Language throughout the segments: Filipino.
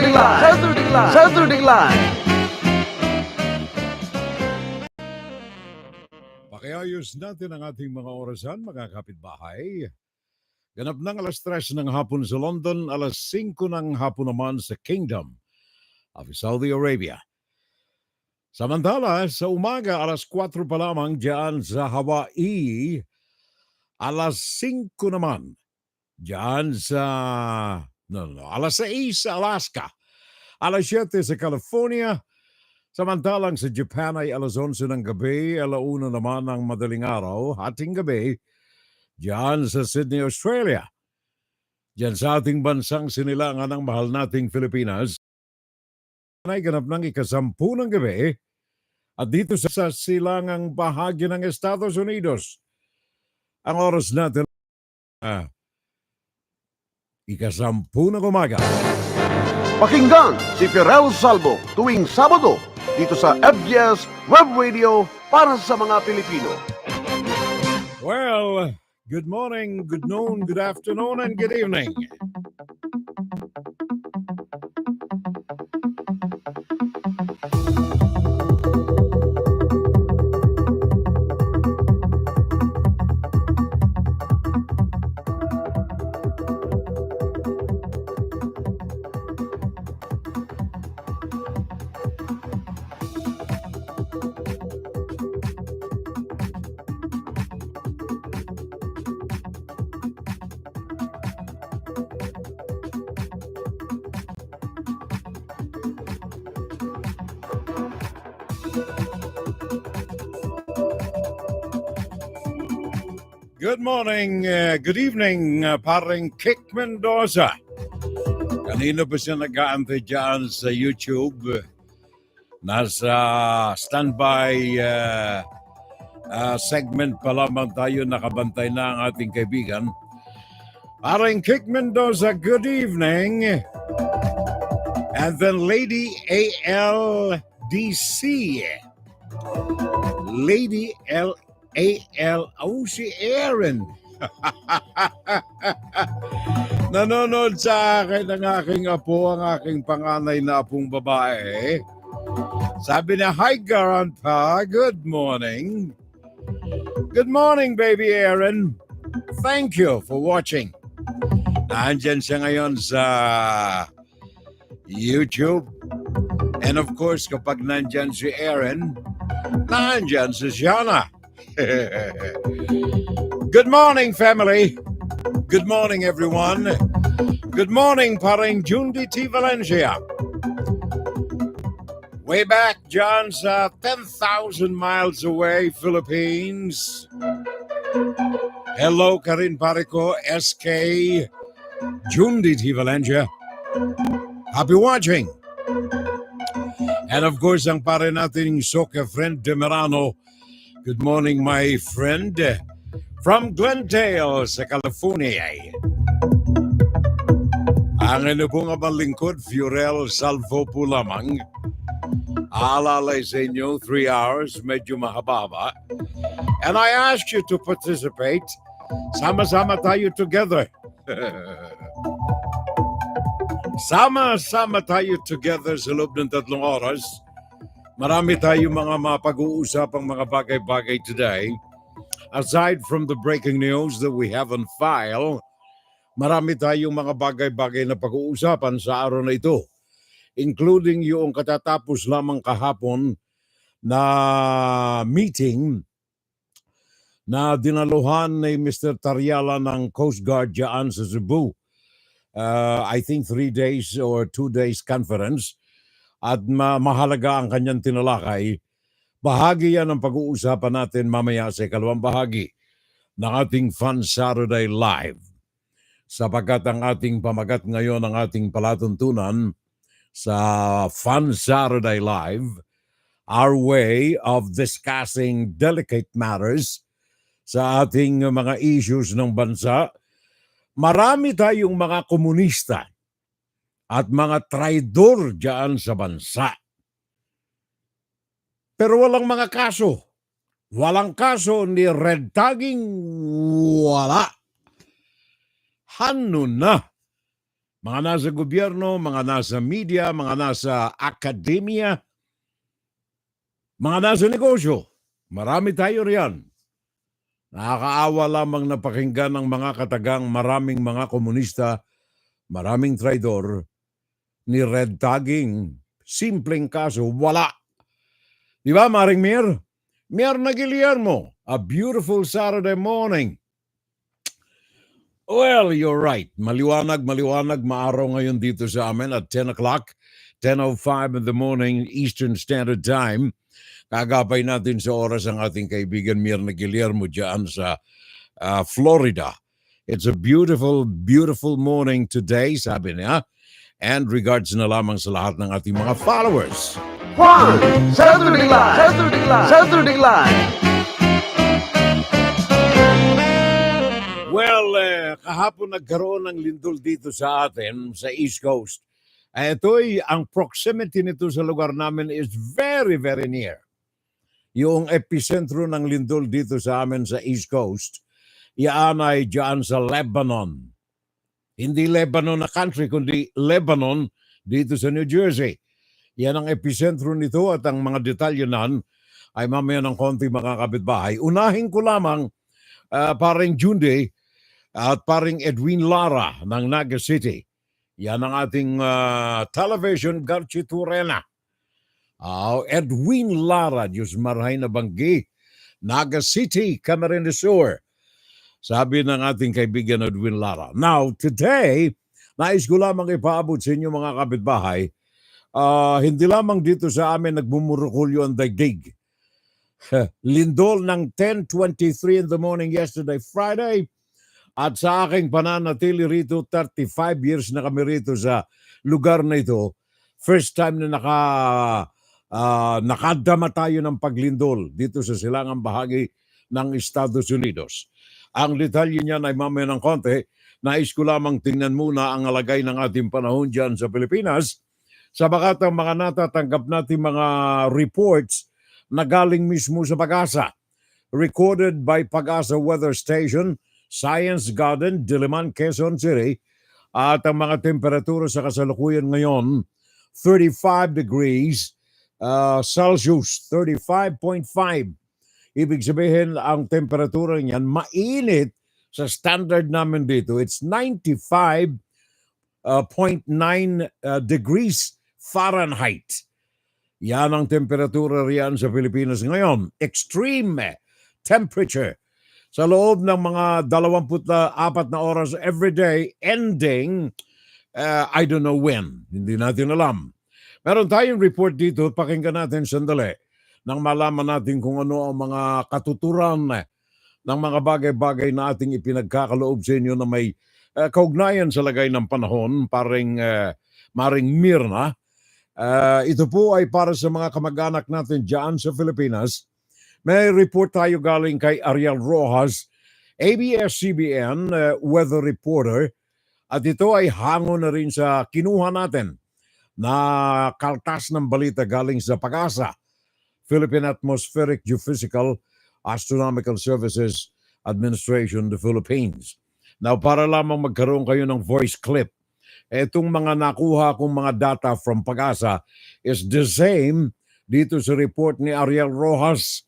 Saturday Live. Pakiayos natin ang ating mga orasan, mga kapitbahay. Ganap ng alas 3 ng hapon sa London, alas 5 ng hapon naman sa Kingdom of Saudi Arabia. Samantala, sa umaga, alas 4 pa lamang dyan sa Hawaii, alas 5 naman dyan sa, alas 6 sa Alaska, alas 7 sa California. Samantalang sa Japan ay alas 11 ng gabi, alauna naman ng madaling araw, hating gabi, diyan sa Sydney, Australia. Diyan sa ating bansang sinilangan ng mahal nating Pilipinas, ay ganap ng ikasampu ng gabi, at dito sa silangang bahagi ng Estados Unidos, ang oras natin, ikasampu ng umaga. Pakinggan si Ferrell Salvo tuwing Sabado dito sa FBS Web Radio para sa mga Pilipino. Well, good morning, good noon, good afternoon, and good evening. Good morning, good evening, paring Kick Mendoza. Kanina ba siya nag-aantay dyan sa YouTube? Nasa standby segment pa lamang tayo, nakabantay na ang ating kaibigan. Paring Kick Mendoza, good evening. And then Lady ALDC. Lady si Aaron. Nanonood sa akin ang aking apo, ang aking panganay na apong babae. Sabi niya, hi Grandpa, good morning. Good morning, baby Aaron. Thank you for watching. Nandyan siya ngayon sa YouTube. And of course, kapag nandyan si Aaron, nandyan si Shana. Good morning, family. Good morning, everyone. Good morning, paring Jundi T. Valencia. Way back, John, 10,000 miles away, Philippines. Hello, Karin Pariko, SK, Jundi T. Valencia. Happy watching. And of course, ang pare nating soccer friend Demerano. Good morning, my friend, from Glendale sa California. Ang ino pong abang lingkod, Ferrell Salvo po lamang. Aalalay sa inyo, 3 hours, medyo mahaba. And I ask you to participate. Sama-sama tayo together. Sama-sama tayo together sa loob ng 3 oras. Marami tayong mga mapag-uusapang mga bagay-bagay today. Aside from the breaking news that we have on file, marami tayong mga bagay-bagay na pag-uusapan sa araw na ito, including yung katatapos lamang kahapon na meeting na dinaluhan ni Mr. Tariala ng Coast Guard dyan sa Cebu. I think 3 days or 2 days conference. At mahalaga ang kanyang tinalakay. Bahagi yan ng pag-uusapan natin mamaya sa ikalawang bahagi ng ating Fun Saturday Live. Sapagkat ang ating pamagat ngayon, ang ating palatuntunan sa Fun Saturday Live, our way of discussing delicate matters sa ating mga issues ng bansa. Marami tayong mga komunista at mga traydor dyan sa bansa. Pero walang mga kaso. Walang kaso ni Ma-Redtaging wala. Hano na. mga nasa gobyerno, mga nasa media, mga nasa akademya, mga nasa negosyo. Marami tayo riyan. Nakakaawa lamang na pakinggan ng mga katagang maraming mga komunista, maraming traidor, ni Red-tagging. Simpleng kaso, wala. Di ba, Maring Mir? Mir na Guillermo, a beautiful Saturday morning. Well, you're right. Maliwanag, maaraw ngayon dito sa amin at 10 o'clock, 10:05 in the morning, Eastern Standard Time. Kagapay natin sa oras ang ating kaibigan Mir na Guillermo dyan sa Florida. It's a beautiful, beautiful morning today, sabi niya. And regards na lamang sa lahat ng ating mga followers. Juan, Saturday Live. Well, kahapon nagkaroon ng lindol dito sa atin, sa East Coast. Ito'y, ang proximity nito sa lugar namin is very, very near. Yung epicentro ng lindol dito sa amin sa East Coast, yan ay dyan sa Lebanon. Hindi Lebanon na country, kundi Lebanon dito sa New Jersey. Yan ang epicentro nito at ang mga detalye nan ay mamaya ng konti mga kapitbahay. Unahin ko lamang paring Junde at paring Edwin Lara ng Naga City. Yan ang ating television Garchiturena. Edwin Lara, Diyos marahay na banggi. Naga City, Camarines Sur. Sabi ng ating kaibigan Edwin Lara. Now, today, nais ko lamang ipaabot sa inyo mga kapitbahay, hindi lamang dito sa amin nagmumurukulyo ang daigdig. Lindol ng 10:23 in the morning yesterday, Friday, at sa aking pananatili rito, 35 years na kami rito sa lugar na ito. First time na nakadama tayo ng paglindol dito sa silangang bahagi ng Estados Unidos. Ang detalye niyan ay mamaya ng konti. Nais ko lamang tingnan muna ang alagay ng ating panahon dyan sa Pilipinas. Sabagat ang mga natatanggap natin mga reports na galing mismo sa Pag-asa. Recorded by Pag-asa Weather Station, Science Garden, Diliman, Quezon City. At ang mga temperatura sa kasalukuyan ngayon, 35 degrees Celsius, 35.5. Ibig sabihin, ang temperatura niyan, mainit sa standard namin dito. It's 95.9 degrees Fahrenheit. Yan ang temperatura riyan sa Pilipinas ngayon. Extreme temperature. Sa loob ng mga 24 na oras every day, ending, I don't know when. Hindi natin alam. Meron tayong report dito, pakinggan natin sandali, nang malaman natin kung ano ang mga katuturan ng mga bagay-bagay na ating ipinagkakaloob sa inyo na may kaugnayan sa lagay ng panahon, Maring Mirna. Ito po ay para sa mga kamag-anak natin dyan sa Pilipinas. May report tayo galing kay Ariel Rojas, ABS-CBN weather reporter, at ito ay hango na rin sa kinuha natin na kaltas ng balita galing sa Pag-asa, Philippine Atmospheric Geophysical Astronomical Services Administration, the Philippines. Now, para lamang magkaroon kayo ng voice clip, itong mga nakuha kong mga data from Pag-asa is the same dito sa report ni Ariel Rojas.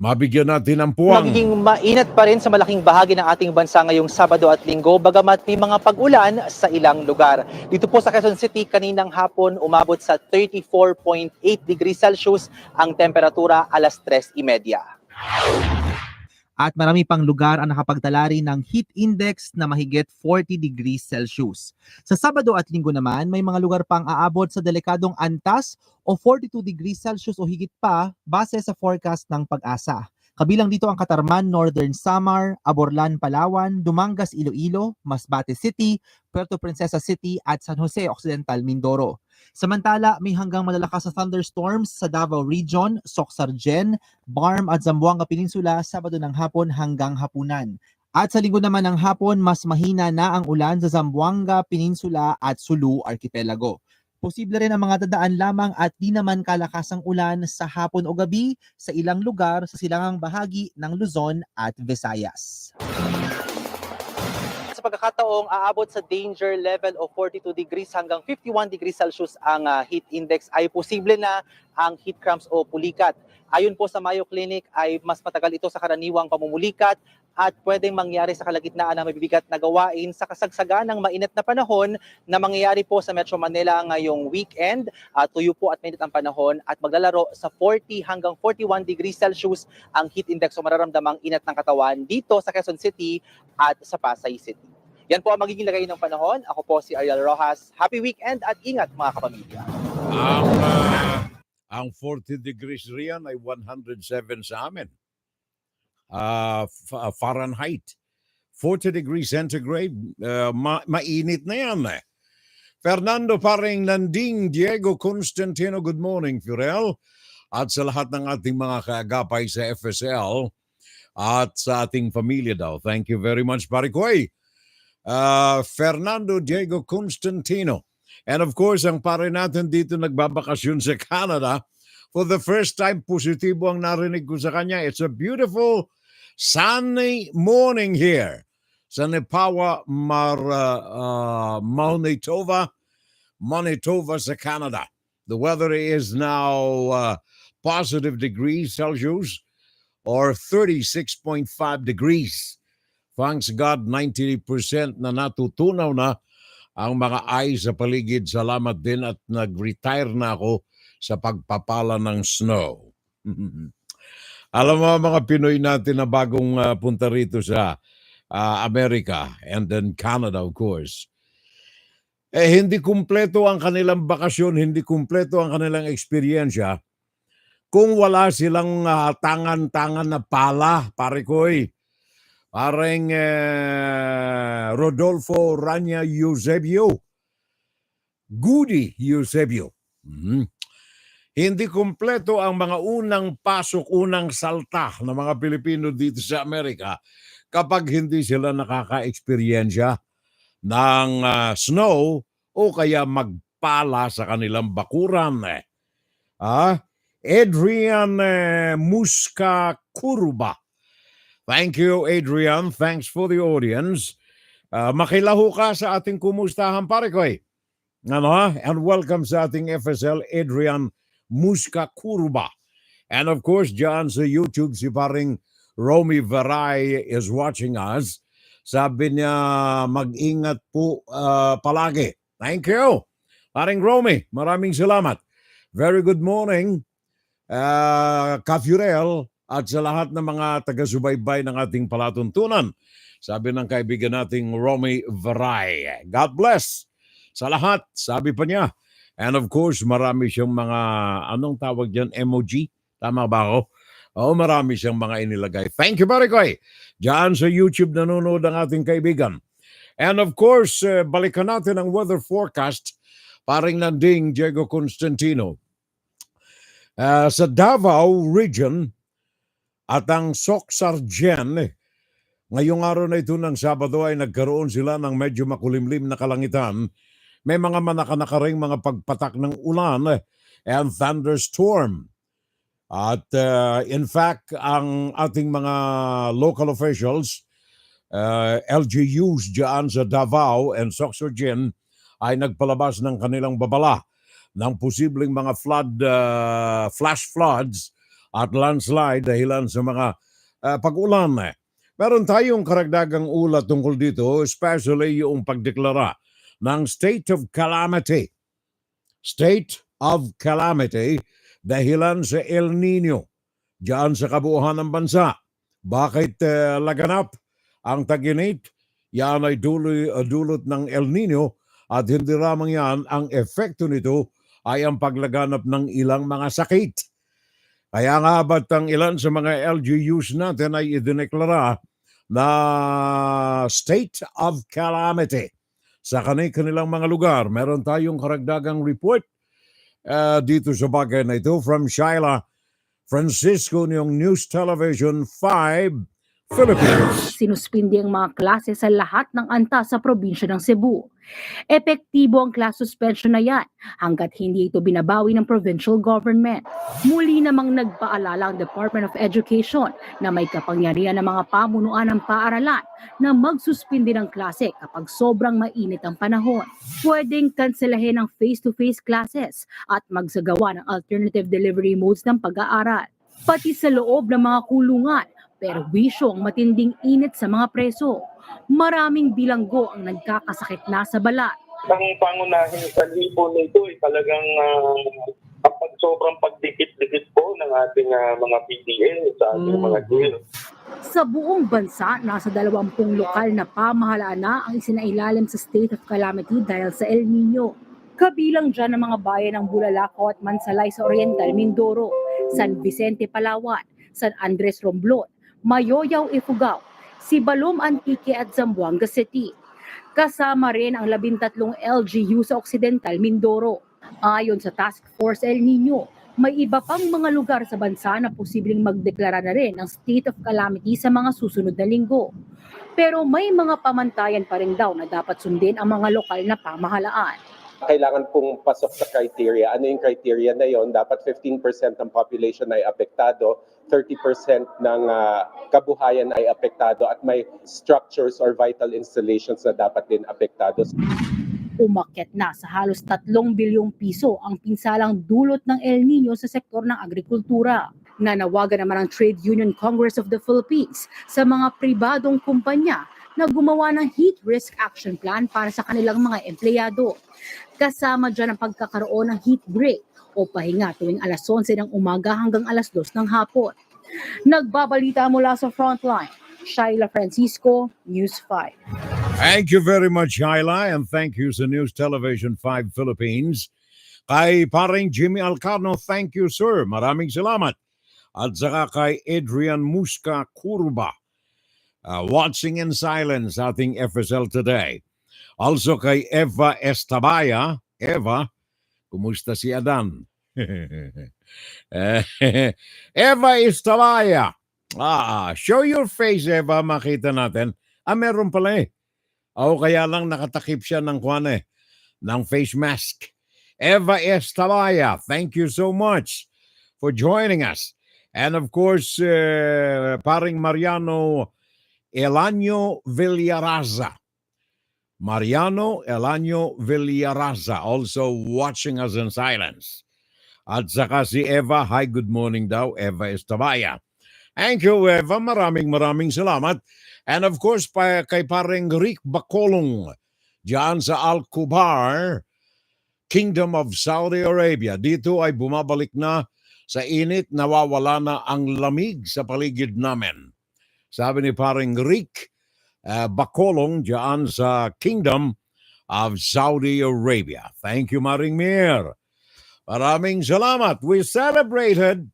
Mabigyan natin ng puwang. Magiging mainit pa rin sa malaking bahagi ng ating bansa ngayong Sabado at Linggo, bagamat may mga pag-ulan sa ilang lugar. Dito po sa Quezon City, kaninang hapon umabot sa 34.8 degrees Celsius ang temperatura alas 3:30. At marami pang lugar ang nakapagtala rin ng heat index na mahigit 40 degrees Celsius. Sa Sabado at Linggo naman, may mga lugar pang aabot sa delikadong antas o 42 degrees Celsius o higit pa base sa forecast ng Pag-asa. Kabilang dito ang Catarman, Northern Samar, Aborlan, Palawan, Dumangas, Iloilo, Masbate City, Puerto Princesa City at San Jose Occidental, Mindoro. Samantala, may hanggang malalakas na thunderstorms sa Davao Region, Soxargen, Barm at Zamboanga Peninsula Sabado ng hapon hanggang hapunan. At sa linggo naman ng hapon, mas mahina na ang ulan sa Zamboanga Peninsula at Sulu Archipelago. Posible rin ang mga dadaan lamang at di naman kalakasang ulan sa hapon o gabi sa ilang lugar sa silangang bahagi ng Luzon at Visayas. sa pagkakataong aabot sa danger level of 42 degrees hanggang 51 degrees Celsius ang heat index ay posible na ang heat cramps o pulikat. Ayon po sa Mayo Clinic ay mas matagal ito sa karaniwang pamumulikat at pwedeng mangyari sa kalagitnaan ng mabibigat na gawain sa kasagsagan ng mainit na panahon na mangyayari po sa Metro Manila ngayong weekend. Tuyo po at mainit ang panahon at maglalaro sa 40 hanggang 41 degrees Celsius ang heat index o mararamdamang inat ng katawan dito sa Quezon City at sa Pasay City. Yan po ang magiging lagay ng panahon. Ako po si Ariel Rojas. Happy weekend at ingat mga kapamilya. Ang 40 degrees riyan ay 107 sa amin. Fahrenheit. 40 degrees centigrade, mainit na yan eh. Fernando Paring Nanding, Diego Constantino, good morning, Furel. At sa lahat ng ating mga kaagapay sa FSL at sa ating pamilya daw. Thank you very much, Parikoy. Fernando Diego Constantino. And of course, ang pare natin dito nagbabakasyon sa Canada. For the first time, positibo ang narinig ko sa kanya. It's a beautiful sunny morning here sa Nepawa, Manitoba sa Canada. The weather is now positive degrees Celsius or 36.5 degrees. Thanks God, 90% na natutunaw na ang mga eyes sa paligid. Salamat din at nag-retire na ako sa pagpapala ng snow. Alam mo mga Pinoy natin na bagong punta rito sa Amerika and then Canada of course. Hindi kumpleto ang kanilang bakasyon, hindi kumpleto ang kanilang eksperyensya kung wala silang tangan-tangan na pala, Parikoy. Parang Rodolfo Rania Eusebio. Goody Eusebio. Hindi kumpleto ang mga unang pasok, unang salta ng mga Pilipino dito sa Amerika kapag hindi sila nakaka-eksperyensya ng snow o kaya magpala sa kanilang bakuran. Adrian Musca Kuruba. Thank you, Adrian. Thanks for the audience. Makilaho ka sa ating kumustahan, Parikoy. And welcome sa ating FSL, Adrian Musca Kuruba. And of course, dyan sa YouTube, si paring Romy Veray is watching us. Sabi niya, mag-ingat po palagi. Thank you. Paring Romy, maraming salamat. Very good morning, Kafurel, at sa lahat ng mga taga-subaybay ng ating palatuntunan. Sabi ng kaibigan nating Romy Veray. God bless sa lahat, sabi pa niya. And of course, marami siyang mga, anong tawag dyan, emoji? Tama ba ako? Oo, marami siyang mga inilagay. Thank you, Barikoy. Diyan sa YouTube nanonood ang ating kaibigan. And of course, balikan natin ang weather forecast. Paring Nanding, Diego Constantino. Sa Davao region at ang Socsargen, ngayong araw na ito ng Sabado ay nagkaroon sila ng medyo makulimlim na kalangitan. May mga manaka-nakaring mga pagpatak ng ulan and thunderstorm. At in fact, ang ating mga local officials, LGUs dyan sa Davao and Socsargen ay nagpalabas ng kanilang babala ng posibleng mga flash floods at landslide dahilan sa mga pag-ulan. Meron tayong karagdagang ulat tungkol dito, especially yung pagdeklara ng state of calamity. State of calamity dahilan sa El Nino diyan sa kabuuan ng bansa. Bakit laganap ang tag-init? Yan ay dulot ng El Nino at hindi lamang yan, ang epekto nito ay ang paglaganap ng ilang mga sakit. Kaya nga ba't ang ilan sa mga LGUs natin ay idineklara na state of calamity sa kanilang mga lugar. Meron tayong karagdagang report dito sa bagay na ito from Sheila Francisco ng News Television 5 Philippines. Sinuspindi ang mga klase sa lahat ng antas sa probinsya ng Cebu. Epektibo ang class suspension na yan hanggat hindi ito binabawi ng provincial government. Muli namang nagpaalala ang Department of Education na may kapangyarihan ng mga pamunuan ng paaralan na magsuspindi ng klase kapag sobrang mainit ang panahon. Pwedeng kanselahin ang face-to-face classes at magsagawa ng alternative delivery modes ng pag-aaral. Pati sa loob ng mga kulungan, perwisyo ang matinding init sa mga preso. Maraming bilanggo ang nagkakasakit na sa balat. Ang pangunahing salibon nito ay talagang kapag sobrang pagdikit-dikit po ng ating mga PDL sa ating mga jail. Sa buong bansa, nasa 20 lokal na pamahalaan na ang isinailalim sa state of calamity dahil sa El Nino. Kabilang dyan ang mga bayan ng Bulalakaw at Mansalay sa Oriental Mindoro, San Vicente, Palawan, San Andres, Romblon, Mayoyaw, Ifugao, Sibalom, Antique at Zamboanga City. Kasama rin ang 13 LGU sa Occidental Mindoro. Ayon sa Task Force El Nino, may iba pang mga lugar sa bansa na posibleng magdeklara na rin ng state of calamity sa mga susunod na linggo. Pero may mga pamantayan pa rin daw na dapat sundin ang mga lokal na pamahalaan. Kailangan pong pasok sa criteria. Ano yung criteria na yon? Dapat 15% ng population ay apektado, 30% ng kabuhayan ay apektado at may structures or vital installations na dapat din apektado. Umakyat na sa halos 3 bilyong piso ang pinsalang dulot ng El Nino sa sektor ng agrikultura. Nanawagan naman ang Trade Union Congress of the Philippines sa mga pribadong kumpanya na gumawa ng heat risk action plan para sa kanilang mga empleyado. Kasama dyan ang pagkakaroon ng heat break o pahinga tuwing alas 11 ng umaga hanggang alas 2 ng hapon. Nagbabalita mula sa Frontline, Shaila Francisco, News 5. Thank you very much, Hyla, and thank you sa News Television 5 Philippines. Kay paring Jimmy Alcano, thank you, sir. Maraming salamat. At saka kay Adrian Musca Curba, watching in silence ating FSL today. Also kay Eva Estabaya. Eva, kumusta si Adan? Eva Estabaya. Show your face, Eva, makita natin. Meron pala eh. O kaya lang nakatakip siya ng ng face mask. Eva Estabaya, thank you so much for joining us. And of course, paring Mariano Elanio Villaraza. Mariano Elanio Villaraza also watching us in silence. At saka si Eva, hi, good morning daw, Eva Estabaya. Thank you, Eva. Maraming salamat. And of course, kay paring Rick Bacolong, diyan sa Al-Kubar, Kingdom of Saudi Arabia. Dito ay bumabalik na sa init, nawawala na ang lamig sa paligid namin. Sabi ni paring Rick Bacolong diyan sa Kingdom of Saudi Arabia. Thank you, Maring Mir. Maraming salamat. We celebrated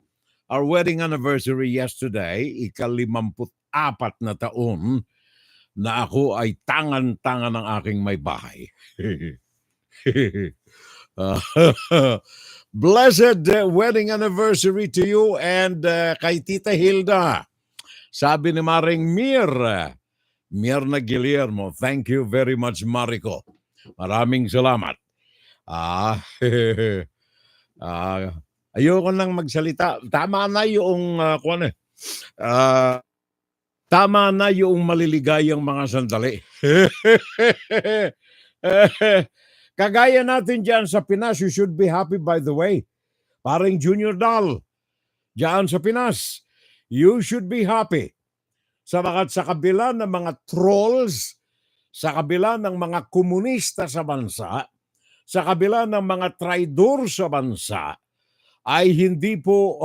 our wedding anniversary yesterday, ika-54 na taon na ako ay tangan-tangan ng aking may bahay. Blessed wedding anniversary to you and kay Tita Hilda. Sabi ni Maring Mirna Guillermo, thank you very much, Marico. Maraming salamat. Ayoko nang magsalita. Tama na yung tama na yung maliligayang mga sandali. Kagaya natin dyan sa Pinas, you should be happy, by the way. Paring Junior Dal, dyan sa Pinas, you should be happy. Sa kabila ng mga trolls, sa kabila ng mga komunista sa bansa, sa kabila ng mga traidor sa bansa, ay hindi po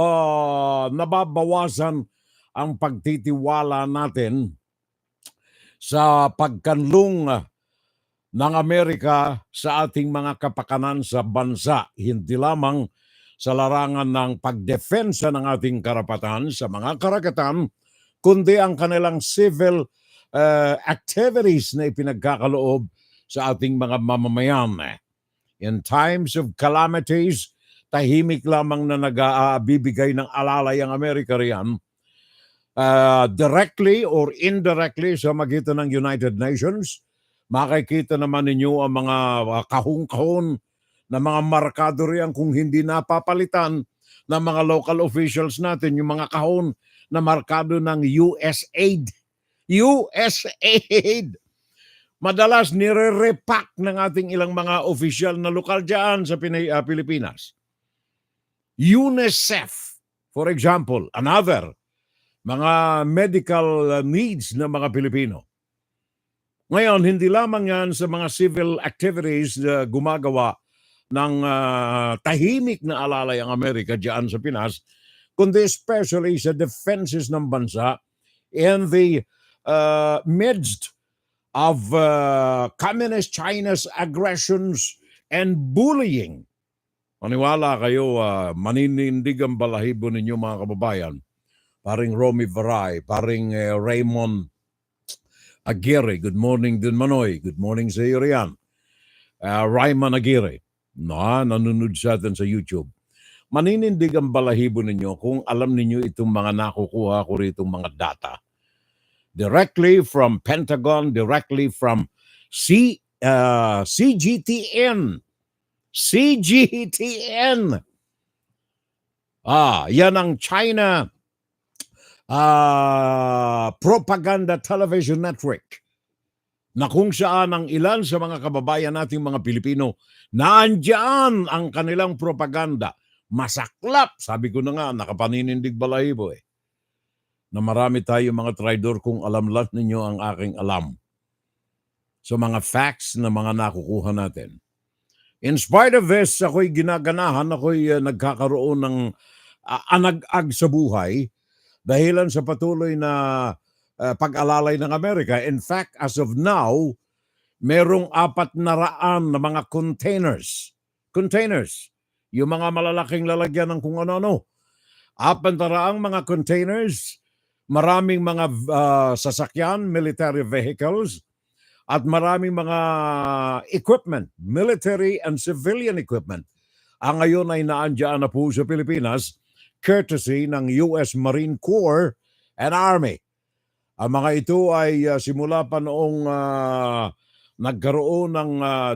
nababawasan ang pagtitiwala natin sa pagkanlong ng Amerika sa ating mga kapakanan sa bansa. Hindi lamang sa larangan ng pagdefensa ng ating karapatan sa mga karagatan, kundi ang kanilang civil activities na ipinagkakaloob sa ating mga mamamayan. In times of calamities, tahimik lamang na nagbibigay ng alalay ang Amerika riyan. directly or indirectly sa magitan ng United Nations. Makikita naman ninyo ang mga kahong-kahon na mga markado riyan kung hindi napapalitan ng mga local officials natin, yung mga kahon na markado ng USAID. USAID! Madalas nire-repack ng ating ilang mga official na lokal dyan sa Pilipinas. UNICEF, for example, another, mga medical needs ng mga Pilipino. Ngayon, hindi lamang yan sa mga civil activities na gumagawa ng tahimik na alalay ang Amerika diyan sa Pinas, kundi especially sa defenses ng bansa in the midst of Communist China's aggressions and bullying. Maniwala kayo, maninindig ang balahibo ninyo mga kababayan. Paring Romy Varay, paring Raymond Aguirre, good morning din Manoy, good morning sa iyo riyan. Raymond Aguirre, nanonood sa atin sa YouTube. Maninindig ang balahibo ninyo kung alam ninyo itong mga nakukuha ko rito mga data. Directly from Pentagon, directly from CGTN. CGTN. Yan ang China Propaganda Television Network na kung saan ang ilan sa mga kababayan nating mga Pilipino naandyan ang kanilang propaganda. Masaklap, sabi ko na nga, nakapaninindig balahibo na marami tayo mga traidor kung alam lang ninyo ang aking alam. So mga facts na mga nakukuha natin. In spite of this, ako'y ginaganahan, ako'y nagkakaroon ng anag-ag sa buhay dahilan sa patuloy na pag-alalay ng Amerika. In fact, as of now, merong 400 na mga containers. Containers. Yung mga malalaking lalagyan ng kung ano-ano. 400 mga containers, maraming mga sasakyan, military vehicles, at maraming mga equipment, military and civilian equipment. Ang ngayon ay naandyan na po sa Pilipinas, courtesy ng US Marine Corps and Army. Ang mga ito ay simula pa noong nagkaroon ng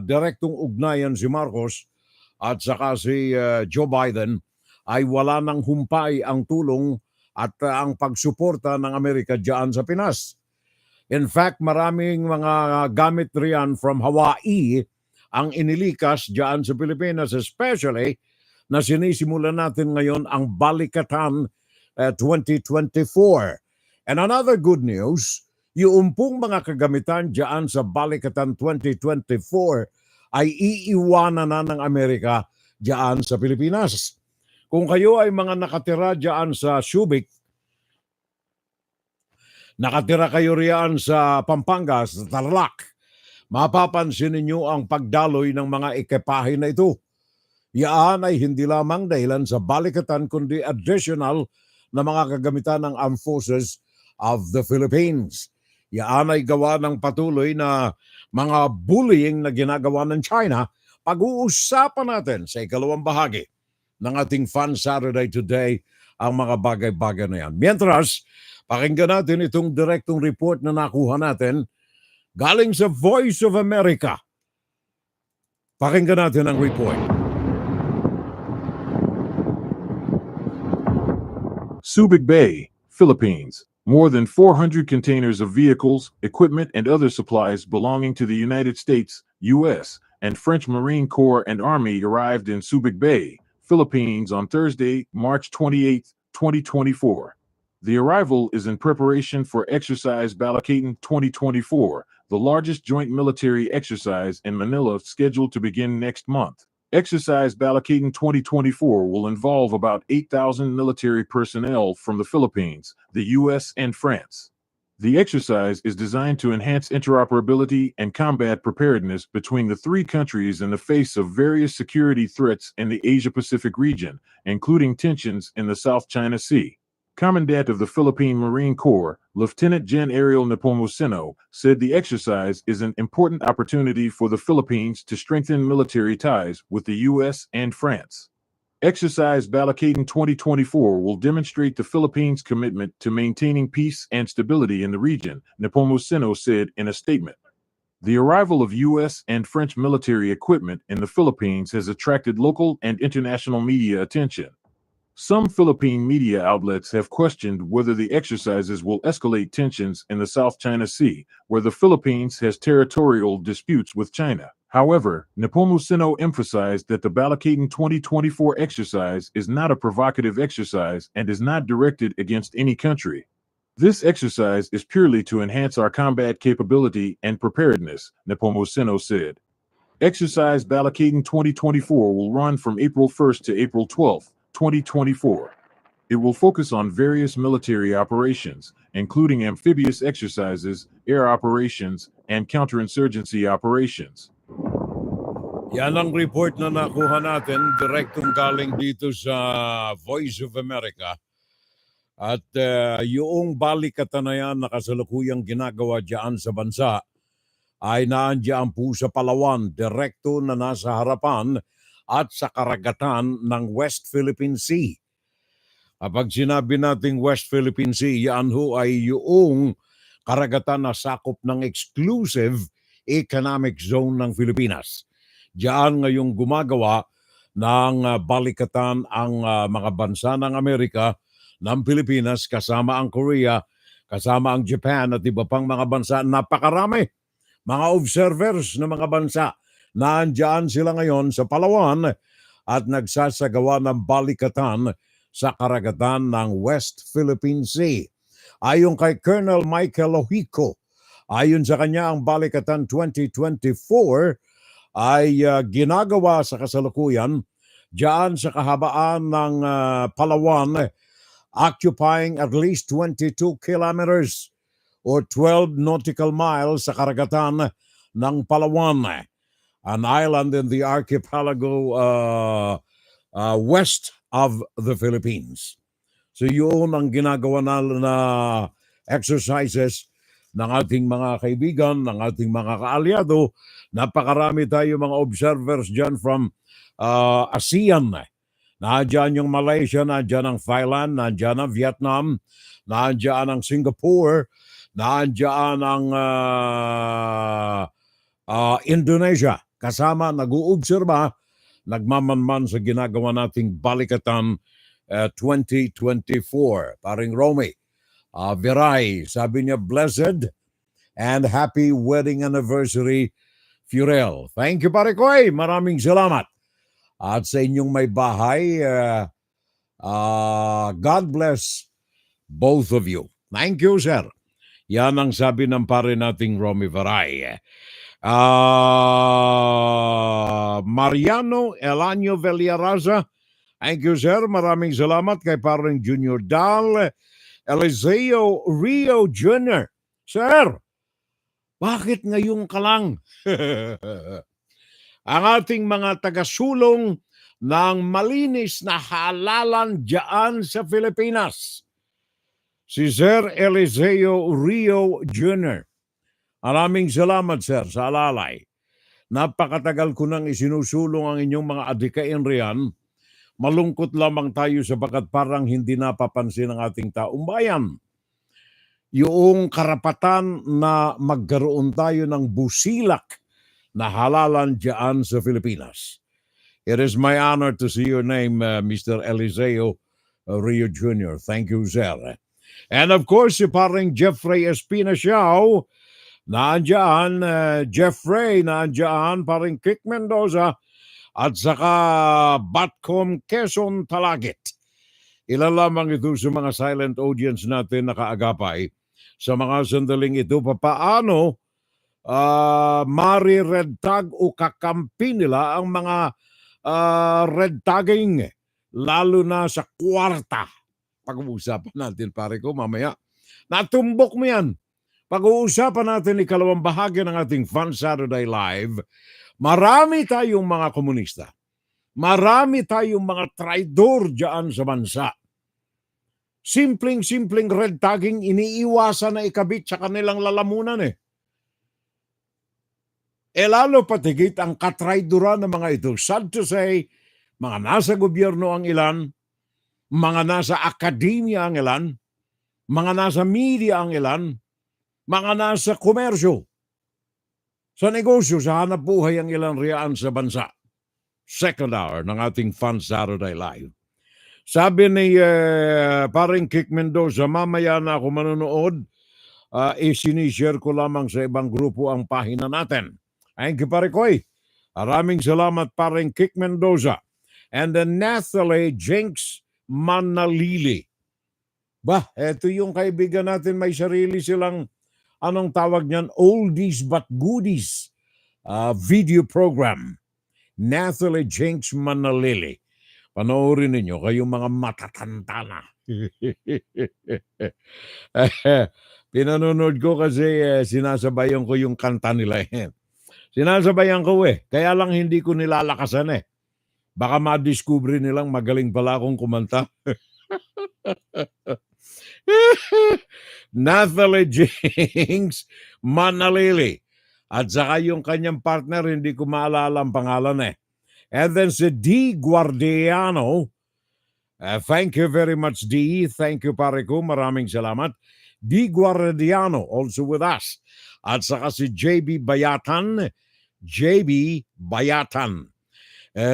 direktong ugnayan si Marcos at saka si Joe Biden, ay wala nang humpay ang tulong at ang pagsuporta ng Amerika diyan sa Pinas. In fact, maraming mga gamit riyan from Hawaii ang inilikas diyan sa Pilipinas, especially na sinisimulan natin ngayon ang Balikatan 2024. And another good news, yung pong mga kagamitan diyan sa Balikatan 2024 ay iiwanan na ng Amerika diyan sa Pilipinas. Kung kayo ay mga nakatira diyan sa Subic, nakatira kayo riyan sa Pampanga, sa Tarlac, mapapansin ninyo ang pagdaloy ng mga ekipahe na ito. Yaan ay hindi lamang dahilan sa Balikatan kundi additional na mga kagamitan ng Armed Forces of the Philippines. Yaan ay gawa ng patuloy na mga bullying na ginagawa ng China. Pag-uusapan natin sa ikalawang bahagi ng ating Fun Saturday today ang mga bagay-bagay na yan. Mientras, pakinggan natin itong direktong report na nakuha natin galing sa Voice of America. Pakinggan natin ang report. Subic Bay, Philippines. More than 400 containers of vehicles, equipment, and other supplies belonging to the United States, U.S., and French Marine Corps and Army arrived in Subic Bay, Philippines on Thursday, March 28, 2024. The arrival is in preparation for Exercise Balikatan 2024, the largest joint military exercise in Manila scheduled to begin next month. Exercise Balikatan 2024 will involve about 8,000 military personnel from the Philippines, the U.S., and France. The exercise is designed to enhance interoperability and combat preparedness between the three countries in the face of various security threats in the Asia-Pacific region, including tensions in the South China Sea. Commandant of the Philippine Marine Corps, Lieutenant Gen. Ariel Nepomuceno, said the exercise is an important opportunity for the Philippines to strengthen military ties with the U.S. and France. Exercise Balacaden 2024 will demonstrate the Philippines' commitment to maintaining peace and stability in the region, Nepomuceno said in a statement. The arrival of U.S. and French military equipment in the Philippines has attracted local and international media attention. Some Philippine media outlets have questioned whether the exercises will escalate tensions in the South China Sea, where the Philippines has territorial disputes with China. However, Nepomuceno emphasized that the Balacaden 2024 exercise is not a provocative exercise and is not directed against any country. This exercise is purely to enhance our combat capability and preparedness, Nepomuceno said. Exercise Balacaden 2024 will run from April 1st to April 12th, 2024. It will focus on various military operations, including amphibious exercises, air operations, and counterinsurgency operations. Yan ang report na nakuha natin, direktong galing dito sa Voice of America. At yung balikatan na yan na kasalukuyang ginagawa dyan sa bansa ay naandyan po sa Palawan, direkto na nasa harapan at sa karagatan ng West Philippine Sea. Kapag sinabi nating West Philippine Sea, yan ho ay yung karagatan na sakop ng exclusive economic zone ng Pilipinas. Diyan ngayong gumagawa ng balikatan ang mga bansa ng Amerika, ng Pilipinas, kasama ang Korea, kasama ang Japan at iba pang mga bansa. Napakarami mga observers ng mga bansa. Naandyan sila ngayon sa Palawan at nagsasagawa ng balikatan sa karagatan ng West Philippine Sea. Ayon kay Colonel Michael Ojico, ayon sa kanya ang balikatan 2024 ay ginagawa sa kasalukuyan diyan sa kahabaan ng Palawan, occupying at least 22 kilometers or 12 nautical miles sa karagatan ng Palawan, an island in the archipelago west of the Philippines. So yun ang ginagawa na exercises ng ating mga kaibigan, ng ating mga kaalyado. Napakarami tayo mga observers dyan from ASEAN. Nandiyan yung Malaysia, nandiyan ang Thailand, nandiyan ang Vietnam, nandiyan ang Singapore, nandiyan ang Indonesia. Kasama, nag-uobserba, nagmamanman sa ginagawa nating balikatan 2024. Paring Romy, Viray, sabi niya, blessed and happy wedding anniversary, Furel. Thank you, pare Koy. Maraming salamat. At sa inyong may bahay, God bless both of you. Thank you, sir. Yan ang sabi ng pare nating Romy Viray. Mariano Elanio Villaraza, thank you, sir. Maraming salamat kay parang Junior Dal. Eliseo Rio Jr. Sir, bakit ngayon ka lang? Ang ating mga tagasulong ng malinis na halalan dyan sa Pilipinas. Si Sir Eliseo Rio Jr. Maraming salamat, sir, sa alalay. Napakatagal ko nang isinusulong ang inyong mga adikain riyan. Malungkot lamang tayo sapagkat parang hindi napapansin ng ating taong bayan. Yung karapatan na magkaroon tayo ng busilak na halalan dyan sa Pilipinas. It is my honor to see your name, Mr. Eliseo Rio Jr. Thank you, sir. And of course, si parang Jeffrey Espina Siao, naandyan, Jeffrey, naandyan, parang Kik Mendoza, at saka Batcom Quezon Talagit. Ilan lamang ito sa mga silent audience natin nakaagapay sa mga sandaling ito. Paano Ma-Redtag o kakampi nila ang mga red tagging, lalo na sa kwarta. Pag-uusapan natin, pare ko, mamaya. Natumbok mo yan. Pag-uusapan natin ikalawang bahagi ng ating Fun Saturday Live. Marami tayong mga komunista. Marami tayong mga traidor dyan sa bansa. Simpleng red tagging iniiwasan na ikabit sa kanilang lalamunan eh. Lalo patigit ang katraidoran ng mga ito. Sad to say, Mga nasa gobyerno ang ilan, mga nasa akademya ang ilan, mga nasa media ang ilan, mga nasa komersyo, sa negosyo, sa hanap buhay ang ilan riyaan sa bansa. Second hour ng ating Fun Saturday Live. Sabi ni paring Kick Mendoza, mamaya na ako manonood, sinishare ko lamang sa ibang grupo ang pahina natin. Thank you, pare Koy. Maraming salamat, paring Kick Mendoza. And then Nathalie Jinx Manalili. Bah, eto yung kaibigan natin, may sarili silang, anong tawag niyan, oldies but goodies video program. Nathalie Jinx Manalili. Panoorin ninyo, kayong mga matatanda na. Pinanonood ko kasi sinasabayan ko yung kanta nila. Sinasabayan ko kaya lang hindi ko nilalakasan Baka madiscover nilang magaling pala akong kumanta. Nathalie Jinx Manalili. At saka yung kanyang partner, hindi ko maalala ang pangalan And then si D. Guardiano. Thank you very much, D. Thank you, pare ko. Maraming salamat. D. Guardiano, also with us. At saka si JB Bayatan. JB Bayatan.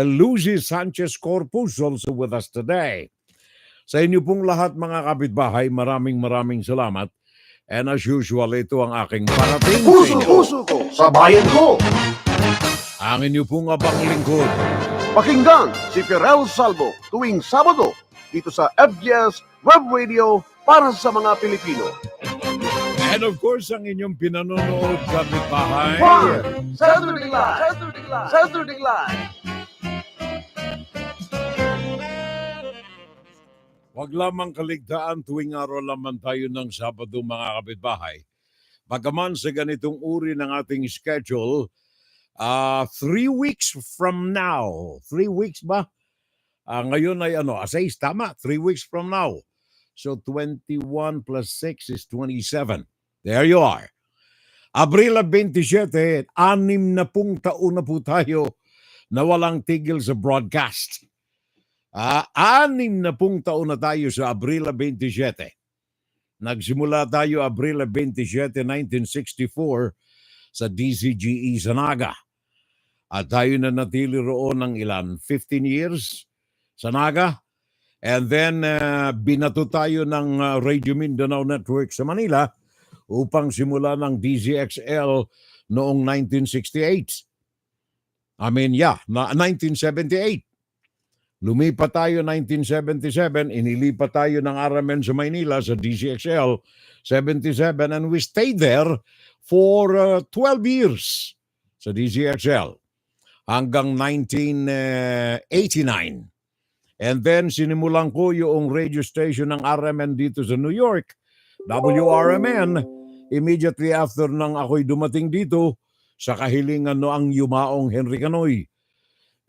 Lucy Sanchez Corpus, also with us today. Sa inyo pong lahat, mga kapitbahay, maraming salamat. And as usual, ito ang aking parating sa inyo. Puso ko sa bayan ko. Ang inyo pong abang lingkod. Pakinggan si Ferel Salvo tuwing Sabado dito sa FGS Web Radio para sa mga Pilipino. And of course, ang inyong pinanonood, kapitbahay. Saturday Live! Saturday Live! Huwag lamang kaligtaan tuwing araw lamang tayo ng Sabado, mga kapitbahay. Bagaman sa ganitong uri ng ating schedule, 3 weeks from now. 3 weeks ba? Ngayon ay 6, tama. 3 weeks from now. So 21 plus 6 is 27. There you are. Abril 27, 60 na taon na po tayo na walang tigil sa broadcast. 60 taon na tayo sa Abril 27. Nagsimula tayo Abril 27, 1964 sa DCGE sa Naga. At tayo na natili roon ng 15 years sa Naga. And then binato tayo ng Radio Mindanao Network sa Manila upang simula ng DZXL noong 1968. 1978. Lumipat tayo 1977, inilipat tayo ng RMN sa Maynila sa DCXL 77 and we stayed there for 12 years sa DCXL hanggang 1989. And then sinimulan ko yung radio station ng RMN dito sa New York, WRMN, immediately after nang ako'y dumating dito sa kahilingan noang yumaong Henry Canoy.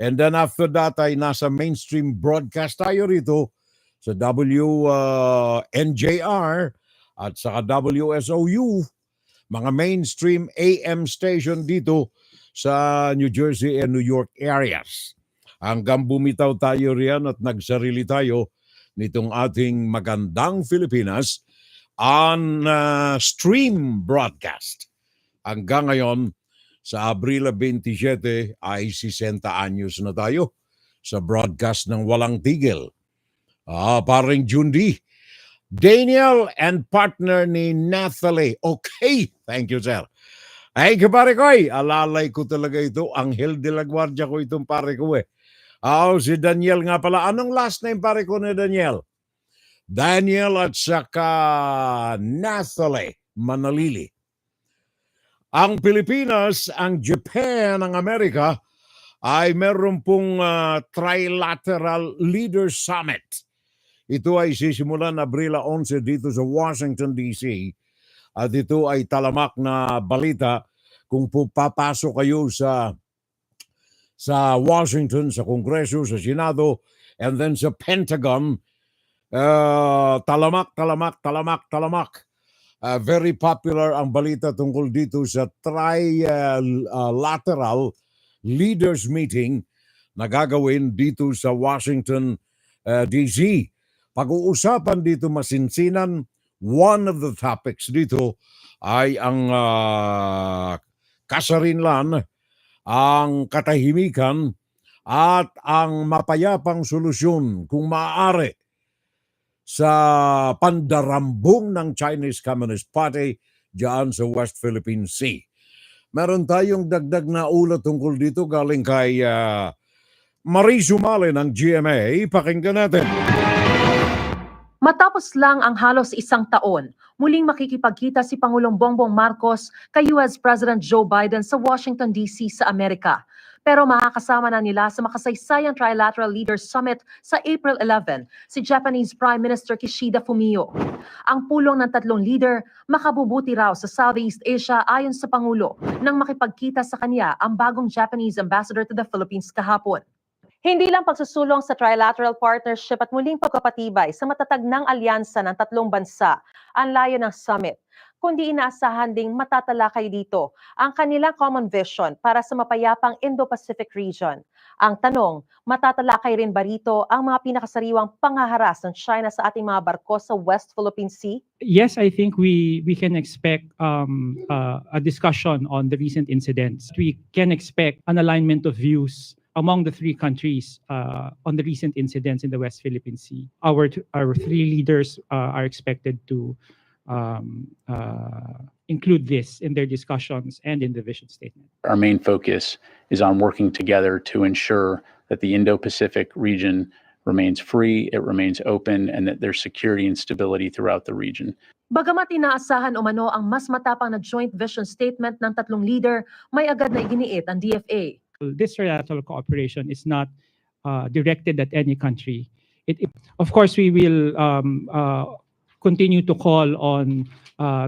And then after that ay nasa mainstream broadcast tayo rito sa WNJR at sa WSOU, mga mainstream AM station dito sa New Jersey and New York areas. Hanggang bumitaw tayo riyan at nagsarili tayo nitong ating magandang Pilipinas on stream broadcast. Hanggang ngayon, sa Abril 27 ay 60 anyos na tayo sa broadcast ng Walang Tigil. Paring Jundi, Daniel and partner ni Nathalie. Okay, thank you, sir. Ay, pare ko alalay ko talaga ito. Anghel de la Guardia ko itong pare ko si Daniel nga pala. Anong last name pare ko ni Daniel? Daniel at saka Nathalie Manalili. Ang Pilipinas, ang Japan, ang Amerika ay meron pong Trilateral Leaders Summit. Ito ay sisimulan Abril 11 dito sa Washington, D.C. At ito ay talamak na balita kung papasok kayo sa Washington, sa Kongreso, sa Senado, and then sa Pentagon. Talamak. Very popular ang balita tungkol dito sa Trilateral Leaders Meeting na gagawin dito sa Washington, D.C. Pag-uusapan dito masinsinan, one of the topics dito ay ang kasarinlan, ang katahimikan, at ang mapayapang solusyon kung maaari sa pandarambong ng Chinese Communist Party diyan sa West Philippine Sea. Meron tayong dagdag na ulat tungkol dito galing kay Marie Sumale ng GMA. Pakinggan natin. Matapos lang ang halos isang taon, muling makikipagkita si Pangulong Bongbong Marcos kay US President Joe Biden sa Washington, D.C. sa Amerika. Pero makakasama na nila sa makasaysayang Trilateral Leaders Summit sa April 11 si Japanese Prime Minister Kishida Fumio. Ang pulong ng tatlong leader makabubuti raw sa Southeast Asia ayon sa Pangulo nang makipagkita sa kanya ang bagong Japanese Ambassador to the Philippines kahapon. Hindi lang pagsusulong sa trilateral partnership at muling pagpapatibay sa matatag ng alyansa ng tatlong bansa ang layo ng summit, kundi inaasahan ding matatalakay dito ang kanilang common vision para sa mapayapang Indo-Pacific region. Ang tanong, matatalakay rin ba rito ang mga pinakasariwang panghaharas ng China sa ating mga barko sa West Philippine Sea? Yes, I think we can expect a discussion on the recent incidents. We can expect an alignment of views among the three countries on the recent incidents in the West Philippine Sea. Our three leaders are expected to include this in their discussions and in the vision statement. Our main focus is on working together to ensure that the Indo-Pacific region remains free, it remains open, and that there's security and stability throughout the region. Bagamat inaasahan umano ang mas matapang na joint vision statement ng tatlong leader, may agad na iginiit ang DFA. This trilateral cooperation is not directed at any country. Of course, we will continue to call on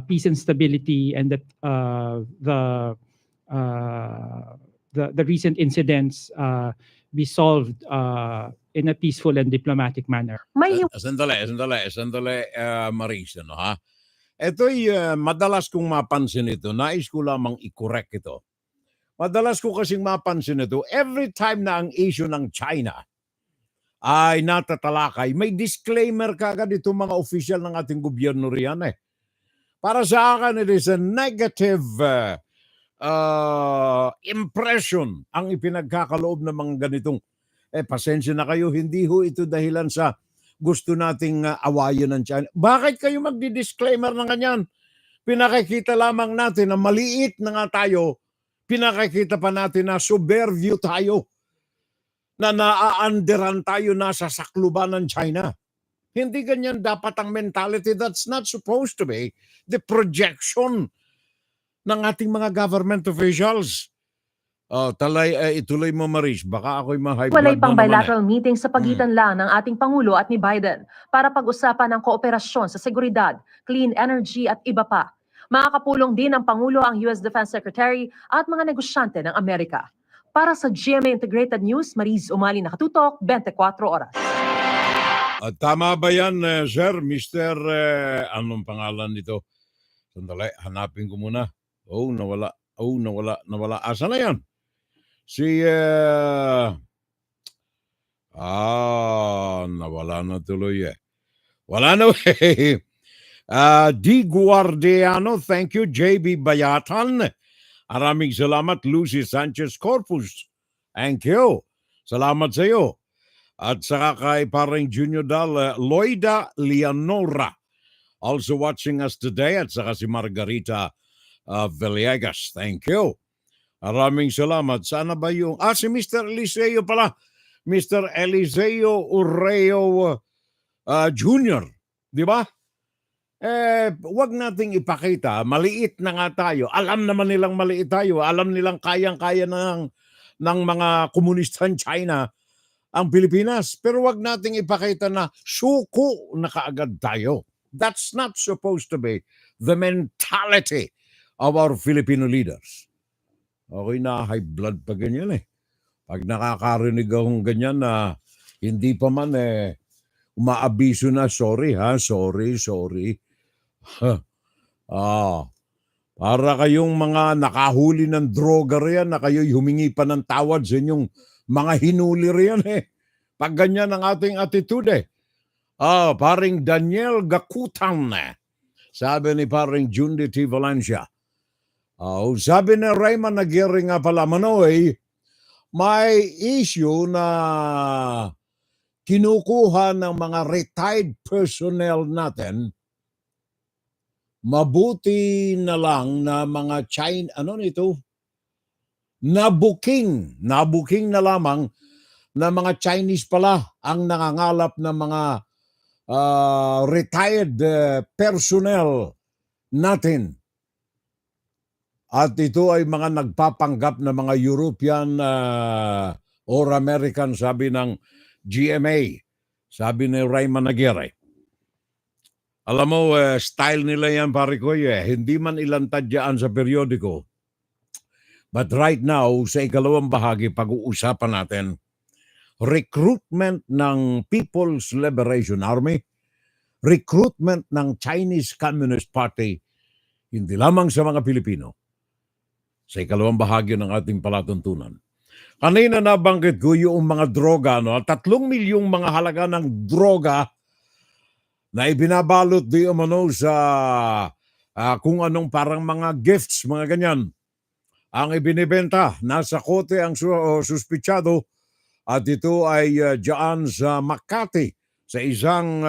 peace and stability, and that the recent incidents be solved in a peaceful and diplomatic manner. Sandali, Marisa, no, ha? Ito'y madalas kong mapansin ito. Nais ko lamang i-correct ito. Madalas ko kasing mapansin ito, every time na ang issue ng China ay natatalakay, may disclaimer kagad itong mga official ng ating gobyerno riyan eh. Para sa akin, it is a negative impression ang ipinagkakaloob ng mga ganitong, pasensya na kayo, hindi ho ito dahilan sa gusto nating awayan ng China. Bakit kayo magdi-disclaimer ng ganyan? Pinakikita lamang natin na maliit na nga tayo, pinakikita pa natin na soberbio tayo, na naaanderan tayo, nasa sakluban ng China. Hindi ganyan dapat ang mentality. That's not supposed to be the projection ng ating mga government officials. Ituloy mo, Maris. Baka ako'y ma-high blood. Walay pang bilateral meeting sa pagitan lang ng ating Pangulo at ni Biden para pag-usapan ng kooperasyon sa seguridad, clean energy at iba pa. Makakapulong din ng Pangulo ang US Defense Secretary at mga negosyante ng Amerika. Para sa GMA Integrated News, Mariz Umali, nakatutok, 24 oras. At tama ba yan, sir? Mr. Anong pangalan nito? Sandali, hanapin ko muna. Nawala. Asa na yan? Si, nawala na tuloy eh. Wala na eh. Di Guardiano, thank you. JB Bayatan, maraming salamat. Lucy Sanchez Corpus, thank you. Salamat sa iyo. At saka kay parang Junior Dal, Loida Leonora, also watching us today. At saka si Margarita Villegas, thank you. Maraming salamat. Sana ba yung, si Mr. Eliseo pala. Mr. Eliseo Urreo Jr., di ba? Wag nating ipakita, maliit na nga tayo. Alam naman nilang maliit tayo. Alam nilang kayang-kaya ng mga komunistang China ang Pilipinas. Pero wag nating ipakita na suko na kaagad tayo. That's not supposed to be the mentality of our Filipino leaders. Okay na, high blood pa ganyan eh. Pag nakakarinig akong ganyan na hindi pa man umaabiso na, sorry. Para kayong mga nakahuli ng droga riyan na kayo'y humingi pa ng tawad sa inyong Mga hinuli riyan eh. Pag ganyan ang ating attitude eh. Paring Daniel Gakutan sabi ni paring Jundi T. Valencia. Sabi ni Raymond Aguirre nga pala, Manoy, may issue na kinukuha ng mga retired personnel natin. Mabuti na lang na mga nabuking na lamang na mga Chinese pala ang nangangalap ng mga retired personnel natin. At ito ay mga nagpapanggap na mga European or American, sabi ng GMA, sabi ni Raymond Aguirre. Alam mo, style nila yan, pare ko, hindi man ilantad dyan sa periodiko. But right now, sa ikalawang bahagi, pag-uusapan natin, recruitment ng People's Liberation Army, recruitment ng Chinese Communist Party, hindi lamang sa mga Pilipino. Sa ikalawang bahagi ng ating palatuntunan. Kanina nabanggit ko yung mga droga, 3 milyong mga halaga ng droga na ibinabalot di umano sa kung anong parang mga gifts, mga ganyan. Ang ibinibenta, nasa kote ang suspitsado at ito ay dyan sa Makati, sa isang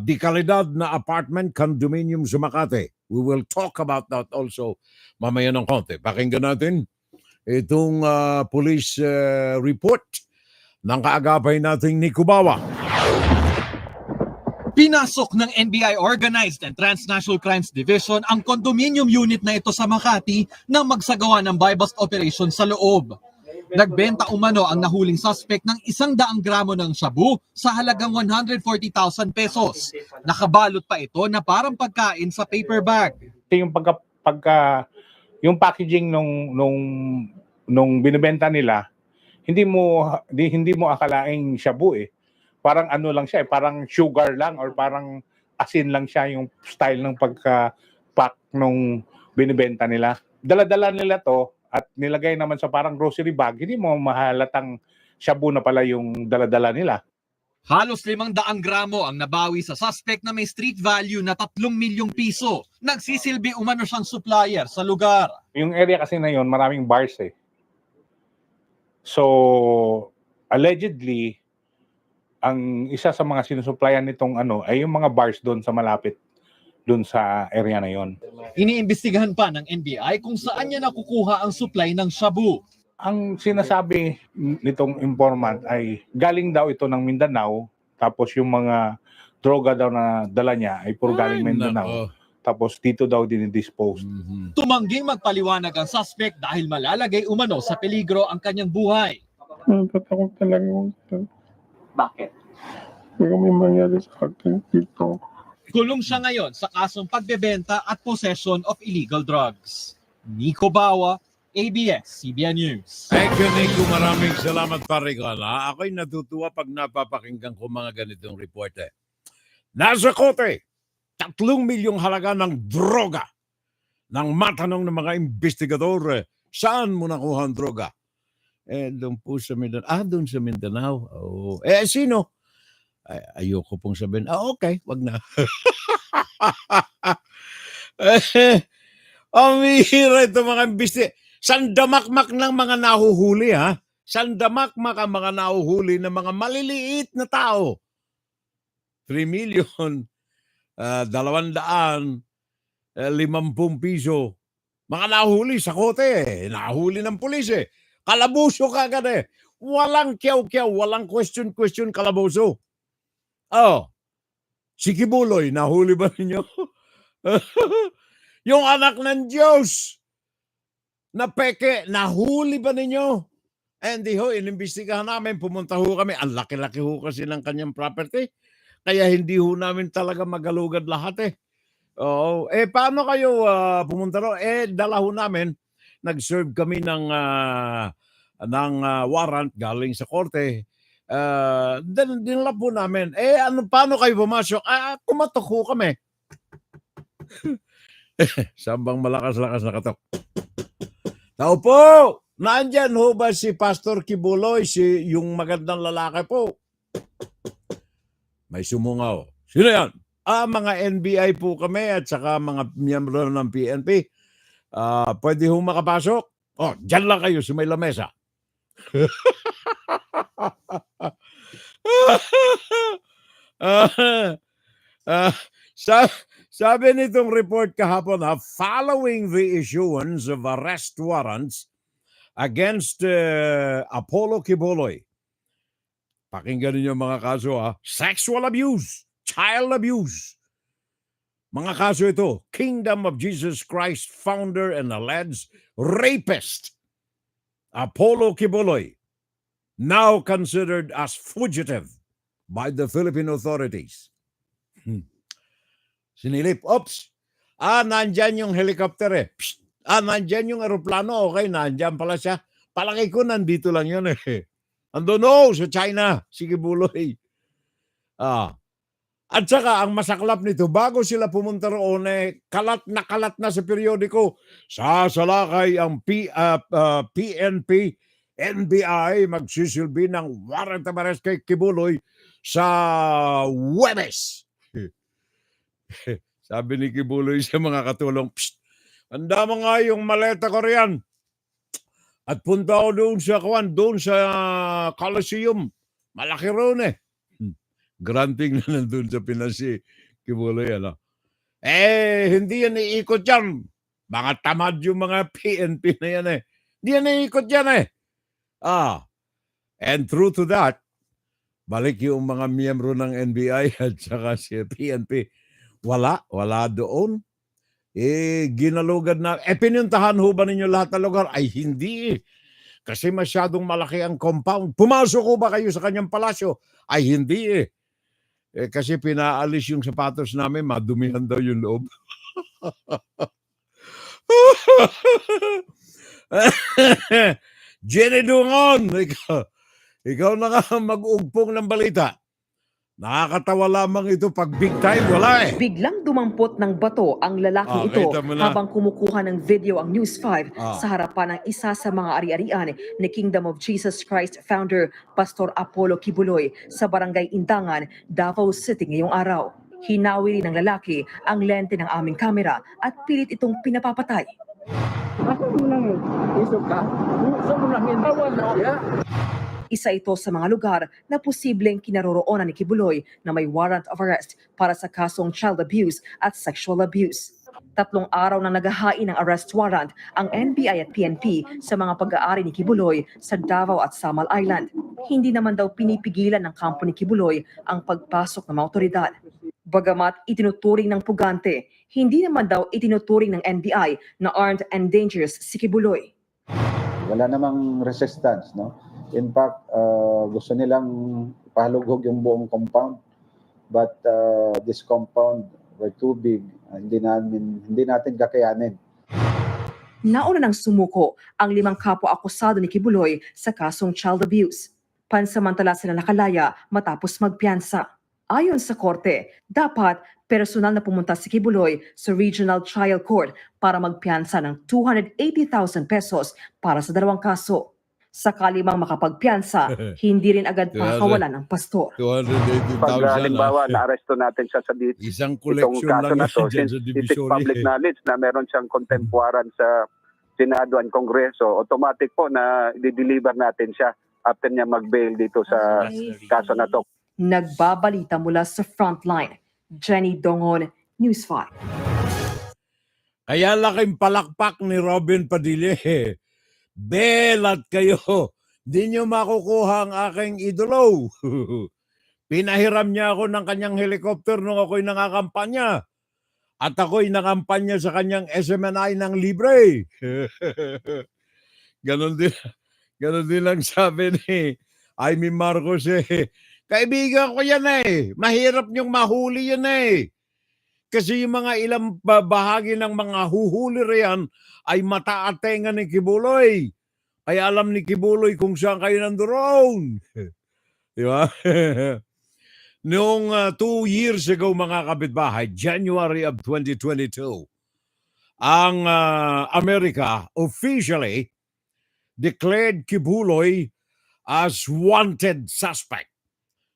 di kalidad na apartment condominium sa Makati. We will talk about that also mamaya ng konti. Pakinggan natin itong police report ng kaagapay nating Nikubawa. Pinasok ng NBI Organized and Transnational Crimes Division ang condominium unit na ito sa Makati nang magsagawa ng buy-bust operation sa loob. Nagbenta umano ang nahuling suspect ng 100 gramo ng shabu sa halagang 140,000 pesos. Nakabalot pa ito na parang pagkain sa paper bag. Yung yung packaging nung binibenta nila, hindi mo akalaing shabu eh. Parang ano lang siya, parang sugar lang or parang asin lang siya yung style ng pagka-pack nung binibenta nila. Dala-dala nila to at nilagay naman sa parang grocery bag, hindi mo mahalatang shabu na pala yung dala-dala nila. Halos 500 gramo ang nabawi sa suspect na may street value na 3 milyong piso. Nagsisilbi umano siyang supplier sa lugar. Yung area kasi na yun, maraming bars eh. So, allegedly, ang isa sa mga sinusuplayan nitong ay yung mga bars doon sa malapit doon sa area na yon. Iniimbestigahan pa ng NBI kung saan niya nakukuha ang supply ng shabu. Ang sinasabi nitong informant ay galing daw ito ng Mindanao, tapos yung mga droga daw na dala niya ay puro galing Mindanao. Tapos dito daw dinidispose. Tumangging magpaliwanag ang suspect dahil malalagay umano sa peligro ang kanyang buhay. Natatakot talaga ako. Bakit? Baka may mangyari sa akin dito. Kulong siya ngayon sa kasong pagbebenta at possession of illegal drugs. Nico Bawa, ABS-CBN News. Thank you, Nico. Maraming salamat, pare ko. Ako'y natutuwa pag napapakinggan ko mga ganitong report. Nasa kote, 3 milyong halaga ng droga. Nang matanong ng mga investigador, saan mo nakuha ang droga? Doon po sa Mindanao. Doon sa Mindanao. Oh. Sino? Ayoko pong sabihin. Okay, wag na. Amira ito mga imbesti. Sandamakmak ng mga nahuhuli, ha? Sandamakmak ang mga nahuhuli ng mga maliliit na tao. 3 million, 250 piso. Mga nahuli sa kote, nahuli ng pulis eh. Kalabuso kagad eh. Walang kiyaw-kiyaw, walang question, kalabuso. Si Kibuloy, nahuli ba ninyo? Yung anak ng Diyos na peke, nahuli ba ninyo? Hindi ho, inimbestigahan namin, pumunta ho kami. Ang laki-laki ho kasi ng kanyang property. Kaya hindi ho namin talaga magalugad lahat eh. Paano kayo pumunta ro? Dala ho namin. Nag-serve kami ng warrant galing sa korte. Dinala po namin. Paano kayo pumasok? Kumatok ho kami. Sambang malakas-lakas na katok. Tao po! Nandyan ho ba si Pastor Kibuloy, yung magandang lalaki po? May sumungaw. Sino yan? Mga NBI po kami at saka mga miyembro ng PNP. Pwede ho makapasok? Dyan lang kayo sa may lamesa. Sabi nitong report kahapon, following the issuance of arrest warrants against Apollo Kibuloy. Pakinggan niyo mga kaso, sexual abuse, child abuse. Mga kaso ito, Kingdom of Jesus Christ founder and alleged rapist, Apollo Kibuloy, now considered as fugitive by the Philippine authorities. Sinilip, nandyan yung helicopter eh. Psst. Nandyan yung aeroplano, okay, nandyan pala siya. Palaki ko nandito lang yun eh. Ando sa China, si Kibuloy. At saka ang masaklap nito, bago sila pumunta roon kalat na sa periodiko, sasalakay ang PNP, NBI, magsisilbi ng warrant of arrest kay Kibuloy sa Huwebes. Sabi ni Kibuloy sa mga katulong, psst, handa mo nga yung maleta ko riyan. At punta ako doon sa Coliseum. Malaki roon eh. Granting na nandun sa Pinas si Kibuloy. Hindi yan iikot yan. Mga tamad yung mga PNP na yan eh. Hindi yan iikot yan eh. And true to that, balik yung mga miyembro ng NBI at saka si PNP. Wala doon. Ginalugad na. Pinuntahan ho ba ninyo lahat ng lugar? Ay, hindi. Kasi masyadong malaki ang compound. Pumasok ho ba kayo sa kanyang palasyo? Ay, hindi eh. Kasi pinaalis yung sapatos namin, madumihan daw yung loob. Jenny Dungon, ikaw na nga mag-ugpong ng balita. Nakakatawa lamang ito pag big time, wala eh. Biglang dumampot ng bato ang lalaking ito habang kumukuha ng video ang News 5 sa harapan ng isa sa mga ari-arian ni Kingdom of Jesus Christ founder Pastor Apollo Kibuloy sa Barangay Indangan, Davao City ngayong araw. Hinawi rin ng lalaki ang lente ng aming kamera at pilit itong pinapapatay. Isa ito sa mga lugar na posibleng kinaroroonan ni Kibuloy na may warrant of arrest para sa kasong child abuse at sexual abuse. 3 araw na naghahain ng arrest warrant ang NBI at PNP sa mga pag-aari ni Kibuloy sa Davao at Samal Island. Hindi naman daw pinipigilan ng kampo ni Kibuloy ang pagpasok ng mga otoridad. Bagamat itinuturing ng pugante, hindi naman daw itinuturing ng NBI na armed and dangerous si Kibuloy. Wala namang resistance, no? In fact, gusto nilang pahalugog yung buong compound. But this compound were too big. Hindi natin kakayanin. Nauna nang sumuko ang 5 kapwa-akusado ni Kibuloy sa kasong child abuse. Pansamantala sila nakalaya matapos magpiyansa. Ayon sa korte, dapat personal na pumunta si Kibuloy sa Regional Trial Court para magpiyansa ng 280,000 pesos para sa 2 kaso. Sakali mang makapagpiyansa, hindi rin agad pakawalan ng pastor. 280,000. Pag halimbawa na-aresto natin siya sa isang itong koleksyon kaso lang na to, yan dyan since sa it is Divisoria. public knowledge na meron siyang contempt warrant sa Senado and Kongreso, automatic po na i-deliver natin siya after niya mag-bail dito sa kaso na to. Nagbabalita mula sa Frontline, Jenny Dongon, News 5. Kaya laking palakpak ni Robin Padilla. Belat kayo. Di nyo makukuha ang aking idolo. Pinahiram niya ako ng kanyang helicopter nung ako'y nangakampanya. At ako'y nangampanya sa kanyang SMNI ng libre. Ganon din lang sabi ni Amy Marcos Kaibigan ko yan Mahirap niyong mahuli yan Kasi yung mga ilang bahagi ng mga huhuli riyan ay mata at tenga ni Kibuloy. Kaya alam ni Kibuloy kung saan kayo nandoon. Di ba? Noong 2 years ago mga kapitbahay, January of 2022, ang Amerika officially declared Kibuloy as wanted suspect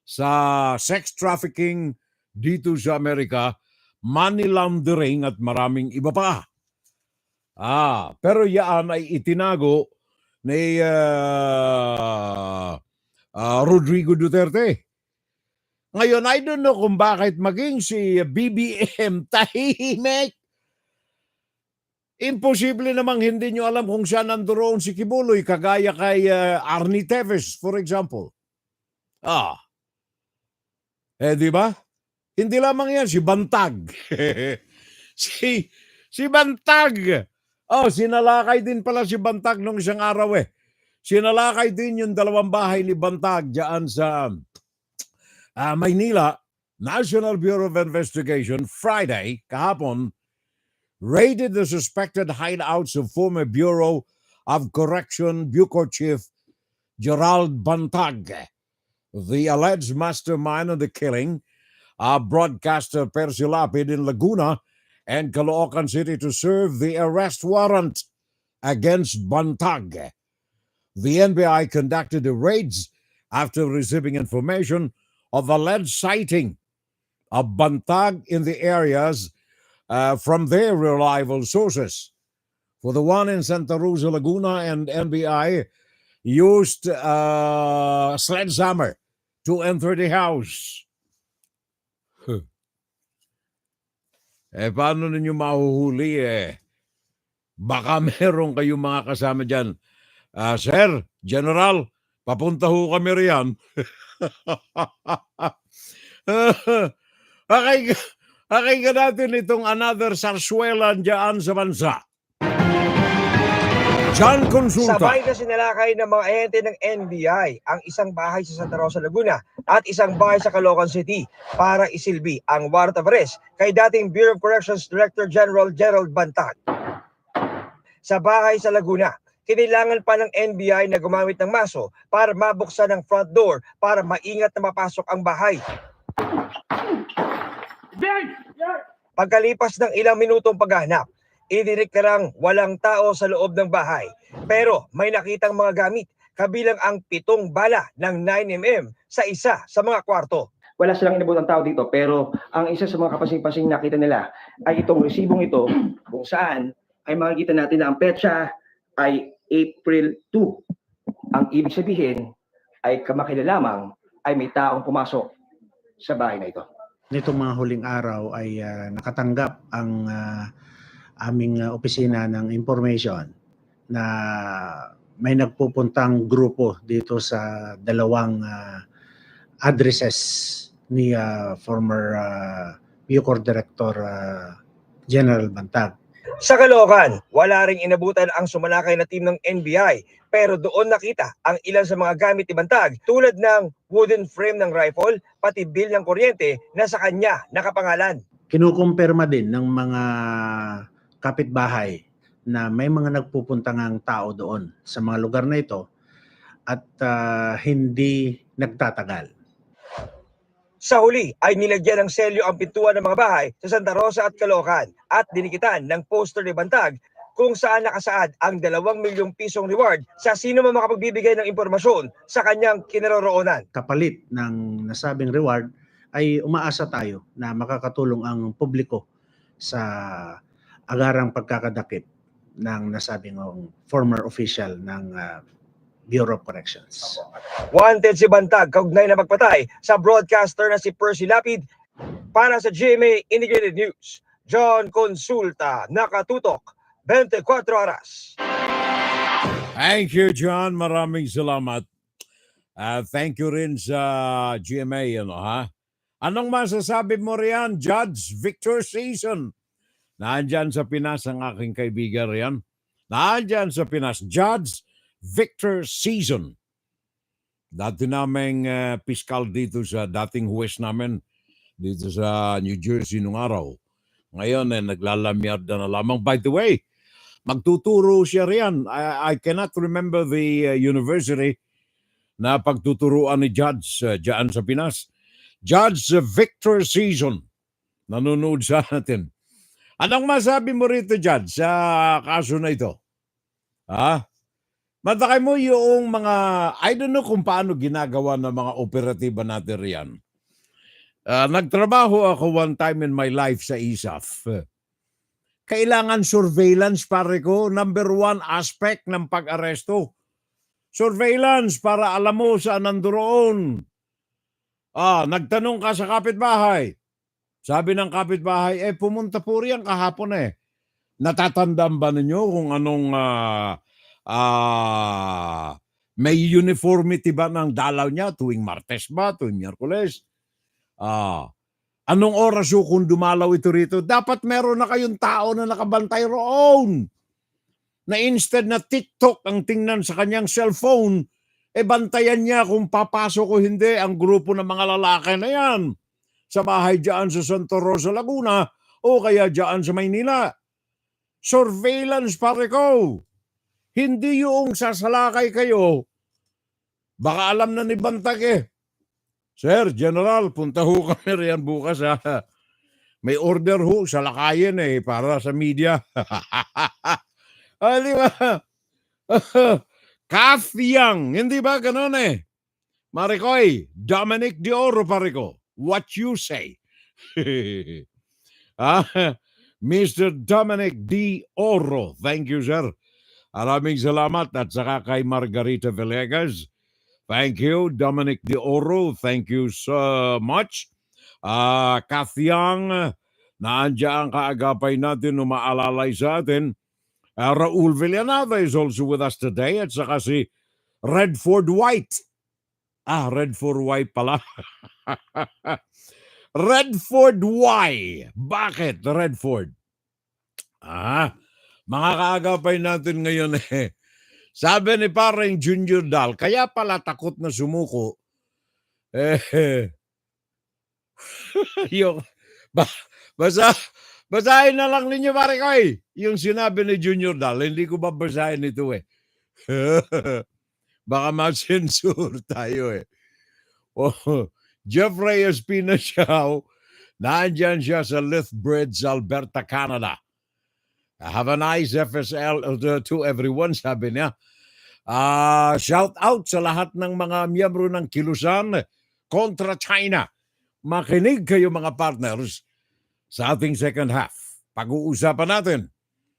sa sex trafficking dito sa Amerika, money laundering at maraming iba pa. Pero yan ay itinago ni Rodrigo Duterte. Ngayon, I don't know kung bakit maging si BBM tahimik. Imposible namang hindi nyo alam kung saan nandoon si Kibuloy, kagaya kay Arnie Teves, for example. Di ba? Hindi lamang yan, si Bantag. si Bantag. Sinalakay din pala si Bantag nung isang araw Sinalakay din yung 2 bahay ni Bantag diyan sa Manila. National Bureau of Investigation, Friday, kahapon, raided the suspected hideouts of former Bureau of Correction Bucor Chief Gerald Bantag, the alleged mastermind of the killing, broadcaster Percy Lapid in Laguna and Caloocan City to serve the arrest warrant against Bantag. The NBI conducted the raids after receiving information of alleged sighting of Bantag in the areas from their reliable sources. For the one in Santa Rosa, Laguna, and NBI used sledgehammer to enter the house. Paano ninyo mahuhuli Baka meron kayong mga kasama dyan. Sir, General, papunta ho kami riyan. Pakinggan natin itong another sarsuelan dyan sa bansa. John Consulta. Sabay na sinalakay ng mga ahente ng NBI ang isang bahay sa Santa Rosa, Laguna at isang bahay sa Caloocan City para isilbi ang warrant of arrest kay dating Bureau of Corrections Director General Gerald Bantag. Sa bahay sa Laguna, kinailangan pa ng NBI na gumamit ng maso para mabuksan ang front door para maingat na mapasok ang bahay. Pagkalipas ng ilang minutong paghahanap, idirik na lang walang tao sa loob ng bahay. Pero may nakitang mga gamit, kabilang ang 7 bala ng 9mm sa isa sa mga kwarto. Wala silang inabot ang tao dito, pero ang isa sa mga kapasing-pasing nakita nila ay itong resibong ito, kung saan ay makikita natin na ang petsa ay April 2. Ang ibig sabihin ay kamakailan lamang ay may taong pumasok sa bahay na ito. Nitong mga huling araw ay nakatanggap ang aming opisina ng information na may nagpupuntang grupo dito sa 2 addresses ni former Bucor Director General Bantag. Sa Caloocan, wala ring inabutan ang sumalakay na team ng NBI, pero doon nakita ang ilan sa mga gamit ni Bantag tulad ng wooden frame ng rifle, pati bill ng kuryente na sa kanya nakapangalan. Kinukumpirma din ng mga kapitbahay na may mga nagpupuntangang tao doon sa mga lugar na ito at hindi nagtatagal. Sa huli ay nilagyan ng selyo ang pintuan ng mga bahay sa Santa Rosa at Caloocan at dinikitan ng poster ni Bantag kung saan nakasaad ang 2 milyong pisong reward sa sino man makapagbibigay ng impormasyon sa kanyang kinaroroonan. Kapalit ng nasabing reward ay umaasa tayo na makakatulong ang publiko sa agarang pagkakadakip ng nasabing former official ng Bureau of Corrections. Wanted si Bantag kaugnay na magpatay sa broadcaster na si Percy Lapid. Para sa GMA Integrated News, John Consulta, nakatutok 24 oras. Thank you, John. Maraming salamat. Thank you rin sa GMA. Anong masasabi mo riyan, Judge Victor Season? Nandyan sa Pinas ang aking kaibigan riyan. Nandyan sa Pinas, Judge Victor Season. Dati naming piskal dito sa dating huwes namin dito sa New Jersey nung araw. Ngayon naglalamyad na lamang. By the way, magtuturo siya riyan. I cannot remember the university na pagtuturuan ni Judge dyan sa Pinas. Judge Victor Season. Nanonood sa atin. Anong masabi mo rito, Judge, sa kaso na ito? Matakay mo yung mga, I don't know kung paano ginagawa ng mga operatiba natin riyan. Nagtrabaho ako one time in my life sa ISAF. Kailangan surveillance, pare ko. Number one aspect ng pag-aresto. Surveillance para alam mo saan nandoon. Nagtanong ka sa kapitbahay. Sabi ng kapitbahay, pumunta po riyan kahapon eh. Natatandaan ba ninyo kung anong may uniformity ba ng dalaw niya tuwing Martes ba, tuwing Miyerkules? Anong oras kung dumalaw ito rito? Dapat meron na kayong tao na nakabantay roon. Na instead na TikTok ang tingnan sa kanyang cellphone, bantayan niya kung papasok o hindi ang grupo ng mga lalaki na yan sa bahay dyan sa Santa Rosa, Laguna o kaya dyan sa Maynila. Surveillance, pare ko. Hindi yung sasalakay kayo. Baka alam na ni Bantag eh. Sir, General, punta ho kami riyan bukas ha. May order ho sa lakayin eh para sa media. Di ba? Kafyang, hindi ba ganun eh? Marikoy, Dominic De Oro, pare ko. What you say? Mr. Dominic D. Oro. Thank you, sir. Maraming salamat at saka kay Margarita Villegas. Thank you, Dominic De Oro. Thank you so much. Kathyang, naandyan ang kaagapay natin, umaalalay sa atin. Raul Villanava is also with us today at saka si Redford White. Redford White pala. Redford Y. Bakit Redford? Mga kaagapay natin ngayon eh. Sabi ni parang Junior Dal, kaya pala takot na sumuko. Basahin na lang ninyo pare ko eh. Yung sinabi ni Junior Dal, hindi ko babasahin ito eh. Baka ma-censure tayo eh. Jeffrey Espina Siao, naandyan siya sa Lethbridge, Alberta, Canada. Have a nice FSL to everyone, sabi niya. Shout out sa lahat ng mga miyembro ng Kilusan kontra China. Makinig kayo mga partners sa ating second half. Pag-uusapan natin.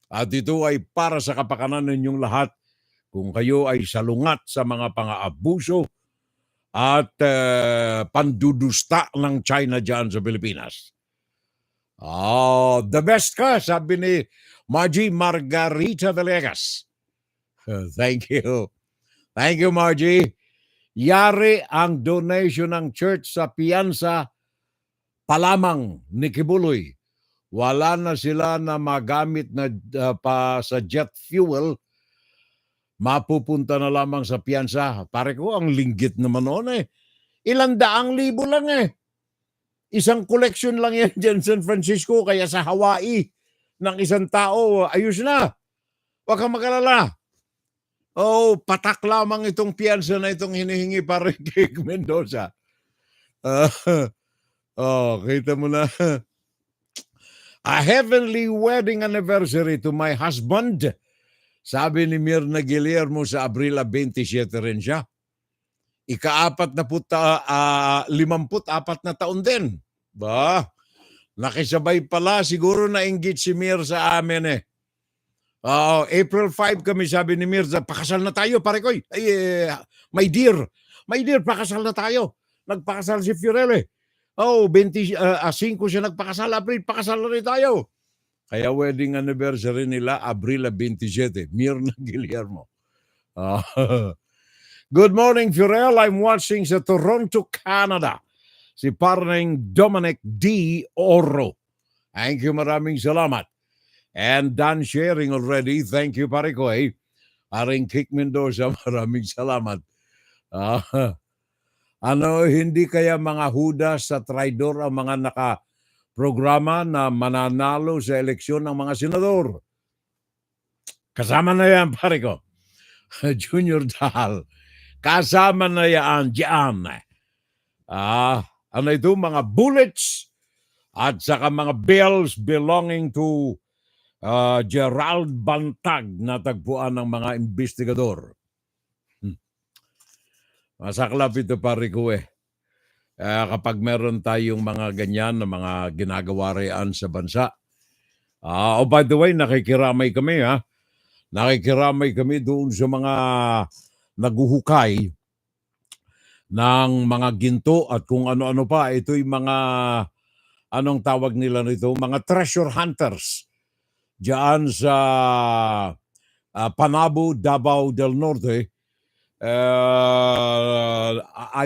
At ito ay para sa kapakanan ninyong lahat kung kayo ay salungat sa mga pang-aabuso at pandudusta ng China dyan sa Pilipinas. The best ka, sabi ni Margarita Villegas. Thank you. Thank you, Margie. Yari ang donation ng church sa piyansa palamang ni Kibuloy. Wala na sila na magamit na pa sa jet fuel. Mapupunta na lamang sa piyansa. Pare ko, ang linggit naman noon eh. 100,000 lang eh. Isang collection lang yan dyan San Francisco, kaya sa Hawaii ng isang tao, ayos na. Huwag kang mag-alala. Patak lamang itong piyansa na itong hinihingi para kay Mendoza. Kita mo na. A heavenly wedding anniversary to my husband. Sabi ni Mirna Guillermo sa Abril 27 rin siya. Ika-54 na taon din. Nakisabay pala. Siguro na-engage si Mir sa amin eh. April 5 kami, sabi ni Mir, pakasal na tayo, pare koy. My dear, pakasal na tayo. Nagpakasal si Fiorel eh. 25 siya nagpakasal, April, pakasal na rin tayo. Kaya wedding anniversary nila, Abril 27. Mirna Guillermo. Good morning, Fiorel. I'm watching sa Toronto, Canada. Si parang Dominic D. Oro. Thank you, maraming salamat. And done sharing already. Thank you, pare ko eh. Aring Kick Mendoza, maraming salamat. Hindi kaya mga hudas sa TRAYDOR ang mga nakaprograma na mananalo sa eleksyon ng mga senador? Kasama na yan, pare ko. Junior Dal. Kasama na yan dyan. Ito, mga bullets at saka mga bills belonging to Gerald Bantag na tagpuan ng mga investigador. Masaklap ito pare ko eh. Kapag meron tayong mga ganyan na mga ginagawa riyan sa bansa. Oh, by the way, nakikiramay kami ha. Nakikiramay kami doon sa mga naguhukay ng mga ginto at kung ano-ano pa. Ito'y mga, anong tawag nila nito? Mga treasure hunters. Diyan sa Panabo, Davao del Norte. I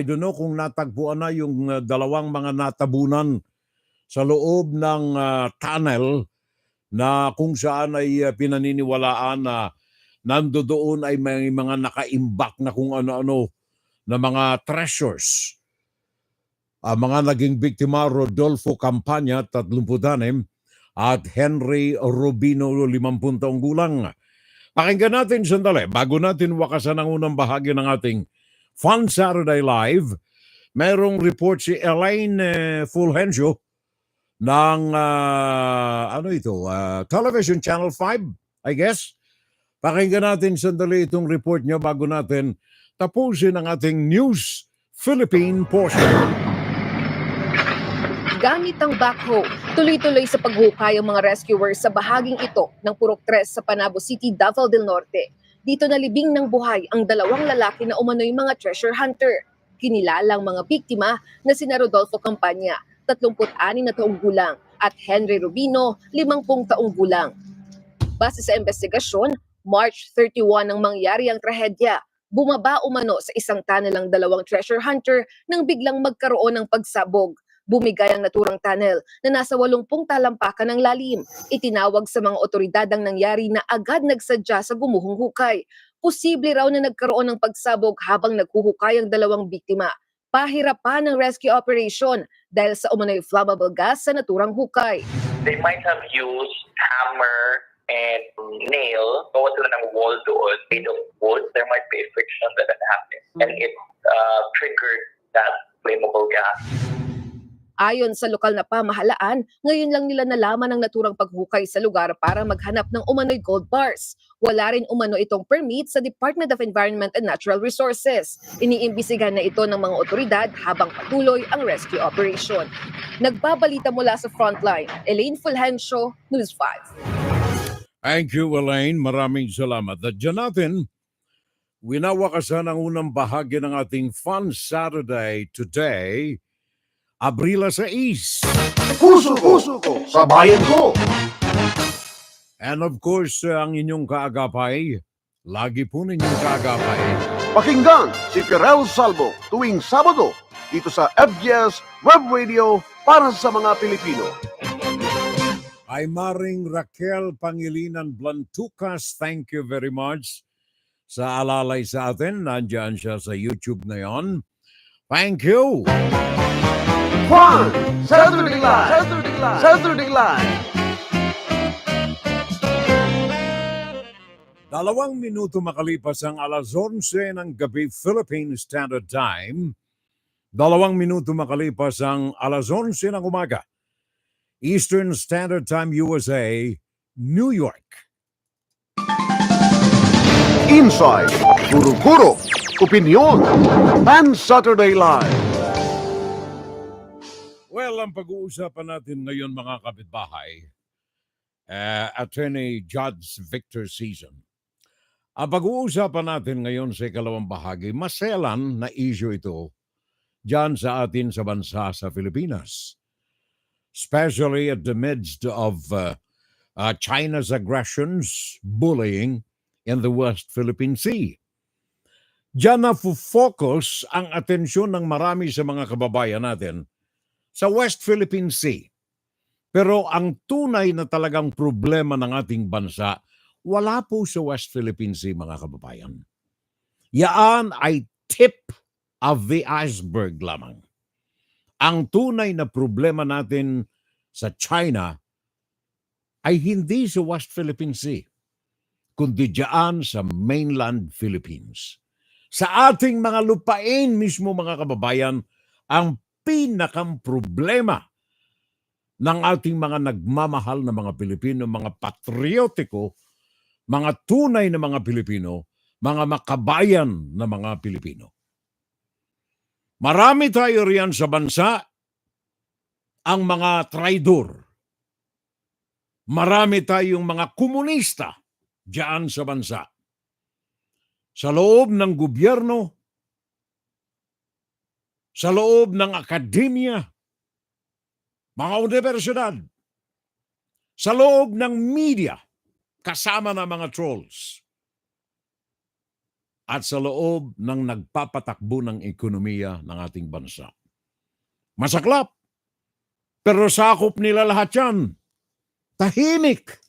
don't know kung natagpuan na yung dalawang mga natabunan sa loob ng tunnel na kung saan ay pinaniniwalaan na nandoon ay may mga nakaimbak na kung ano-ano na mga treasures. Mga naging biktima, Rodolfo Campana, 36, at Henry Rubino, 50 taong gulang. Pakinggan natin sandali, bago natin wakasan ang unang bahagi ng ating Fun Saturday Live, merong report si Elaine Fulgencio ng Television Channel 5, I guess. Pakinggan natin sandali itong report niya bago natin tapusin ang ating News Philippine portion. Gamit ang backhoe, tuloy-tuloy sa paghukay ang mga rescuers sa bahaging ito ng Purok 3 sa Panabo City, Davao del Norte. Dito nalibing ng buhay ang dalawang lalaki na umano'y mga treasure hunter. Kinilalang mga biktima na sina Rodolfo Campana, 36 na taong gulang, at Henry Rubino, 50 taong gulang. Base sa investigasyon, March 31 nang mangyari ang trahedya. Bumaba umano sa isang tunnel ang dalawang treasure hunter nang biglang magkaroon ng pagsabog. Bumigay ang naturang tunnel na nasa 80 talampakan ng lalim. Itinawag sa mga otoridad ang nangyari na agad nagsadya sa gumuhong hukay. Posible raw na nagkaroon ng pagsabog habang naghuhukay ang dalawang biktima. Pahirapan ng rescue operation dahil sa umano'y flammable gas sa naturang hukay. They might have used hammer and nail. Gawa sila ng wall doon made of wood. There might be a friction that happened and it triggered that flammable gas. Ayon sa lokal na pamahalaan, ngayon lang nila nalaman ang naturang paghukay sa lugar para maghanap ng umano'y gold bars. Wala rin umano itong permit sa Department of Environment and Natural Resources. Iniimbisigan na ito ng mga otoridad habang patuloy ang rescue operation. Nagbabalita mula sa frontline, Elaine Fulgencio, News 5. Thank you, Elaine. Maraming salamat. At dyan natin, winawakasan ang unang bahagi ng ating Fun Saturday today, Abril 6. Puso ko sa bayan ko. And of course, ang inyong kaagapay, lagi po ninyong kaagapay. Pakinggan si Pirel Salvo tuwing Sabado dito sa FGS Web Radio para sa mga Pilipino. Ay Maring Raquel Pangilinan Blantucas, thank you very much sa alalay sa atin. Nandiyan siya sa YouTube na yon. Thank you! Fun Saturday Live! Saturday Live! 2 minuto makalipas ang alas 11 ng gabi Philippine Standard Time. 2 minuto makalipas ang alas 11 ng umaga Eastern Standard Time USA, New York. Inside, Kuro-Kuro, Opinion, Fun Saturday Live. Well, ang pag-uusapan natin ngayon mga kapitbahay, Attorney Judge Victor Season. Ang pag-uusapan natin ngayon sa ikalawang bahagi, maselan na issue ito dyan sa atin sa bansa sa Pilipinas. Especially at the midst of China's aggressions, bullying in the West Philippine Sea. Diyan na focus ang atensyon ng marami sa mga kababayan natin sa West Philippine Sea. Pero ang tunay na talagang problema ng ating bansa, wala po sa West Philippine Sea, mga kababayan. Yaan ay tip of the iceberg lamang. Ang tunay na problema natin sa China ay hindi sa West Philippine Sea, kundi diyan sa mainland Philippines. Sa ating mga lupain mismo, mga kababayan, ang pinakang problema ng ating mga nagmamahal na mga Pilipino, mga patriotiko, mga tunay na mga Pilipino, mga makabayan na mga Pilipino. Marami tayo riyan sa bansa ang mga traidor. Marami tayong mga komunista diyan sa bansa. Sa loob ng gobyerno, sa loob ng akademya, mga universidad, sa loob ng media, kasama ng mga trolls, at sa loob ng nagpapatakbo ng ekonomiya ng ating bansa. Masaklap, pero sakop nila lahat yan. Tahimik.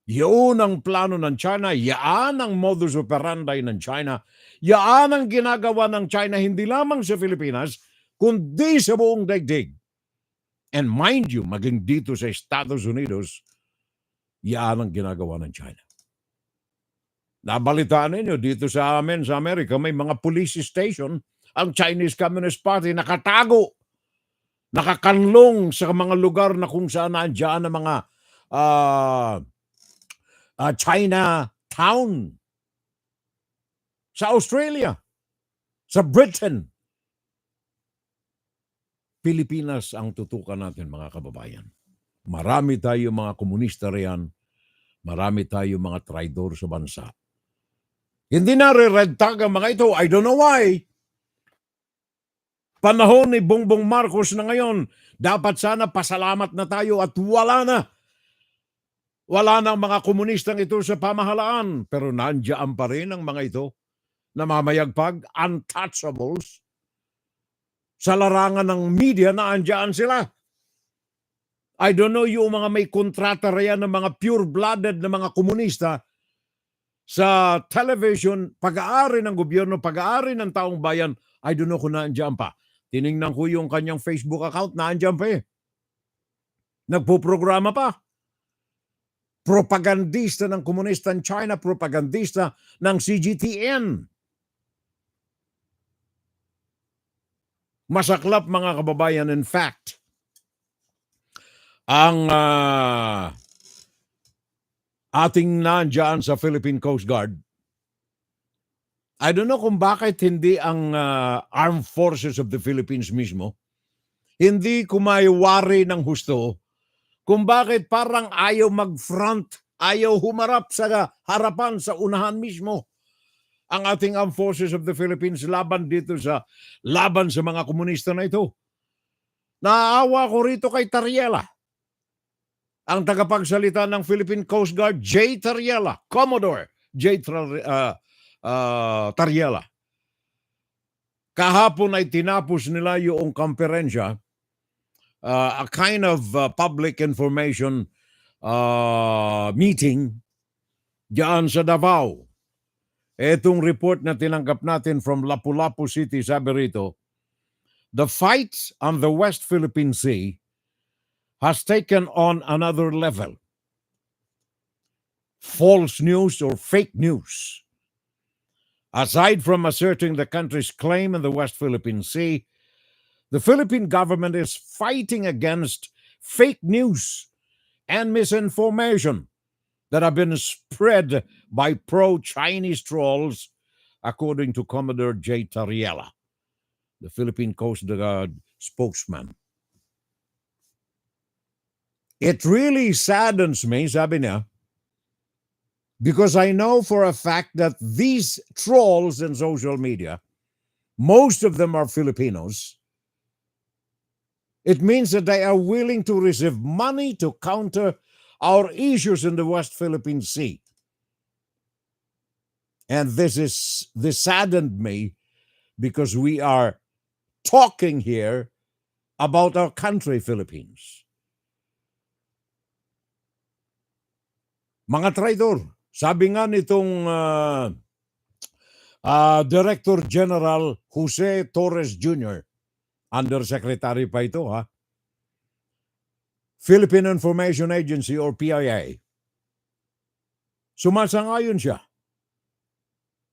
Yun ang plano ng China, yaan ang modus operandi ng China, yaan ang ginagawa ng China hindi lamang sa Pilipinas, kundi sa buong daigdig. And mind you, maging dito sa Estados Unidos, yaan ang ginagawa ng China. Nabalitaan ninyo, dito sa amin, sa Amerika, may mga police station, ang Chinese Communist Party nakatago, nakakanlong sa mga lugar na kung saan nandiyan ang mga Chinatown, sa Australia, sa Britain. Pilipinas ang tutukan natin, mga kababayan. Marami tayo mga komunista riyan, marami tayo mga traidor sa bansa. Hindi nare-redtag ang mga ito. I don't know why. Panahon ni Bongbong Marcos na ngayon, dapat sana pasalamat na tayo at wala na. Wala na ang mga komunistang ito sa pamahalaan. Pero nandiyan pa rin ang mga ito na mamayagpag, untouchables. Sa larangan ng media na andyan sila. I don't know yung mga may kontrata riyan ng mga pure-blooded na mga komunista sa television, pag-aari ng gobyerno, pag-aari ng taong bayan, I don't know kung naandyan pa. Tiningnan ko yung kanyang Facebook account, naandyan pa eh. Nagpo-programa pa. Propagandista ng komunistang China, propagandista ng CGTN. Masaklap, mga kababayan, in fact, ang ating nandiyan sa Philippine Coast Guard. I don't know kung bakit hindi ang Armed Forces of the Philippines mismo hindi kumayawari ng husto, kung bakit parang ayaw mag-front, ayaw humarap sa harapan, sa unahan mismo ang ating Armed Forces of the Philippines laban sa mga komunista na ito. Naawa ko rito kay Tariela, ang tagapagsalita ng Philippine Coast Guard, J. Tariela, Commodore J. Tariela. Kahapon ay tinapos nila yung konferensya, a kind of public information meeting diyan sa Davao. Etong report na tinanggap natin from Lapu-Lapu City, sabi rito, the fights on the West Philippine Sea has taken on another level. False news or fake news. Aside from asserting the country's claim in the West Philippine Sea, the Philippine government is fighting against fake news and misinformation that have been spread by pro-Chinese trolls, according to Commodore J. Tariela, the Philippine Coast Guard spokesman. It really saddens me, sabi niya, because I know for a fact that these trolls in social media, most of them are Filipinos. It means that they are willing to receive money to counter our issues in the West Philippine Sea. And this saddened me because we are talking here about our country, Philippines. Mga traidor, sabi nga nitong Director General Jose Torres Jr., Undersecretary pa ito, Philippine Information Agency or PIA. Sumasangayon siya.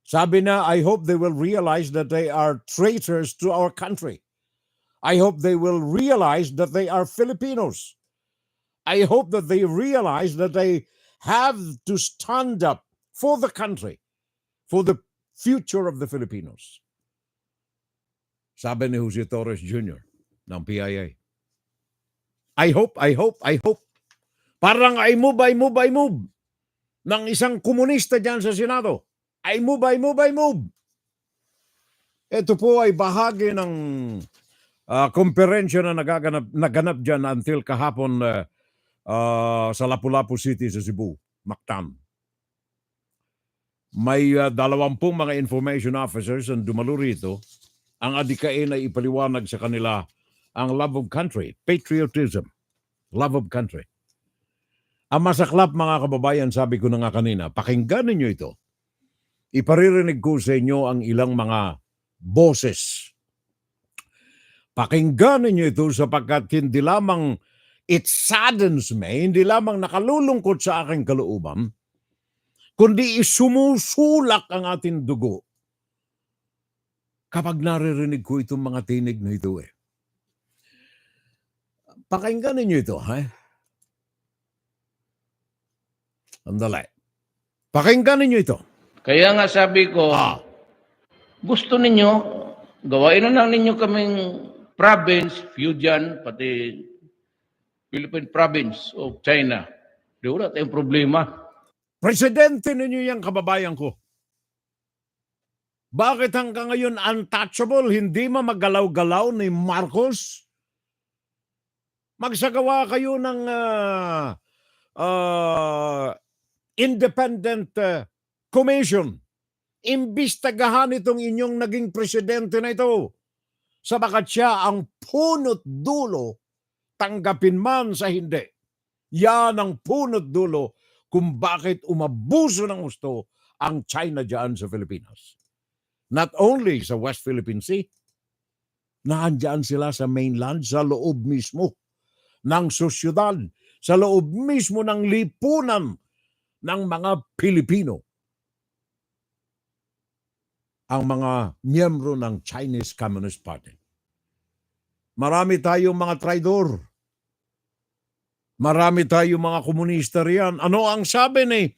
Sabi na, I hope they will realize that they are traitors to our country. I hope they will realize that they are Filipinos. I hope that they realize that they have to stand up for the country, for the future of the Filipinos. Sabi ni Jose Torres Jr. ng PIA. I hope. Parang I move ng isang komunista dyan sa Senado. I move. Ito po ay bahagi ng komperensya na naganap dyan until kahapon sa Lapu-Lapu City sa Cebu, Mactan. May 20 mga information officers ang dumalo rito. Ang adikain ay ipaliwanag sa kanila ang love of country, patriotism, love of country. Ang masaklap mga kababayan, sabi ko na nga kanina, pakinggan ninyo ito. Iparirinig ko sa inyo ang ilang mga boses. Pakinggan ninyo ito sapagkat hindi lamang it saddens me, hindi lamang nakalulungkot sa aking kalooban, kundi sumusulak ang ating dugo kapag naririnig ko itong mga tinig na ito eh. Pakinggan ninyo ito, ha? Andali. Pakinggan ninyo ito. Kaya nga sabi ko, gusto ninyo, gawain na lang ninyo kaming province, Fujian, pati Philippine province of China. Di wala tayong problema. Presidente ninyo yung kababayan ko. Bakit hanggang ngayon untouchable, hindi magalaw-galaw ni Marcos? Magsagawa kayo ng independent commission. Imbistagahan itong inyong naging presidente na ito. Sabagat siya ang punot dulo, tanggapin man sa hindi. Yan ang punot dulo kung bakit umabuso ng gusto ang China dyan sa Pilipinas. Not only sa West Philippine Sea, naandyan sila sa mainland, sa loob mismo ng sosyudad, sa loob mismo ng lipunan ng mga Pilipino. Ang mga miyembro ng Chinese Communist Party. Marami tayong mga traidor. Marami tayong mga komunista riyan. Ano ang sabi ni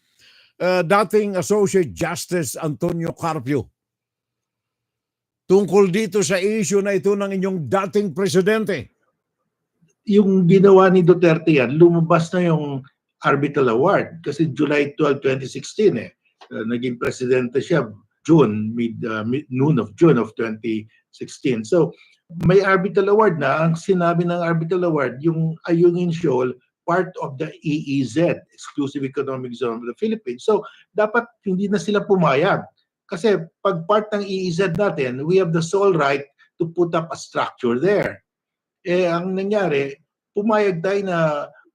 dating Associate Justice Antonio Carpio tungkol dito sa issue na ito ng inyong dating presidente? Yung ginawa ni Duterte yan, lumabas na yung Arbitral Award kasi July 12, 2016 naging presidente siya June, noon of June of 2016. So may Arbitral Award na. Ang sinabi ng Arbitral Award, yung Ayungin Shoal, part of the EEZ, Exclusive Economic Zone of the Philippines. So dapat hindi na sila pumayag. Kasi pag part ng EEZ natin, we have the sole right to put up a structure there. Ang nangyari, pumayag tayo na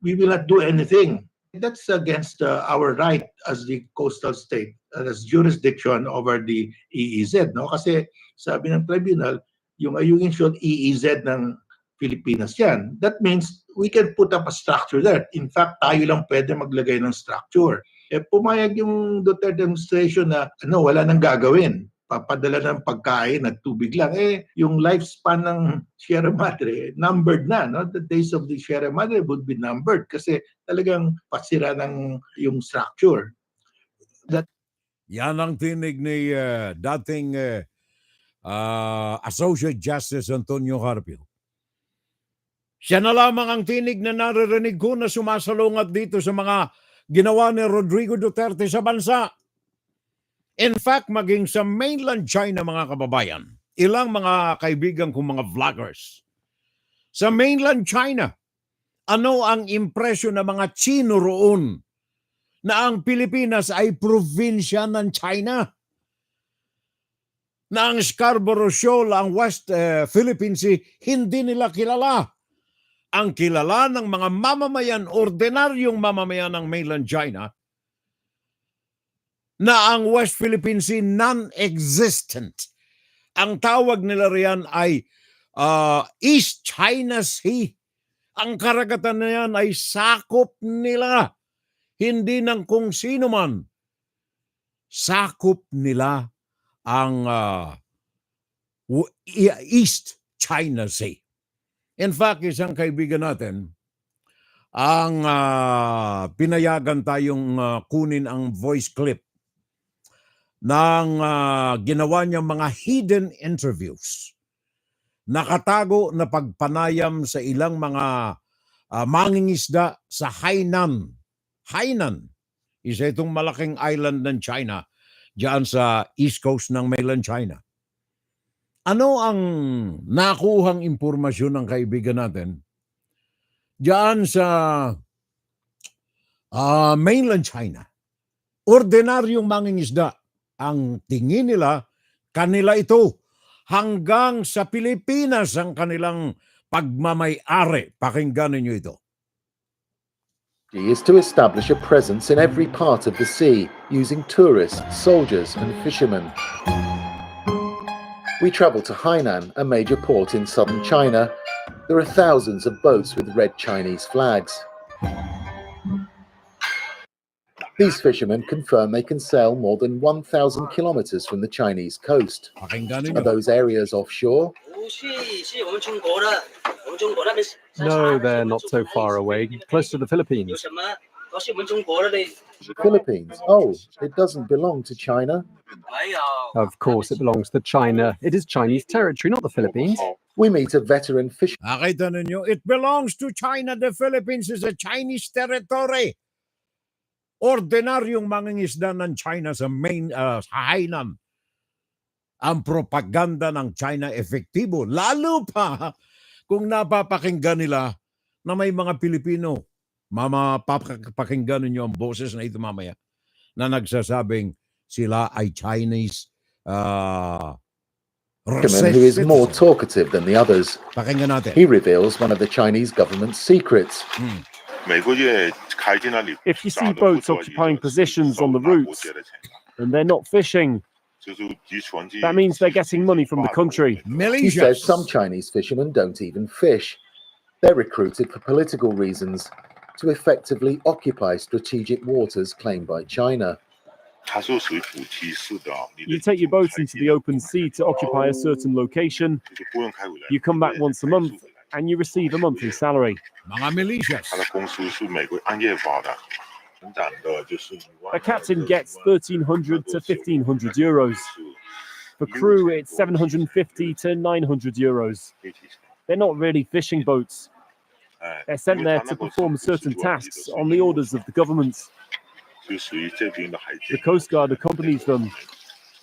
we will not do anything. That's against our right as the coastal state, as jurisdiction over the EEZ. No? Kasi sabi ng tribunal, yung Ayungin Shoal, EEZ ng Pilipinas yan. That means we can put up a structure there. In fact, tayo lang pwede maglagay ng structure. Pumayag yung Duterte administration na wala nang gagawin. Papadala ng pagkain at tubig lang. Yung lifespan ng Sierra Madre, numbered na. No? The days of the Sierra Madre would be numbered kasi talagang pasira ng yung structure. Yan ang tinig ni dating Associate Justice Antonio Carpio. Siya na lamang ang tinig na naririnig ko na sumasalungat dito sa mga ginawa ni Rodrigo Duterte sa bansa. In fact, maging sa mainland China, mga kababayan, ilang mga kaibigan kong mga vloggers, sa mainland China, ano ang impresyon ng mga Chino roon na ang Pilipinas ay probinsya ng China? Na ang Scarborough Shoal, ang West Philippine Sea, hindi nila kilala. Ang kilala ng mga mamamayan, ordinaryong mamamayan ng mainland China, na ang West Philippine Sea non-existent. Ang tawag nila riyan ay East China Sea. Ang karagatan na yan ay sakop nila. Hindi ng kung sino man. Sakop nila ang East China Sea. In fact, isang kaibigan natin, ang pinayagan tayong kunin ang voice clip ng ginawa niyang mga hidden interviews nakatago na pagpanayam sa ilang mga mangingisda sa Hainan. Hainan, isa itong malaking island ng China, diyan sa east coast ng mainland China. Ano ang nakuhang impormasyon ng kaibigan natin diyan sa mainland China? Ordinaryong mangingisda, ang tingin nila, kanila ito. Hanggang sa Pilipinas ang kanilang pagmamay-ari. Pakinggan ninyo ito. Is to establish a presence in every part of the sea using tourists, soldiers and fishermen. We travel to Hainan, a major port in southern China. There are thousands of boats with red Chinese flags. These fishermen confirm they can sail more than 1,000 kilometers from the Chinese coast. Are those areas offshore? No, they're not so far away, close to the Philippines. Philippines? Oh, it doesn't belong to China? Of course it belongs to China. It is Chinese territory, not the Philippines. We meet a veteran fisherman. Nakita ninyo, it belongs to China. The Philippines is a Chinese territory. Ordinaryong mangingisda ng China sa Hainan. Ang propaganda ng China efektibo. Lalo pa kung napapakinggan nila na may mga Pilipino. Papakinggan ninyo ang boses na ito mamaya na nagsasabing sila ay Chinese Who is more talkative than the others. Pakinggan natin. He reveals one of the Chinese government's secrets. If you see boats occupying positions on the routes and they're not fishing, that means they're getting money from the country. He says some Chinese fishermen don't even fish. They're recruited for political reasons to effectively occupy strategic waters claimed by China. You take your boats into the open sea to occupy a certain location. You come back once a month and you receive a monthly salary. Mga militias. A captain gets 1,300 to 1,500 euros. For crew, it's 750 to 900 euros. They're not really fishing boats. They're sent there to perform certain tasks on the orders of the government. The Coast Guard accompanies them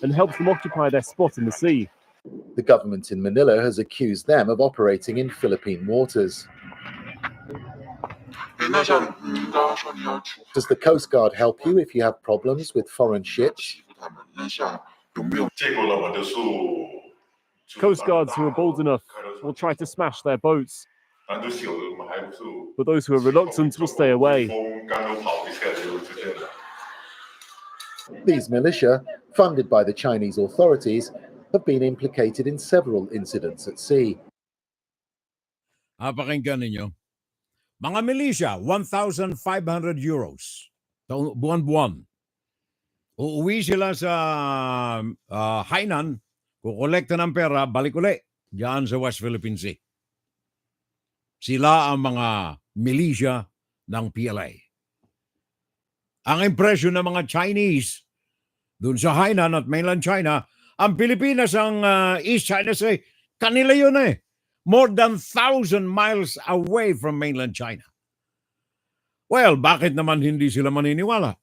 and helps them occupy their spot in the sea. The government in Manila has accused them of operating in Philippine waters. Does the Coast Guard help you if you have problems with foreign ships? Coast Guards who are bold enough will try to smash their boats, but those who are reluctant will stay away. These militia, funded by the Chinese authorities, have been implicated in several incidents at sea. Pakinggan ninyo. Mga milisya, 1,500 euros. Buwan-buwan. Uuwi sila sa Hainan, kukolekta ng pera, balik uli. Diyan sa West Philippine Sea. Sila ang mga milisya ng PLA. Ang impresyon ng mga Chinese dun sa Hainan at mainland China, ang Pilipinas, ang East China Sea, kanila yun eh. More than 1,000 miles away from mainland China. Well, bakit naman hindi sila maniniwala?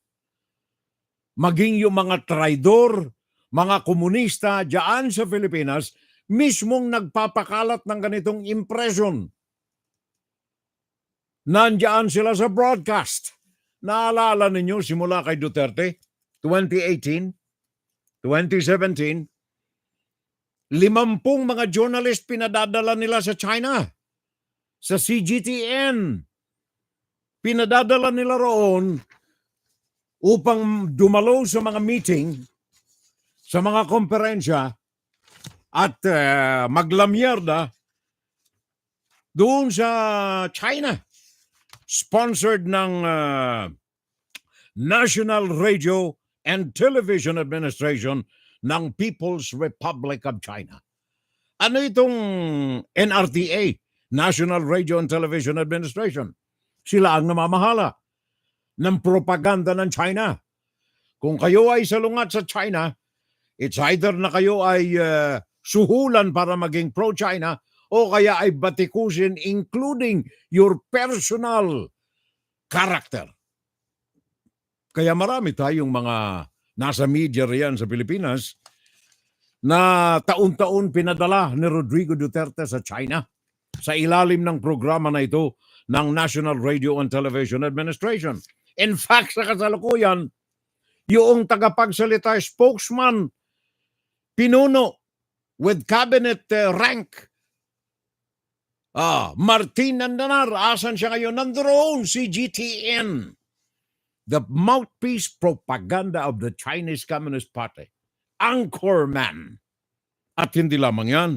Maging yung mga traydor, mga komunista dyan sa Pilipinas, mismong nagpapakalat ng ganitong impression. Nandiyan sila sa broadcast. Naalala ninyo simula kay Duterte, 2018, 2017, 50 mga journalist pinadadala nila sa China, sa CGTN. Pinadadala nila roon upang dumalo sa mga meeting, sa mga konferensya, at maglamyerda doon sa China. Sponsored ng National Radio and Television Administration ng People's Republic of China. Ano itong NRTA, National Radio and Television Administration? Sila ang namamahala ng propaganda ng China. Kung kayo ay salungat sa China, it's either na kayo ay suhulan para maging pro-China o kaya ay batikusin including your personal character. Kaya marami tayong mga nasa media riyan sa Pilipinas na taon-taon pinadala ni Rodrigo Duterte sa China sa ilalim ng programa na ito ng National Radio and Television Administration. In fact, sa kasalukuyan, yung tagapagsalita spokesman, pinuno with cabinet rank, Martin Nandanar, asan siya ngayon? Nandoon si GTN, the mouthpiece propaganda of the Chinese Communist Party. Anchorman. At hindi lamang yan,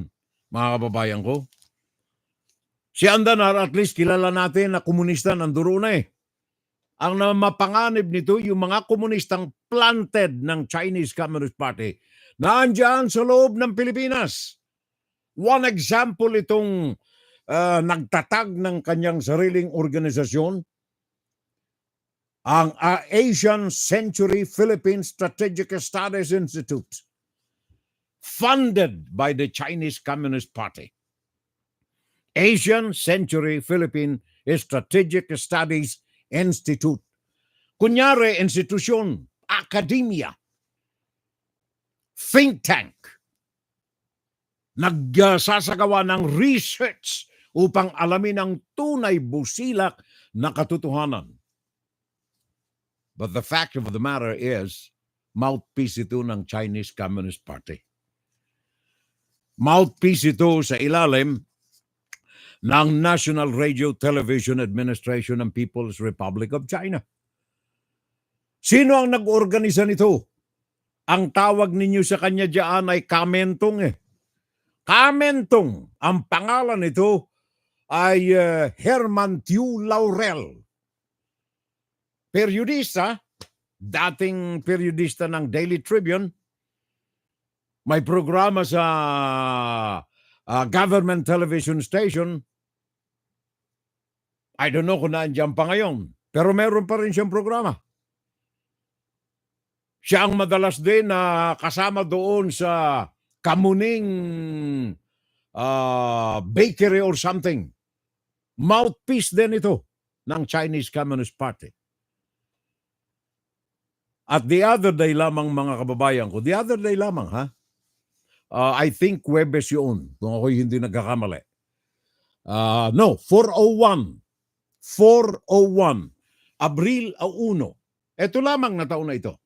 mga kababayan ko. Si Andanar, at least kilala natin na komunista, nandoon na eh. Ang mapanganib nito, yung mga komunistang planted ng Chinese Communist Party na andyan sa loob ng Pilipinas. One example itong nagtatag ng kanyang sariling organisasyon, ang Asian Century Philippine Strategic Studies Institute, funded by the Chinese Communist Party. Asian Century Philippine Strategic Studies Institute. Kunyari, institusyon, akademya, think tank, nagsasagawa ng research upang alamin ang tunay busilak na katotohanan. But the fact of the matter is, mouthpiece ito ng Chinese Communist Party. Mouthpiece ito sa ilalim ng National Radio Television Administration ng People's Republic of China. Sino ang nag-organisa nito? Ang tawag ninyo sa kanya diyan ay Kamentong eh. Kamentong, ang pangalan nito ay Herman Tiu Laurel. Periodista, dating periodista ng Daily Tribune, may programa sa government television station. I don't know kung naandyan pa ngayon, pero meron pa rin siyang programa. Siya ang madalas din na kasama doon sa Kamuning bakery or something. Mouthpiece din ito ng Chinese Communist Party. At the other day lamang, mga kababayan ko, the other day lamang, I think Huwebes yun, kung ako'y hindi nagkakamali. No, 401. Abril 1. Ito lamang na taon na ito.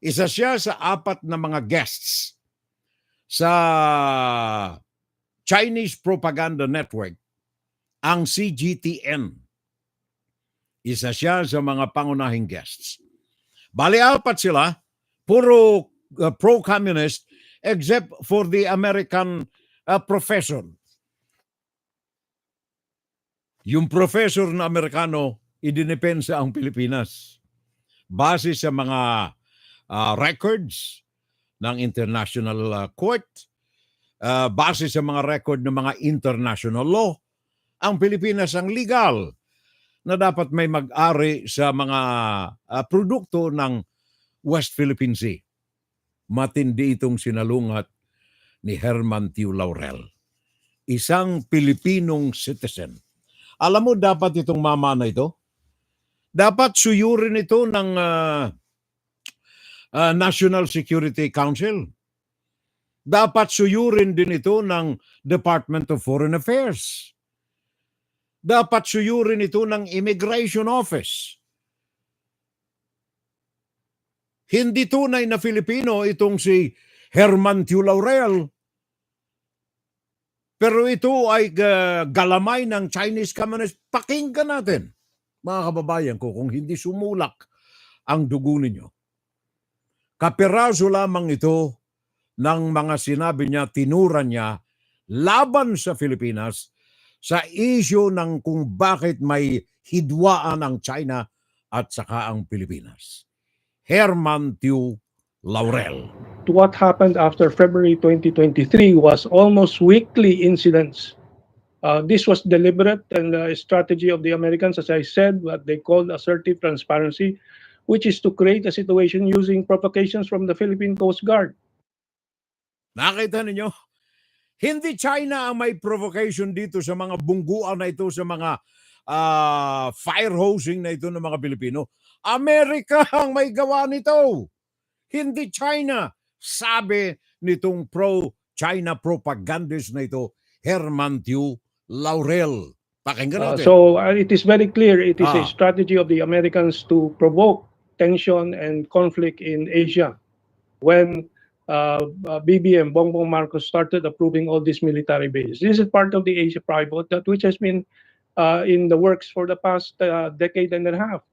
Isa siya sa 4 na mga guests sa Chinese Propaganda Network, ang CGTN. Isa siya sa mga pangunahing guests. Bali 4 sila, puro pro-communist, except for the American professor. Yung professor na Amerikano, idinepensa ang Pilipinas. Base sa mga records ng International Court, base sa mga record ng mga international law, ang Pilipinas ang legal na dapat may mag-ari sa mga produkto ng West Philippine Sea. Matindi itong sinalungat ni Herman Tiu Laurel. Isang Pilipinong citizen. Alam mo, dapat itong mama na ito, dapat suyurin ito ng National Security Council. Dapat suyurin din ito ng Department of Foreign Affairs. Dapat suyurin ito ng Immigration Office. Hindi tunay na Filipino itong si Herman Tiu Laurel. Pero ito ay galamay ng Chinese Communist. Pakinggan natin, mga kababayan ko, kung hindi sumulak ang dugo ninyo. Kapiraso lamang ito ng mga sinabi niya, tinura niya, laban sa Pilipinas sa issue ng kung bakit may hidwaan ang China at saka ang Pilipinas. Herman Tiu Laurel. What happened after February 2023 was almost weekly incidents. This was deliberate and a strategy of the Americans, as I said, what they called assertive transparency, which is to create a situation using provocations from the Philippine Coast Guard. Nakita ninyo? Hindi China ang may provocation dito sa mga bungguan na ito, sa mga fire hosing na ito ng mga Pilipino. Amerika ang may gawa nito. Hindi China. Sabi nitong pro-China propagandist na ito, Herman Tiu Laurel. Pakinggan natin. It is very clear it is a strategy of the Americans to provoke tension and conflict in Asia. When BBM, Bongbong Marcos, started approving all these military bases. This is part of the Asia Pivot which has been in the works for the past decade and a half.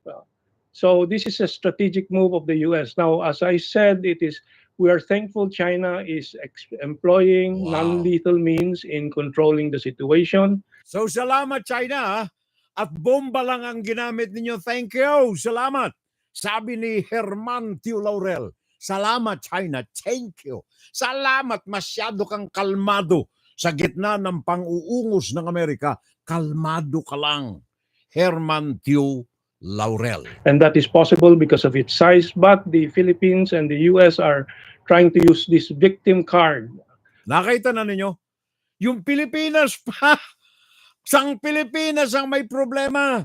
So this is a strategic move of the U.S. Now, as I said, we are thankful China is employing non-lethal means in controlling the situation. So salamat China, at bomba lang ang ginamit ninyo. Thank you. Salamat. Sabi ni Herman Tiu Laurel. Salamat China. Thank you. Salamat, masyado kang kalmado sa gitna ng pang-uungos ng Amerika. Kalmado ka lang. Herman Tiu Laurel. And that is possible because of its size, but the Philippines and the US are trying to use this victim card. Nakita na ninyo? Yung Pilipinas pa. Sang Pilipinas ang may problema.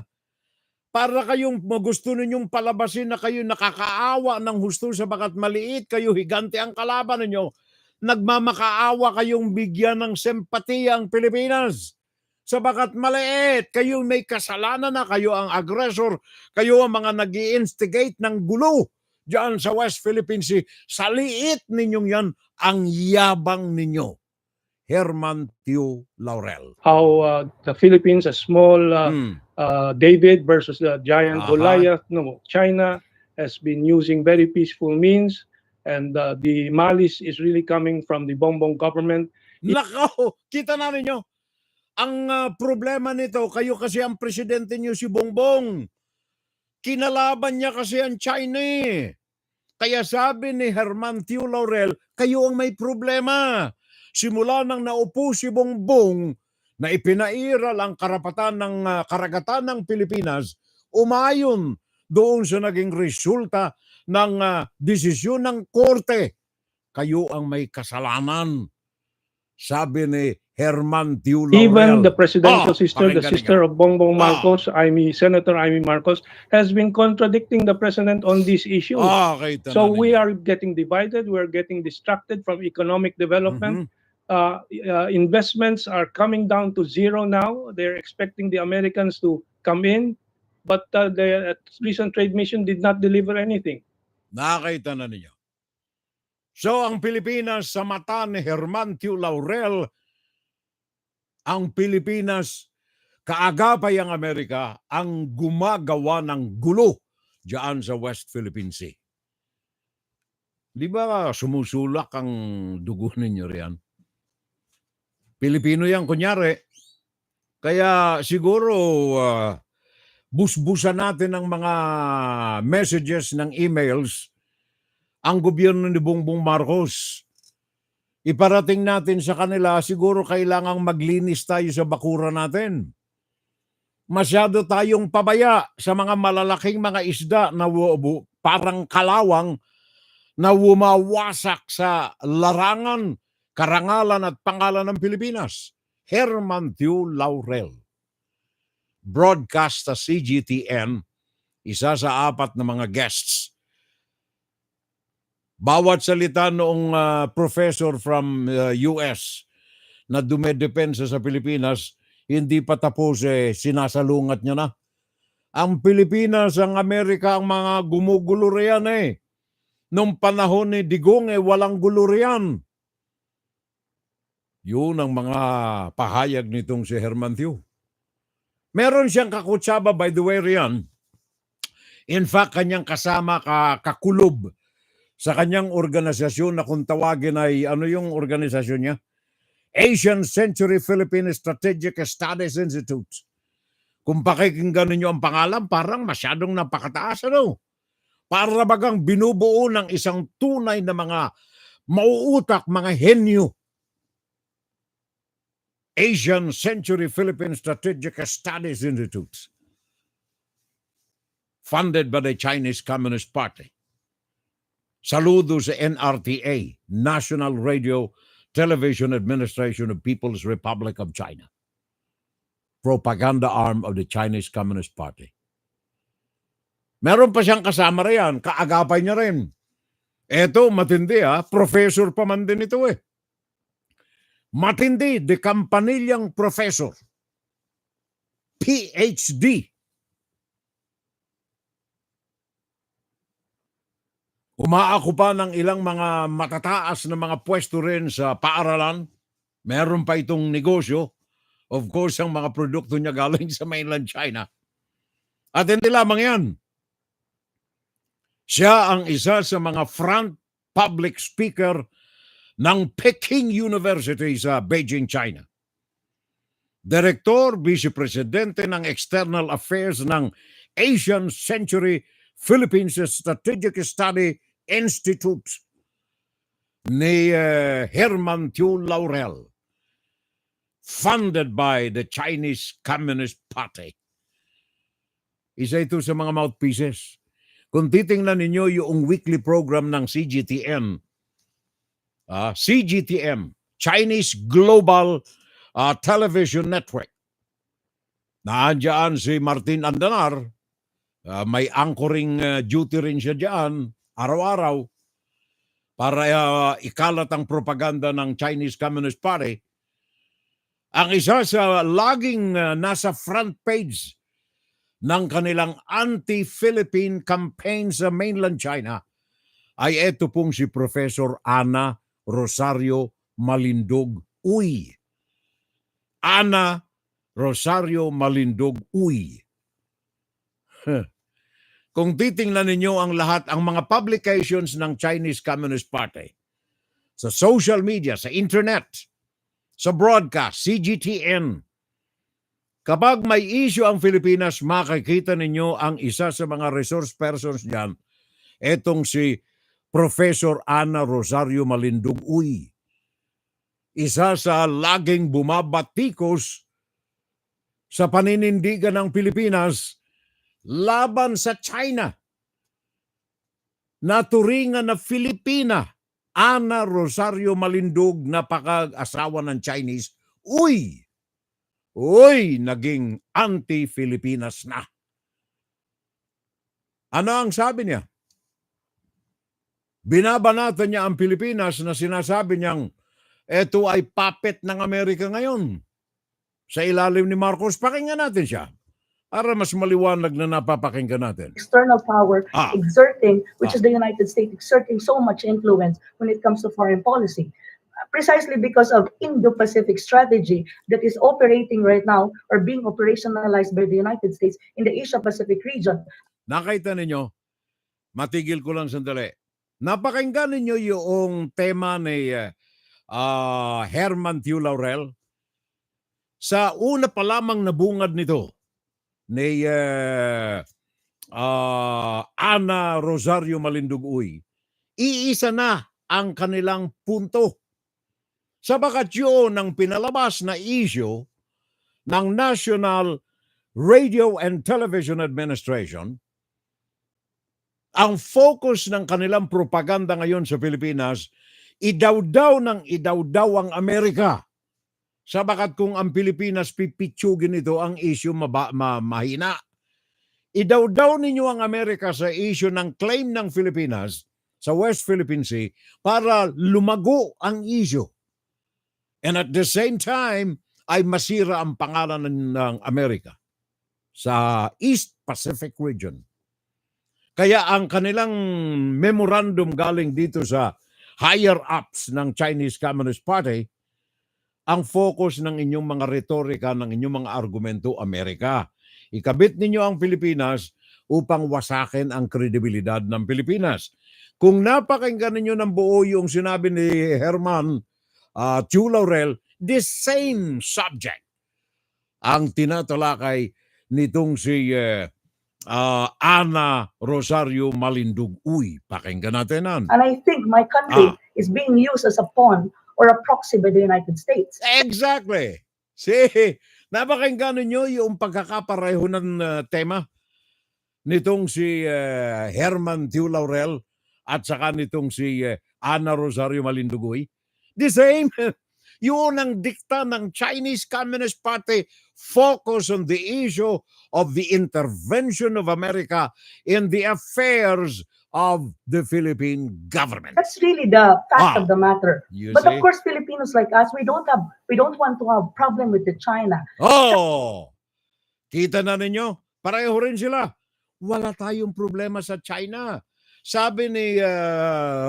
Para kayong gusto ninyong palabasin na kayo nakakaawa ng husto sapagat maliit kayo, higante ang kalaban ninyo. Nagmamakaawa kayong bigyan ng sempatiya ang Pilipinas. Sabagat maliit, kayo may kasalanan na, kayo ang aggressor, kayo ang mga nag-i-instigate ng gulo diyan sa West Philippine Sea. Sa liit ninyong yan, ang yabang ninyo. Herman Tiu Laurel. How the Philippines, a small David versus the giant Goliath. No, China has been using very peaceful means, and the malice is really coming from the Bongbong government. Nako, kita na ninyo. Ang problema nito, kayo kasi ang presidente niyo si Bongbong. Kinalaban niya kasi ang China. Kaya sabi ni Herman Tiu Laurel, kayo ang may problema. Simula nang naupo si Bongbong na ipinairal ang karapatan ng karagatan ng Pilipinas, umayon doon sa naging resulta ng desisyon ng korte. Kayo ang may kasalanan. Sabi ni Herman Tiu Laurel. Even the presidential sister, the sister of Bongbong Marcos, Senator Amy Marcos, has been contradicting the president on these issues. So we are getting divided, we are getting distracted from economic development. Investments are coming down to zero now. They're expecting the Americans to come in, but the recent trade mission did not deliver anything. Nakita na ninyo. So ang Pilipinas sa mata ni Herman Tiu Laurel, ang Pilipinas, kaagapay ang Amerika, ang gumagawa ng gulo diyan sa West Philippine Sea. Di ba sumusulak ang dugo ninyo riyan? Pilipino yan, kunyari. Kaya siguro busbusan natin ng mga messages ng emails ang gobyerno ni Bongbong Marcos. Iparating natin sa kanila, siguro kailangang maglinis tayo sa bakura natin. Masyado tayong pabaya sa mga malalaking mga isda na parang kalawang na wumawasak sa larangan, karangalan at pangalan ng Pilipinas. Herman Tiu Laurel. Broadcast sa CGTN, isa sa 4 na mga guests. Bawat salita noong professor from US na dumedepensa sa Pilipinas, hindi pa tapos sinasalungat niya na. Ang Pilipinas, ang Amerika, ang mga gumugulo riyan Nung panahon ni Digong walang gulo riyan. Yun ang mga pahayag nitong si Herman Tiu. Meron siyang kakutsaba, by the way, riyan. In fact, kanyang kasama kakulob sa kanyang organisasyon na kung tawagin ay, ano yung organisasyon niya? Asian Century Philippine Strategic Studies Institute. Kung pakikinggan ninyo ang pangalan, parang masyadong napakataas, ano? Para bagang binubuo ng isang tunay na mga mauutak, mga henyo. Asian Century Philippine Strategic Studies Institute. Funded by the Chinese Communist Party. Saludo sa NRTA, National Radio Television Administration of People's Republic of China. Propaganda arm of the Chinese Communist Party. Meron pa siyang kasama riyan, kaagapay niya rin. Eto, matindi professor pa man din ito eh. Matindi, de kampanilyang professor. PhD. Umaako pa ng ilang mga matataas na mga pwesto rin sa paaralan. Meron pa itong negosyo. Of course, ang mga produkto niya galing sa mainland China. At hindi lamang yan. Siya ang isa sa mga front public speaker ng Peking University sa Beijing, China. Direktor, Vice-Presidente ng External Affairs ng Asian Century Philippines Strategic Study Institute ni Herman Tiu Laurel, funded by the Chinese Communist Party. Isa ito sa mga mouthpieces. Kung titingnan ninyo yung weekly program ng CGTN, Chinese Global Television Network, naandyan si Martin Andanar, may anchoring duty rin siya dyan, araw-araw, para ikalat ang propaganda ng Chinese Communist Party. Ang isa sa laging nasa front page ng kanilang anti-Philippine campaign sa mainland China ay eto pong si Professor Ana Rosario Malindog Uy. Ana Rosario Malindog Uy. Kung titingnan ninyo ang lahat, ang mga publications ng Chinese Communist Party, sa social media, sa internet, sa broadcast, CGTN, kapag may issue ang Pilipinas, makikita ninyo ang isa sa mga resource persons dyan, etong si Professor Ana Rosario Malindog Uy. Isa sa laging bumabatikos sa paninindigan ng Pilipinas laban sa China. Naturingan na Filipina, Ana Rosario Malindog, napaka-asawa ng Chinese. Uy! Naging anti-Filipinas na. Ano ang sabi niya? Binabanatan niya ang Pilipinas na sinasabi niyang ito ay puppet ng Amerika ngayon. Sa ilalim ni Marcos, pakinggan natin siya. Para mas maliwanag na napapakinggan natin. External power exerting, which is the United States, exerting so much influence when it comes to foreign policy. Precisely because of Indo-Pacific strategy that is operating right now or being operationalized by the United States in the Asia-Pacific region. Nakita ninyo, matigil ko lang sandali. Napakinggan ninyo yung tema ni Herman Tiu Laurel. Sa una pa lamang nabungad nito, ni Ana Rosario Malindog Uy, iisa na ang kanilang punto. Sabagat yun ang pinalabas na issue ng National Radio and Television Administration, ang focus ng kanilang propaganda ngayon sa Pilipinas, idawdaw ang Amerika. Sabagat kung ang Pilipinas pipitsugin ito, ang issue mahina. Idawdaw ninyo ang Amerika sa issue ng claim ng Pilipinas sa West Philippine Sea para lumago ang issue. And at the same time, ay masira ang pangalan ng Amerika sa East Pacific region. Kaya ang kanilang memorandum galing dito sa higher-ups ng Chinese Communist Party, ang focus ng inyong mga retorika, ng inyong mga argumento, Amerika. Ikabit ninyo ang Pilipinas upang wasakin ang kredibilidad ng Pilipinas. Kung napakinggan ninyo ng buo yung sinabi ni Herman Tiu Laurel, the same subject ang tinatalakay nitong si Ana Rosario Malindog Uy. Pakinggan natin yan. And I think my country is being used as a pawn or a proxy by the United States. Exactly. Napakinggan ninyo yung pagkakapareho ng tema nitong si Herman Tiu Laurel at saka nitong si Ana Rosario Malindog Uy. The same. Yun ang dikta ng Chinese Communist Party, focus on the issue of the intervention of America in the affairs of the Philippine government. That's really the fact of the matter. You But of see? course, Filipinos like us, we don't want to have problem with the China. Oh! Kita na ninyo? Pareho rin sila. Wala tayong problema sa China. Sabi ni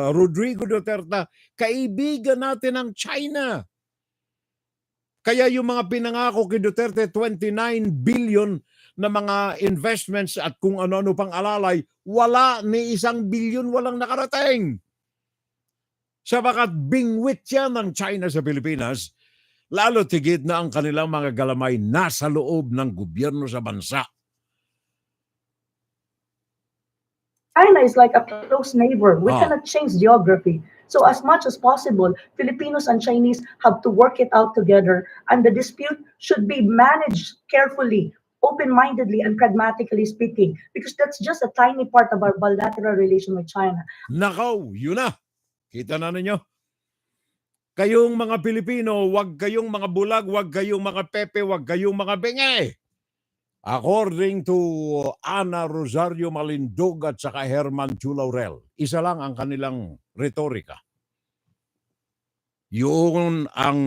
Rodrigo Duterte, kaibigan natin ang China. Kaya yung mga pinangako kay Duterte, 29 billion na mga investments at kung ano-ano pang alalay, wala ni 1 billion walang nakarating. Sabagat bingwit yan ng China sa Pilipinas, lalo tigit na ang kanilang mga galamay nasa loob ng gobyerno sa bansa. China is like a close neighbor. We Ah. cannot change geography. So as much as possible, Filipinos and Chinese have to work it out together, and the dispute should be managed carefully, open-mindedly, and pragmatically speaking, because that's just a tiny part of our bilateral relation with China. Nakaw, yun na. Kita na ninyo. Kayong mga Pilipino, wag kayong mga bulag, wag kayong mga pepe, wag kayong mga benge. According to Ana Rosario Malindog at saka Herman Chulaurel, isa lang ang kanilang retorika. Yun ang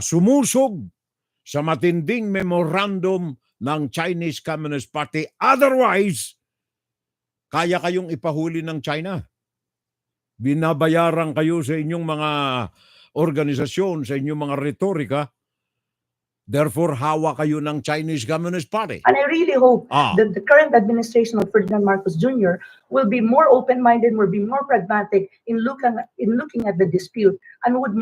sumusog sa matinding memorandum ng Chinese Communist Party. Otherwise, kaya kayong ipahuli ng China. Binabayaran kayo sa inyong mga organisasyon, sa inyong mga retorika. Therefore, hawa kayo ng Chinese Communist Party. And I really hope that the current administration of Ferdinand Marcos Jr. will be more open-minded, will be more pragmatic in looking at the dispute, and would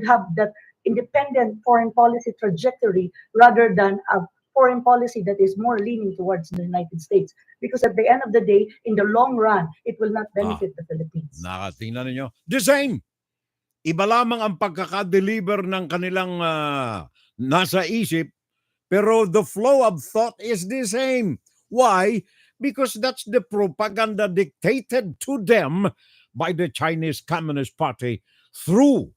have that independent foreign policy trajectory rather than a foreign policy that is more leaning towards the United States. Because at the end of the day, in the long run, it will not benefit the Philippines. Nakatingnan ninyo. The same. Iba lamang ang pagkakadeliver ng kanilang nasa isip, pero the flow of thought is the same. Why? Because that's the propaganda dictated to them by the Chinese Communist Party through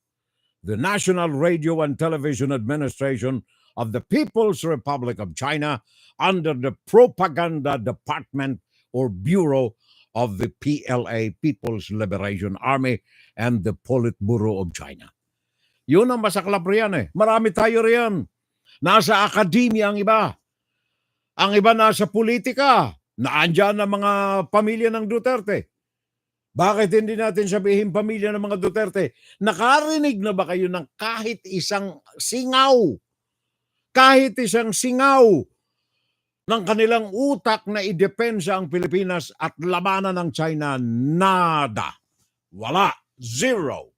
the National Radio and Television Administration of the People's Republic of China under the Propaganda Department or Bureau of the PLA, People's Liberation Army, and the Politburo of China. Yun ang masaklap riyan eh. Marami tayo riyan. Nasa akademya ang iba. Ang iba nasa politika. Naandyan ang mga pamilya ng Duterte. Bakit hindi natin sabihin pamilya ng mga Duterte? Nakarinig na ba kayo ng kahit isang singaw? Kahit isang singaw ng kanilang utak na idepensa ang Pilipinas at labanan ng China? Nada. Wala. Zero.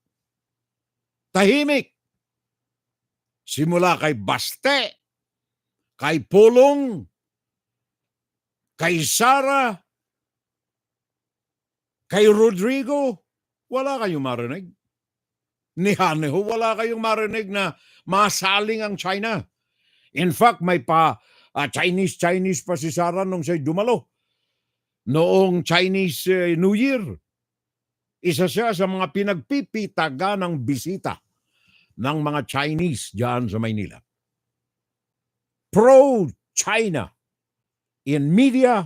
Tahimik. Simula kay Baste, kay Pulong, kay Sara, kay Rodrigo, wala kayong marinig. Ni Haneho, wala kayong marinig na masaling ang China. In fact, may Chinese pa si Sara nung siya'y dumalo. Noong Chinese New Year, isa siya sa mga pinagpipitaga ng bisita ng mga Chinese diyan sa Maynila. Pro-China in media,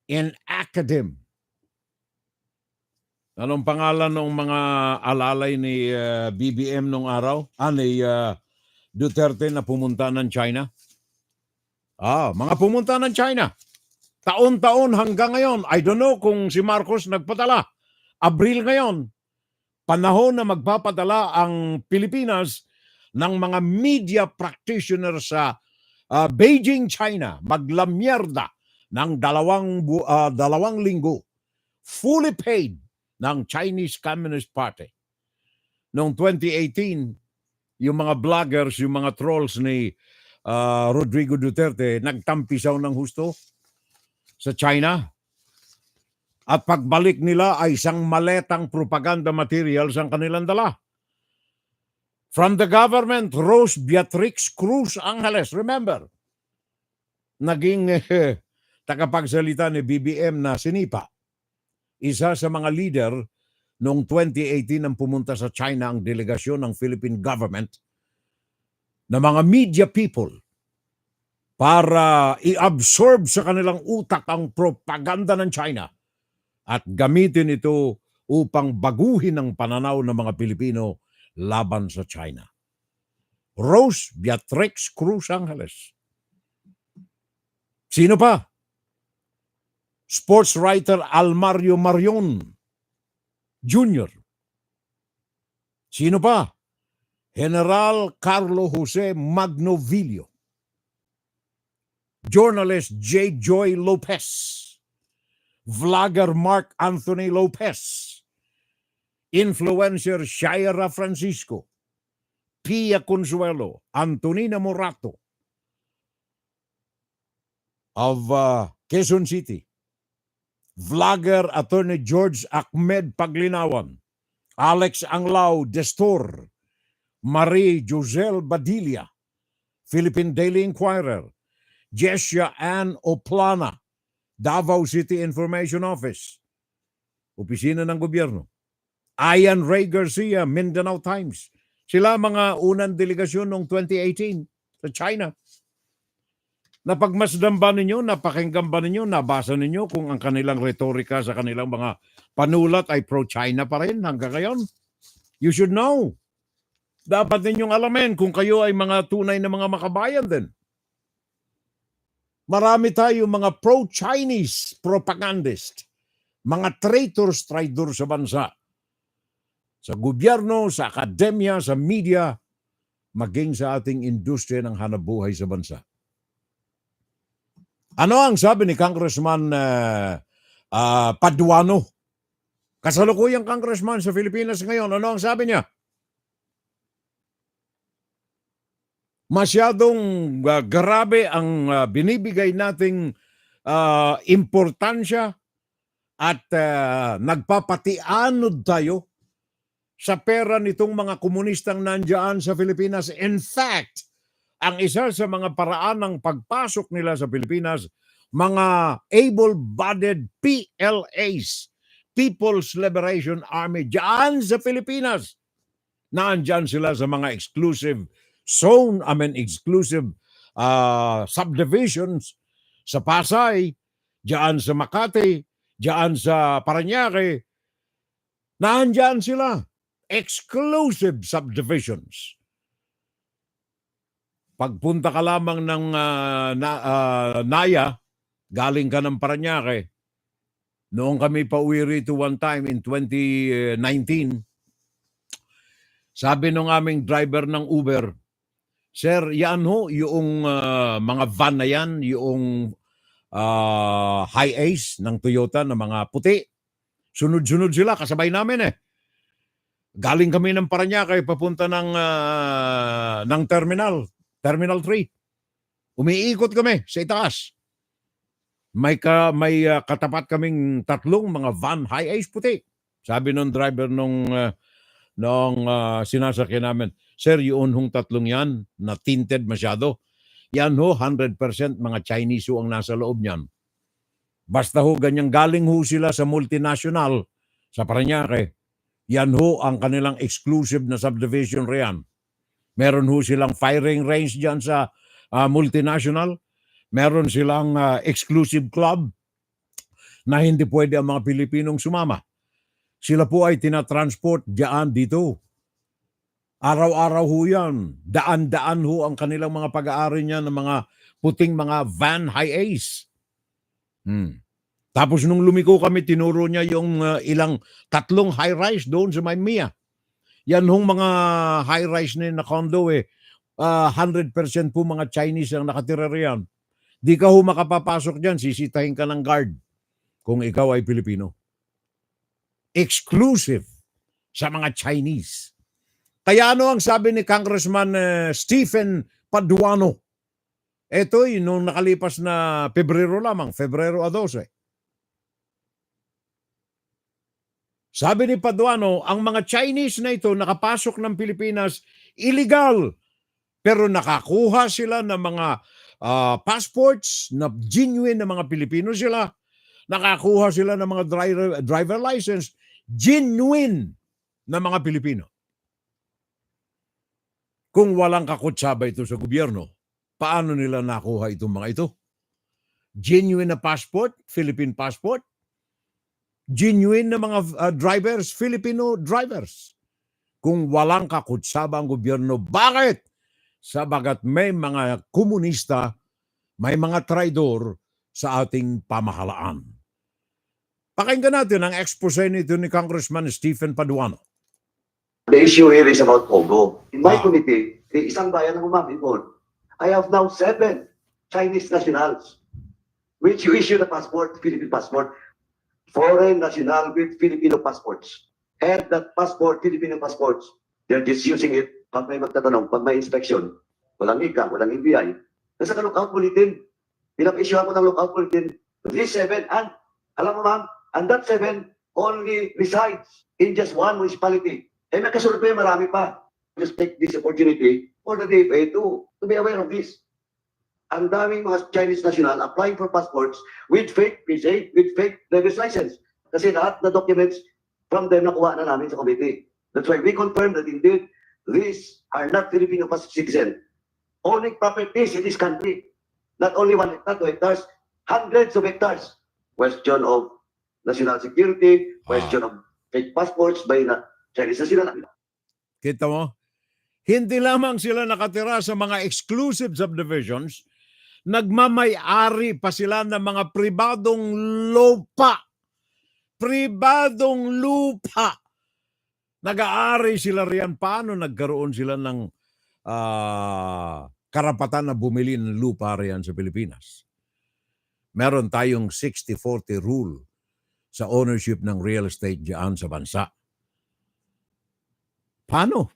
in academia. Anong pangalan ng mga alalay ni BBM nung araw? Ni Duterte na pumunta ng China? Mga pumunta ng China. Taon-taon hanggang ngayon. I don't know kung si Marcos nagpadala. Abril ngayon, panahon na magpapadala ang Pilipinas ng mga media practitioner sa Beijing, China. Maglamyerda ng dalawang linggo. Fully paid ng Chinese Communist Party. Noong 2018, yung mga vloggers, yung mga trolls ni Rodrigo Duterte, nagtampisaw ng husto sa China. At pagbalik nila ay isang maletang propaganda materials ang kanilang dala. From the government, Rose Beatrix Cruz Angeles, remember, naging tagapagsalita ni BBM na sinipa. Isa sa mga leader noong 2018 nang pumunta sa China ang delegasyon ng Philippine government na mga media people para i-absorb sa kanilang utak ang propaganda ng China at gamitin ito upang baguhin ang pananaw ng mga Pilipino laban sa China. Rose Beatrix Cruz Angeles. Sino pa? Sports writer Almario Marion Jr. Sino pa? General Carlo Jose Magnovilio. Journalist J. Joy Lopez. Vlogger Mark Anthony Lopez. Influencer Shaira Francisco. Pia Consuelo. Antonina Morato of Quezon City. Vlogger Attorney George Ahmed Paglinawan. Alex Anglao Destor. Marie Josel Badilla. Philippine Daily Inquirer. Jessia Ann Oplana. Davao City Information Office. Opisina ng Gobyerno. Ian Ray Garcia, Mindanao Times. Sila mga unang delegasyon noong 2018 sa China. Napagmasdan ba ninyo, napakinggan ba ninyo, nabasa ninyo kung ang kanilang retorika sa kanilang mga panulat ay pro-China pa rin hanggang ngayon? You should know. Dapat ninyong alamin kung kayo ay mga tunay na mga makabayan din. Marami tayo mga pro-Chinese propagandist, mga traitors sa bansa, sa gobyerno, sa akademya, sa media, maging sa ating industriya ng hanapbuhay sa bansa. Ano ang sabi ni Congressman Paduano? Kasalukuyang congressman sa Pilipinas ngayon. Ano ang sabi niya? Masyadong grabe ang binibigay nating importansya at nagpapatianod tayo sa pera nitong mga komunistang nandiyan sa Pilipinas. In fact, ang isa sa mga paraan ng pagpasok nila sa Pilipinas, mga able-bodied PLAs, People's Liberation Army, diyan sa Pilipinas. Naandyan sila sa mga exclusive exclusive subdivisions sa Pasay, diyan sa Makati, diyan sa Parañaque. Naandyan sila. Exclusive subdivisions. Pagpunta ka lamang ng Naya, galing ka ng Parañaque, noong kami pauwi rito one time in 2019, sabi nung aming driver ng Uber, Sir, yan ho, yung mga van na yan, yung high ace ng Toyota na mga puti. Sunod-sunod sila, kasabay namin eh. Galing kami ng Parañaque, papunta ng Terminal 3. Umiikot kami sa itaas. May katapat kaming tatlong mga van high ace puti. Sabi nung driver nung sinasakyan namin, Sir, yun hong tatlong yan na tinted masyado. Yan ho, 100% mga Chinese ho ang nasa loob niyan. Basta ho, ganyang galing ho sila sa multinational, sa Parañaque. Yan ho ang kanilang exclusive na subdivision riyan. Meron ho silang firing range dyan sa multinational. Meron silang exclusive club na hindi pwede ang mga Pilipinong sumama. Sila po ay tinatransport diyan dito. Araw-araw ho yan. Daan-daan ho ang kanilang mga pag-aari niya ng mga puting mga van high ace. Tapos nung lumiko kami, tinuro niya yung tatlong high-rise doon sa Maymia. Yan hong mga high-rise na condo 100% po mga Chinese ang nakatira riyan. Di ka ho makapapasok dyan, sisitahin ka ng guard kung ikaw ay Pilipino. Exclusive sa mga Chinese. Kaya ano ang sabi ni Congressman Stephen Paduano? Ito'y nung nakalipas na Pebrero lamang, Febrero 12. Sabi ni Paduano, ang mga Chinese na ito nakapasok ng Pilipinas illegal. Pero nakakuha sila ng mga passports na genuine na mga Pilipino sila. Nakakuha sila ng mga driver license. genuine na mga Pilipino. Kung walang kakutsaba ito sa gobyerno, paano nila nakuha itong mga ito? Genuine na passport, Philippine passport. Genuine na mga drivers, Filipino drivers. Kung walang kakutsaba ang gobyerno, bakit? Sabagat may mga komunista, may mga traidor sa ating pamahalaan. Pakinggan natin ang expose nito ni Congressman Stephen Paduano. The issue here is about Pogo. In my committee, isang bayan ang umamipon. I have now 7 Chinese nationals which you issue the passport, Philippine passport, foreign national with Filipino passports. Have that passport, Filipino passports. They're just using it pag may magtatanong, pag may inspection. Walang ika, walang NBI. Nasa ka-lookout bulletin. Pinap-issue ako ng lookout bulletin. These 7, and alam mo ma'am, and that 7 only resides in just one municipality. Eh, may kasunod pa yung marami pa. Just take this opportunity for the DFA to be aware of this. Ang daming mga Chinese national applying for passports with fake visa, with fake driver's license. Kasi lahat na documents from them nakuha na namin sa committee. That's why we confirm that indeed these are not Filipino citizens. Owning properties in this country. Not only 1 hectare, 2 hectares, hundreds of hectares. Question of national security, question of fake passports by na Chinese national. Kita mo? Hindi lamang sila nakatira sa mga exclusive subdivisions, nagmamay-ari pa sila ng mga pribadong lupa. Pribadong lupa. Nag-aari sila riyan. Paano nagkaroon sila ng karapatan na bumili ng lupa riyan sa Pilipinas? Meron tayong 60-40 rule sa ownership ng real estate diyan sa bansa. Paano?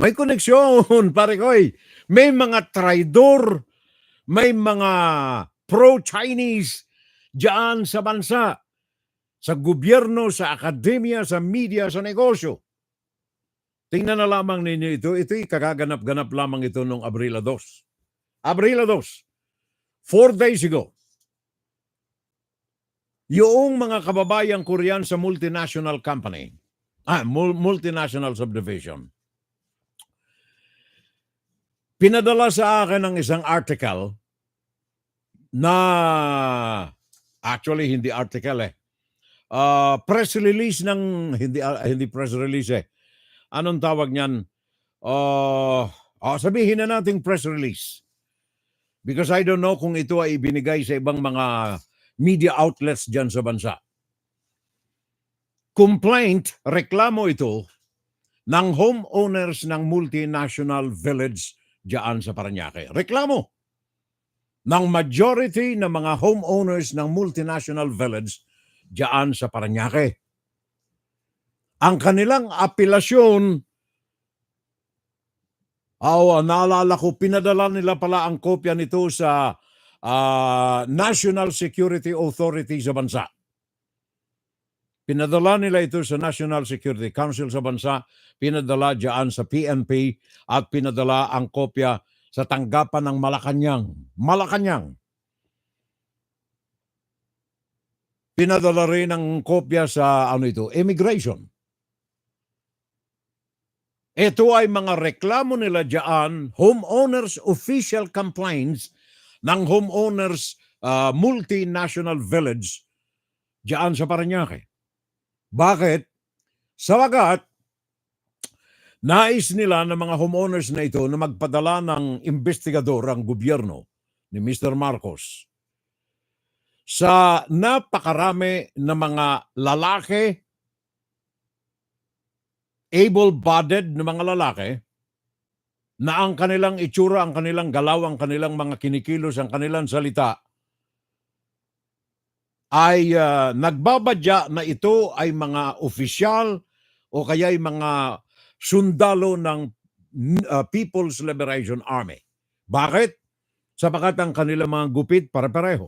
May koneksyon, pare koy. May mga traidor, may mga pro-Chinese diyan sa bansa, sa gobyerno, sa akademya, sa media, sa negosyo. Tingnan na lamang ninyo ito. Ito'y kagaganap-ganap lamang ito noong Abril 2. Abril 2, 4 days ago. Yung mga kababayang Korean sa multinational company, multinational subdivision, pinadala sa akin ng isang article na actually hindi article press release ng hindi press release Anong tawag niyan? Sabihin na nating press release. Because I don't know kung ito ay ibinigay sa ibang mga media outlets diyan sa bansa. Complaint, reklamo ito ng homeowners ng multinational village diyan sa Parañaque. Reklamo ng majority ng mga homeowners ng multinational village diyan sa Parañaque. Ang kanilang apelasyon, naalala ko, pinadala nila pala ang kopya nito sa National Security Authority sa bansa. Pinadala nila ito sa National Security Council sa bansa, pinadala diyan sa PNP, at pinadala ang kopya sa tanggapan ng Malacanang. Pinadala rin ang kopya sa immigration. Ito ay mga reklamo nila diyan, homeowners official complaints ng homeowners multinational village diyan sa Parañaque. Bakit? Sabagat, nais nila ng mga homeowners na ito na magpadala ng investigador ang gobyerno ni Mr. Marcos sa napakarami na mga lalaki, able-bodied na mga lalaki, na ang kanilang itsura, ang kanilang galaw, ang kanilang mga kinikilos, ang kanilang salita ay nagbabadya na ito ay mga opisyal o kaya ay mga sundalo ng People's Liberation Army. Bakit? Sapagat ang kanilang mga gupit pare-pareho.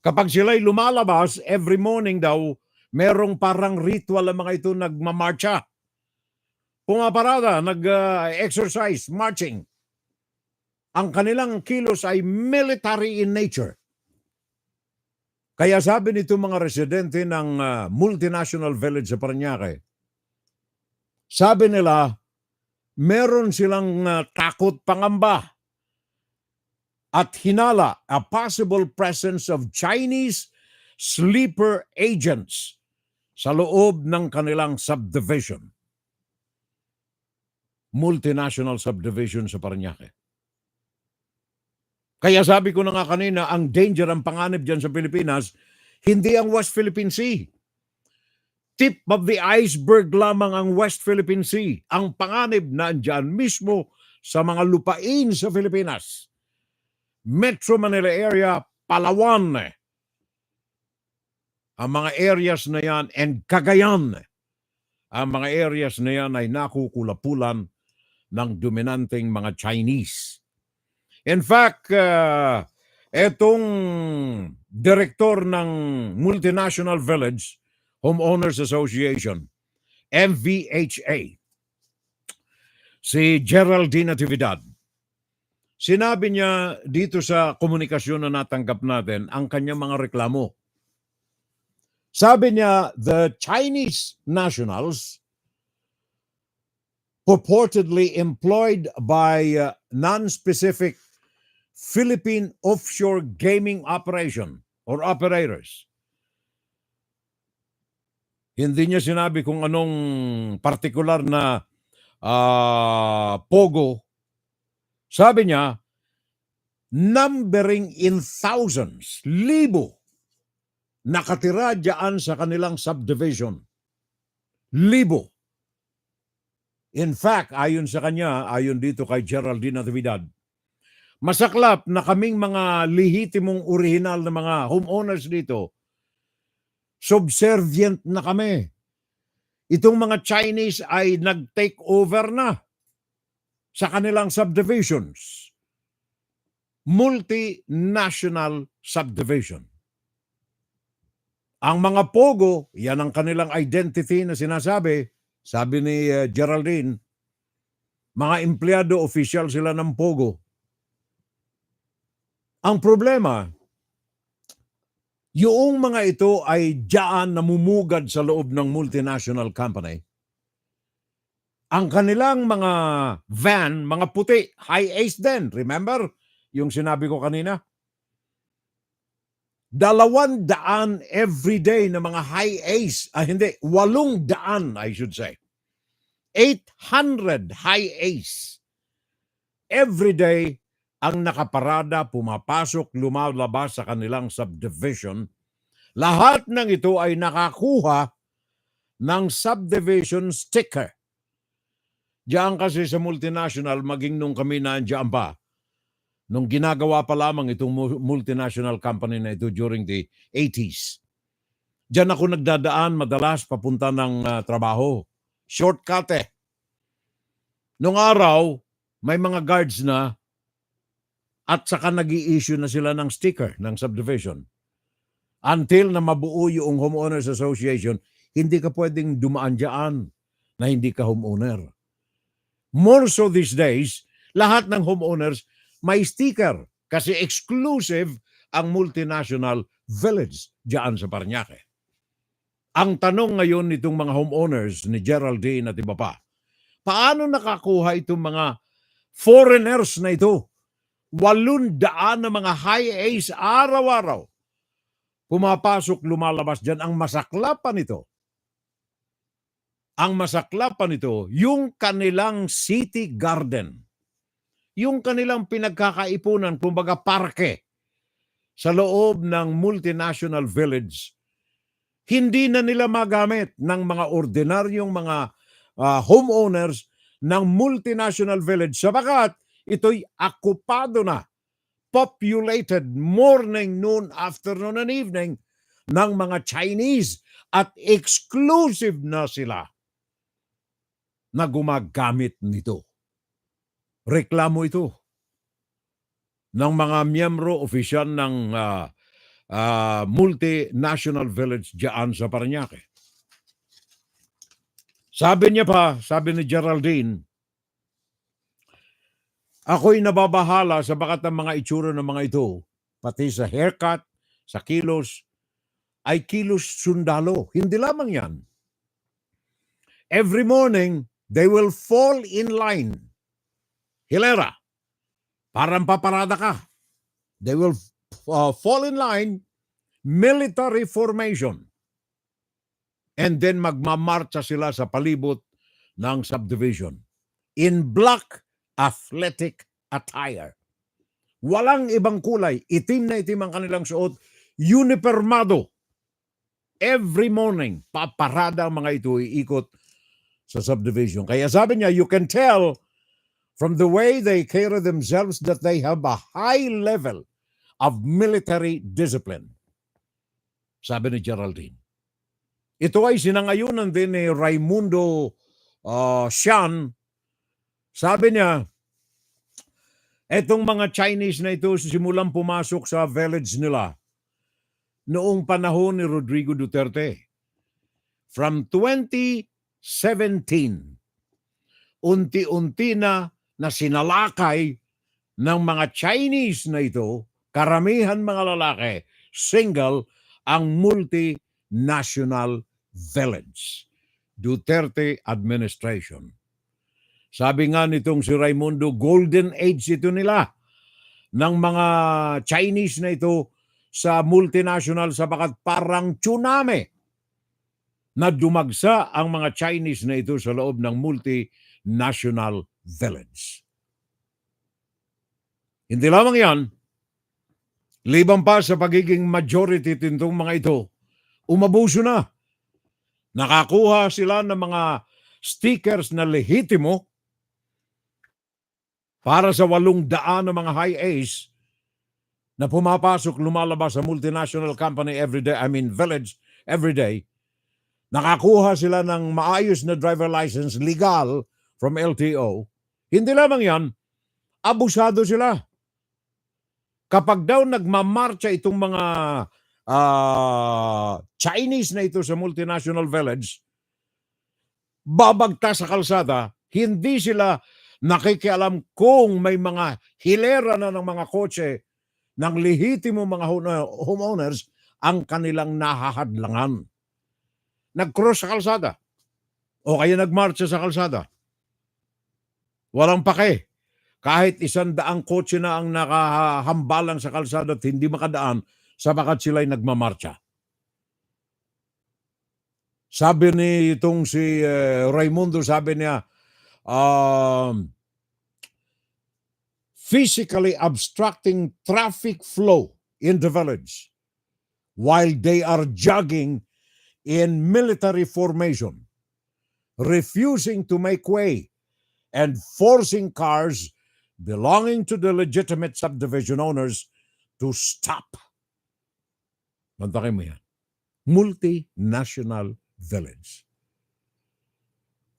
Kapag sila'y lumalabas, every morning daw, merong parang ritual ang mga ito nagmamarcha. Pumaparada, nag-exercise, marching. Ang kanilang kilos ay military in nature. Kaya sabi nito mga residente ng multinational village sa Parañaque, sabi nila, meron silang takot, pangamba at hinala a possible presence of Chinese sleeper agents sa loob ng kanilang subdivision. Multinational subdivision sa Parañaque. Kaya sabi ko na nga kanina, ang danger, ang panganib dyan sa Pilipinas, hindi ang West Philippine Sea. Tip of the iceberg lamang ang West Philippine Sea. Ang panganib na andyan mismo sa mga lupain sa Pilipinas. Metro Manila area, Palawan. Ang mga areas na yan, and Cagayan. Ang mga areas na yan ay nakukulapulan ng dominanteng mga Chinese. In fact, etong direktor ng Multinational Village Homeowners Association, MVHA, si Geraldine Natividad, sinabi niya dito sa komunikasyon na natanggap natin ang kanyang mga reklamo. Sabi niya, the Chinese nationals purportedly employed by non-specific Philippine offshore gaming operation or operators. Hindi niya sinabi kung anong partikular na pogo. Sabi niya, numbering in thousands, libo, nakatira dyan sa kanilang subdivision. Libo. In fact, ayon sa kanya, ayon dito kay Geraldine Natividad, masaklap na kaming mga lehitimong original na mga homeowners dito, subservient na kami. Itong mga Chinese ay nag-take over na sa kanilang subdivisions. Multinational subdivision. Ang mga pogo, yan ang kanilang identity na sinasabi, sabi ni Geraldine, mga empleyado, official sila ng pogo. Ang problema, yung mga ito ay diyaan namumugad sa loob ng multinational company. Ang kanilang mga van, mga puti, high ace din. Remember yung sinabi ko kanina? 200 everyday na mga high ace, 800 I should say. 800 high ace everyday ang nakaparada, pumapasok, lumalabas sa kanilang subdivision. Lahat ng ito ay nakakuha ng subdivision sticker. Diyan kasi sa multinational, maging nung kami nandiyan pa, nung ginagawa pa lamang itong multinational company na ito during the 80s. Diyan ako nagdadaan madalas papunta ng trabaho. Shortcut eh. Nung araw, may mga guards na at saka nag-i-issue na sila ng sticker ng subdivision. Until na mabuo yung Homeowners Association, hindi ka pwedeng dumaan dyan na hindi ka homeowner. More so these days, lahat ng homeowners may sticker kasi exclusive ang multinational village dyan sa Parañaque. Ang tanong ngayon nitong mga homeowners ni Geraldine at iba pa, paano nakakuha itong mga foreigners na ito? 800 na mga high ace araw-araw. Pumapasok, lumalabas dyan. Ang masaklapan ito, yung kanilang city garden. Yung kanilang pinagkakaipunan, kumbaga parke, sa loob ng multinational village, hindi na nila magamit ng mga ordinaryong mga homeowners ng multinational village sapagat ito'y akupado na, populated morning, noon, afternoon, and evening ng mga Chinese at exclusive na sila na gumagamit nito. Reklamo ito ng mga miyembro opisyal ng multinational village diyan sa Parañaque. Sabi niya pa, sabi ni Geraldine, ako'y nababahala sa bakat ng mga itsura ng mga ito, pati sa haircut, sa kilos, ay kilos sundalo. Hindi lamang yan. Every morning, they will fall in line. Hilera. Parang paparada ka. They will fall in line, military formation. And then magmamarcha sila sa palibot ng subdivision in black athletic attire. Walang ibang kulay. Itim na itim ang kanilang suot. Uniformado. Every morning, paparada ang mga ito iikot sa subdivision. Kaya sabi niya, you can tell from the way they carry themselves that they have a high level of military discipline. Sabi ni Geraldine. Ito ay sinangayunan din ni Raimundo Sian. Sabi niya, etong mga Chinese na ito simulang pumasok sa village nila noong panahon ni Rodrigo Duterte. From 2017, unti-unti na sinalakay ng mga Chinese na ito, karamihan mga lalaki, single, ang multinational village. Duterte administration. Sabi nga nitong si Raimundo, golden age ito nila ng mga Chinese na ito sa multinational sapagat parang tsunami na dumagsa ang mga Chinese na ito sa loob ng multinational village. Hindi lamang yan, liban pa sa pagiging majority tintong mga ito, umabuso na. Nakakuha sila ng mga stickers na lehitimo para sa 800 na mga high A's na pumapasok, lumalabas sa multinational company village every day. Nakakuha sila ng maayos na driver license, legal, from LTO. Hindi lamang yan, abusado sila. Kapag daw nagmamarcha itong mga Chinese na ito sa multinational village, babagta sa kalsada, hindi sila nakikialam kung may mga hilera na ng mga kotse ng lehitimo mga homeowners ang kanilang nahahadlangan. Nag-cross sa kalsada o kaya nagmarcha sa kalsada. Walang pake. Kahit 100 kotse na ang nakahambalang sa kalsada at hindi makadaan sapagat sila'y nagmamarcha. Sabi ni itong si Raimundo, sabi niya, physically obstructing traffic flow in the village while they are jogging in military formation, refusing to make way and forcing cars belonging to the legitimate subdivision owners to stop. Mantakin mo yan. Multinational village.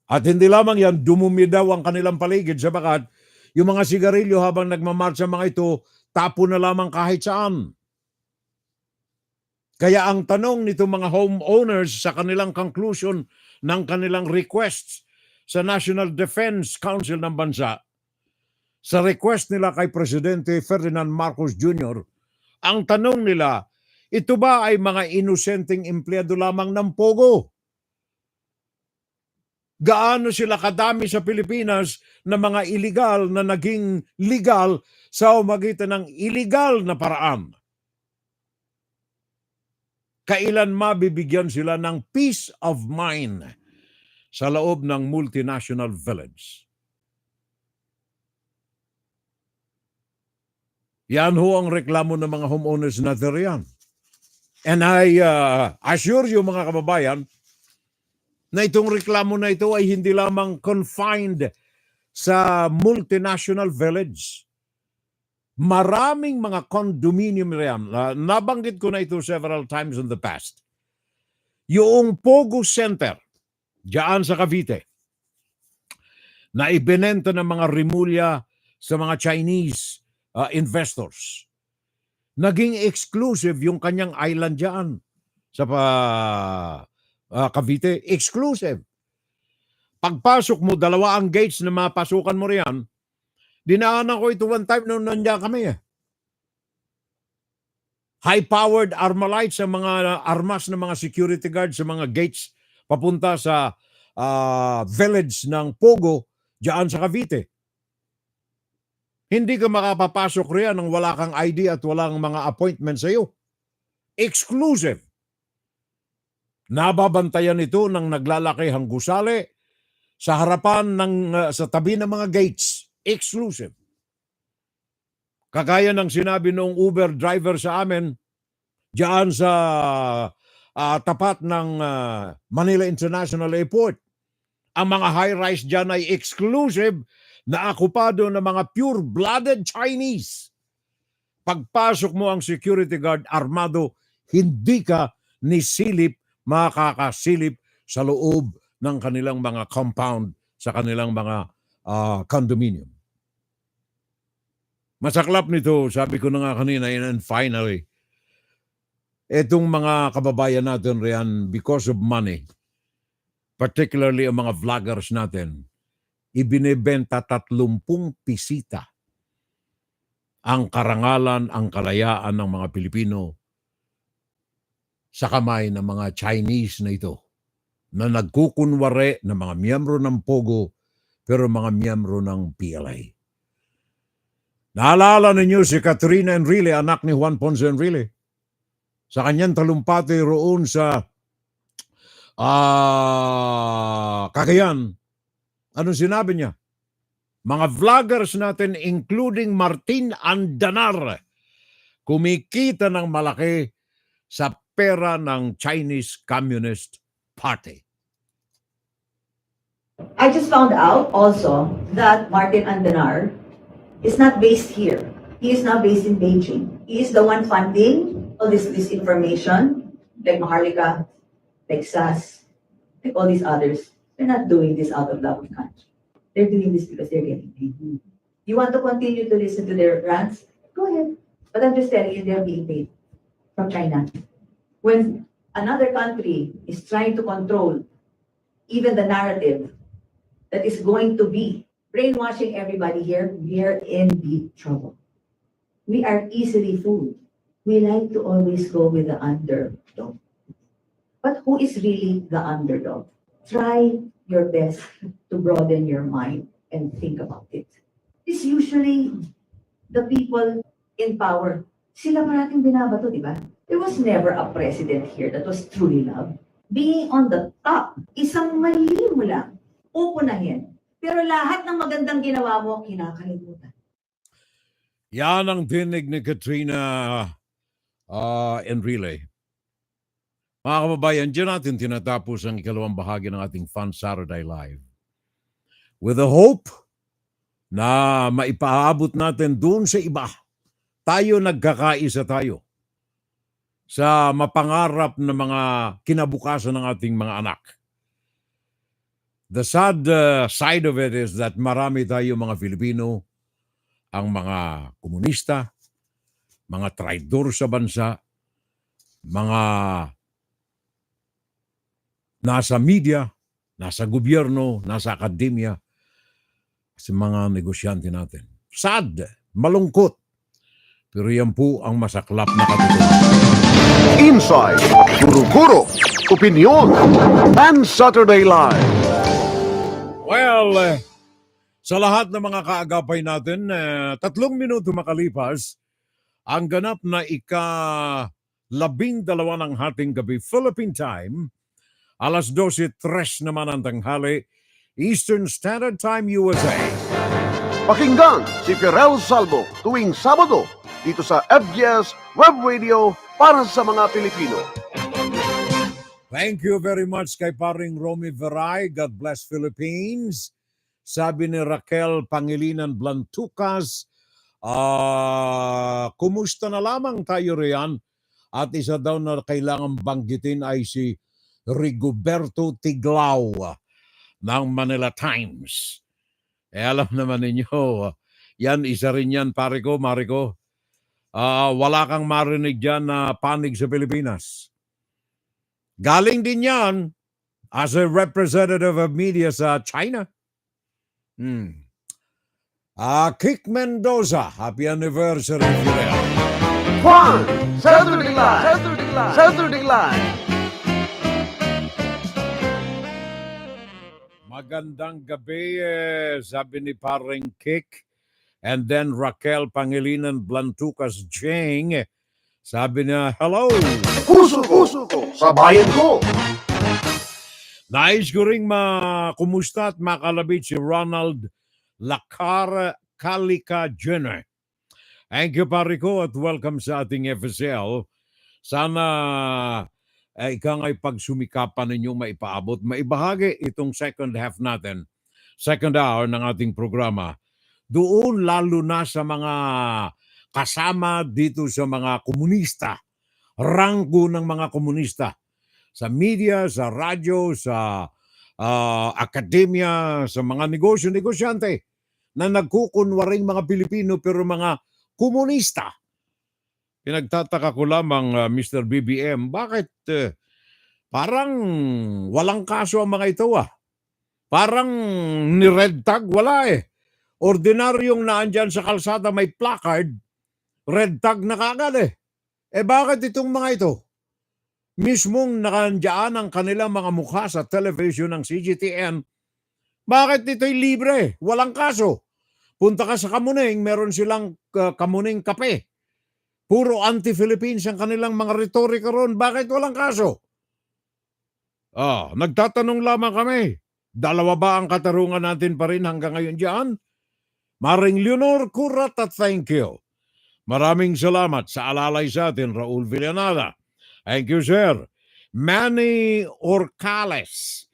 At hindi lamang yan, dumumi daw ang kanilang paligid sapagat yung mga sigarilyo habang nagmamarcha mga ito, tapo na lamang kahit saan. Kaya ang tanong nito mga homeowners sa kanilang conclusion ng kanilang requests sa National Defense Council ng bansa, sa request nila kay Presidente Ferdinand Marcos Jr., ang tanong nila, ito ba ay mga inosenteng empleyado lamang ng Pogo? Gaano sila kadami sa Pilipinas na mga illegal na naging legal sa umagitan ng illegal na paraan? Kailan mabibigyan sila ng peace of mind sa loob ng multinational village? Yan ho ang reklamo ng mga homeowners na yan. And I assure you mga kababayan, na itong reklamo na ito ay hindi lamang confined sa multinational village. Maraming mga condominium riyan. Nabanggit ko na ito several times in the past. Yung Pogo Center, diyan sa Cavite, na ibinenta ng mga rimulya sa mga Chinese investors. Naging exclusive yung kanyang island diyan sa Cavite. Exclusive. Pagpasok mo, 2 ang gates na mapasukan mo riyan. Dinaanan ko ito one time nung nandiyan kami. high-powered Armalite sa mga armas ng mga security guard sa mga gates papunta sa village ng Pogo diyan sa Cavite. Hindi ka makapapasok riyan nang wala kang ID at walang mga appointment sa iyo. Exclusive. Nababantayan ito ng naglalakihang gusali sa harapan ng sa tabi ng mga gates. Exclusive. Kagaya ng sinabi ng Uber driver sa amin diyan sa tapat ng Manila International Airport. Ang mga high-rise diyan ay exclusive na akupado ng mga pure-blooded Chinese. Pagpasok mo ang security guard armado, hindi ka makakasilip sa loob ng kanilang mga compound, sa kanilang mga condominium. Masaklap nito, sabi ko na nga kanina, and finally, etong mga kababayan natin riyan, because of money, particularly ang mga vloggers natin, ibinebenta 30 pisita ang karangalan, ang kalayaan ng mga Pilipino sa kamay ng mga Chinese na ito na nagkukunwari ng mga miyembro ng Pogo pero mga miyembro ng PLA. Naalala ninyo si Katrina Enrile, anak ni Juan Ponce Enrile. Sa kanyang talumpati roon sa Cagayan, anong sinabi niya? Mga vloggers natin, including Martin Andanar, kumikita ng malaki sa pera ng Chinese Communist Party. I just found out also that Martin Andanar is not based here. He is now based in Beijing. He is the one funding all this disinformation, like Maharlika, Texas, like all these others. They're not doing this out of love of country. They're doing this because they're getting paid. You want to continue to listen to their rants? Go ahead. But I'm just telling you, they're being paid from China. When another country is trying to control even the narrative that is going to be brainwashing everybody here, we are in deep trouble. We are easily fooled. We like to always go with the underdog. But who is really the underdog? Try your best to broaden your mind and think about it. It's usually the people in power. Sila parating binabato, di ba? There was never a president here that was truly loved. Being on the top, isang mali mo lang, upunahin. Pero lahat ng magandang ginawa mo, kinakalimutan. Yan ang dinig ni Katrina Enrile. Mga kababayan, dyan natin tinatapos ang ikalawang bahagi ng ating Fun Saturday Live. With the hope na maipaabot natin doon sa iba, tayo nagkakaisa tayo sa mapangarap na mga kinabukasan ng ating mga anak. The sad side of it is that marami tayo mga Filipino, ang mga komunista, mga traidor sa bansa, mga nasa media, nasa gobyerno, nasa akademya, sa mga negosyante natin. Sad, malungkot, pero yan po ang masaklap na katotohanan. Inside, Guro-Guro, Opinion, and Saturday Live. Well, sa lahat ng mga kaagapay natin, 3 minuto makalipas, ang ganap na ika-12 ng hating gabi Philippine time, alas 12:03 naman ang tanghali, Eastern Standard Time, USA. Pakinggan si Pirel Salvo tuwing Sabado dito sa FGS Web Radio para sa mga Pilipino. Thank you very much kay paring Romy Veray. God bless Philippines. Sabi ni Raquel Pangilinan Blantucas, kumusta na lamang tayo riyan? At isa daw na kailangan banggitin ay si Rigoberto Tiglao ng Manila Times. Alam naman ninyo, yan, isa rin yan, pare ko, Mariko. Wala kang marinig dyan na panig sa Pilipinas. Galing din yan as a representative of media sa China. Kik Mendoza, happy anniversary, Fidel. One, Saturday Live! Saturday Live! Magandang gabi, sabi ni Paring Kick. And then Raquel Pangilinan Blantucas Jing, sabi niya, hello! Puso ko sa bayan ko! Nais ko ring makumusta at makalabit si Ronald Lacara Kalika Jr. Thank you, pare ko, at welcome sa ating FSL. Sana ikaw ay pagsumikapan ninyong maipaabot, maibahagi itong second half natin, second hour ng ating programa. Doon lalo na sa mga kasama dito sa mga komunista, ranggo ng mga komunista, sa media, sa radyo, sa akademya, sa mga negosyo, negosyante na nagkukunwaring mga Pilipino pero mga komunista. Pinagtataka ko lamang, Mr. BBM, bakit parang walang kaso ang mga ito Parang ni Redtag, wala Ordinaryong naandyan sa kalsada may placard, Redtag na kagad bakit itong mga ito? Mismong nakandyan ang kanilang mga mukha sa television ng CGTN, bakit ito'y libre? Walang kaso. Punta ka sa Kamuning, meron silang Kamuning kape. Puro anti-Philippines ang kanilang mga retorika ron. Bakit walang kaso? Nagtatanong lamang kami. Dalawa ba ang katarungan natin pa rin hanggang ngayon dyan? Maring Leonor Curat at thank you. Maraming salamat sa alalay sa atin, Raul Villanada. Thank you, sir. Manny Orcales.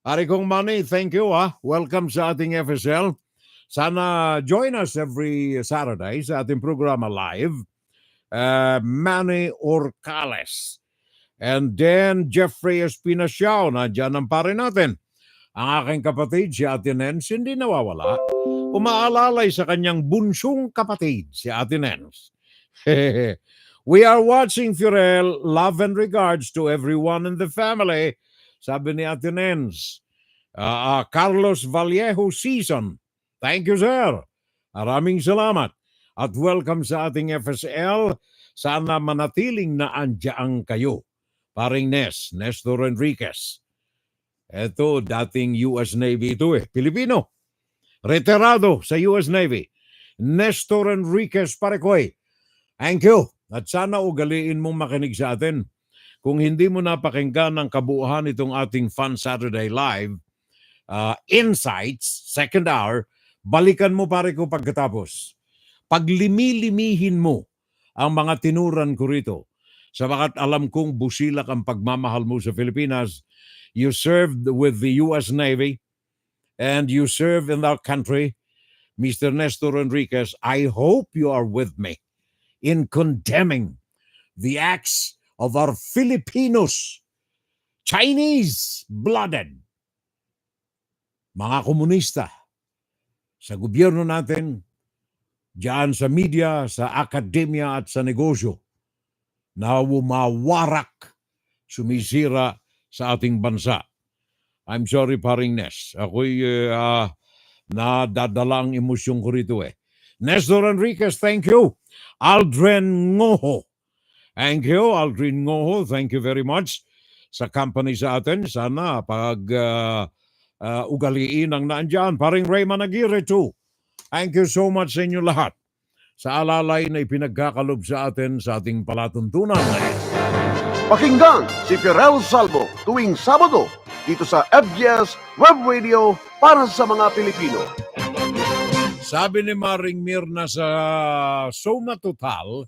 Pare kong Manny, thank you Welcome sa ating FSL. Sana join us every Saturday sa ating programa live. Manny Orcales. And then Jeffrey Espinaciao, nandiyan ang pare natin. Ang aking kapatid, si Ate Nens, hindi nawawala. Umaalalay sa kanyang bunsong kapatid, si Ate Nens. We are watching, Furel. Love and regards to everyone in the family. Sabi ni Ate Nens. Carlos Vallejo Season. Thank you, sir. Maraming salamat. At welcome sa ating FSL. Sana manatiling na andiyan kayo. Paring Nestor Enriquez. Ito, dating US Navy ito Pilipino. Retirado sa US Navy. Nestor Enriquez Parekoy. Thank you. At sana ugaliin mong makinig sa atin. Kung hindi mo napakinggan ang kabuuan itong ating Fun Saturday Live, Insights, second hour, balikan mo pare ko pagkatapos. Paglimi-limihin mo ang mga tinuran ko rito. Sabagat alam kong busilak ang pagmamahal mo sa Pilipinas. You served with the US Navy and you serve in our country. Mr. Nestor Enriquez, I hope you are with me in condemning the acts of our Filipinos, Chinese-blooded, mga komunista, sa gobyerno natin, diyan sa media, sa akademya at sa negosyo, na umawarak, sumisira sa ating bansa. I'm sorry, paring Nes. Ako'y nadadala ang emosyon ko rito Nestor Enriquez, thank you. Aldrin Ngoho. Thank you, Aldrin Ngoho. Thank you very much sa company sa atin. Sana pag ugaliin ang naandyan. Paring Raymond Aguirre too. Thank you so much sa inyo lahat. Sa alalay na ipinagkakalob sa atin sa ating palatuntunan. Pakinggan si Firel Salvo tuwing Sabado dito sa FGS Web Radio para sa mga Pilipino. Sabi ni Maring Mirna sa Soma Total,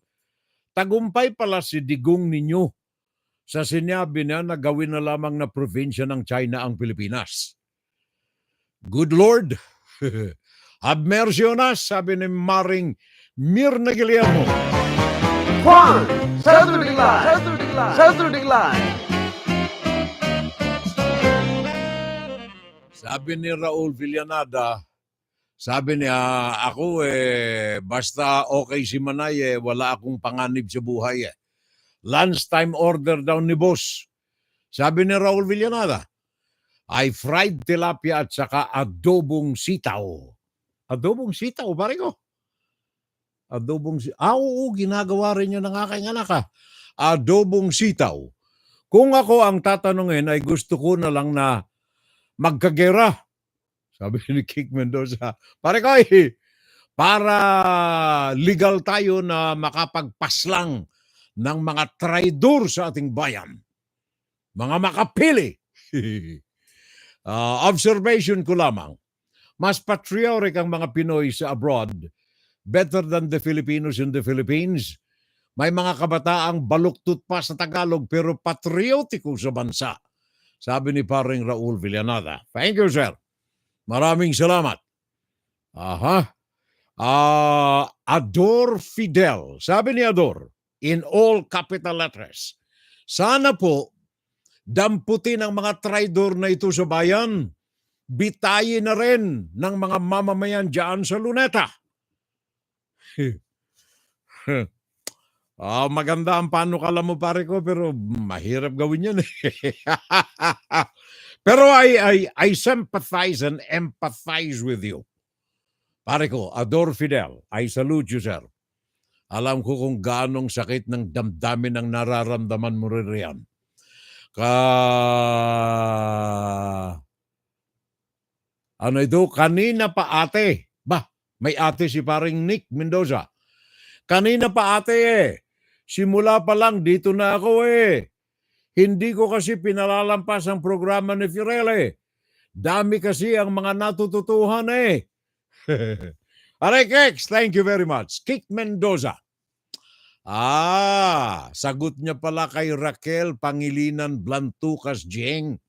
tagumpay pala si Digong ninyo sa sinabi niya na gawin na lamang na probinsya ng China ang Pilipinas. Good Lord, have mercy on us, sabi ni Maring Mirna Guillermo. Juan, Saturday Live! Saturday Live! Sabi ni Raul Villanada, sabi niya, ako basta okay si Manay wala akong panganib sa buhay Lunchtime order daw ni boss. Sabi ni Raul Villanada, ay fried tilapia at saka adobong sitaw. Adobong sitaw, pare ko. Oo, ginagawa rin yun ng aking anak. Adobong sitaw. Kung ako ang tatanungin ay gusto ko na lang na magkagera. Sabi ni Kik Mendoza, pare ko para legal tayo na makapagpaslang ng mga traidor sa ating bayan. Mga makapili. Observation ko lamang, mas patriotic ang mga Pinoy sa abroad, better than the Filipinos in the Philippines. May mga kabataang baluktot pa sa Tagalog pero patriotiko sa bansa. Sabi ni paring Raul Villanada. Thank you, sir. Maraming salamat. Ador Fidel. Sabi ni Ador, in all capital letters, sana po damputin ang mga traidor na ito sa bayan. Bitayin na rin ng mga mamamayan dyan sa Luneta. Maganda ang panukala mo, pare ko, pero mahirap gawin yan. Pero I sympathize and empathize with you. Pare ko, Ador Fidel, I salute you, sir. Alam ko kung gaanong sakit ng damdamin ang nararamdaman mo rin riyan. Kanina pa ate. May ate si paring Nick Mendoza. Kanina pa ate Simula pa lang dito na ako Hindi ko kasi pinalalampas ang programa ni Fiorelle. Dami kasi ang mga natututuhan Aray, Kex, thank you very much. Kik Mendoza. Sagot niya pala kay Raquel Pangilinan Blantucas Jeng.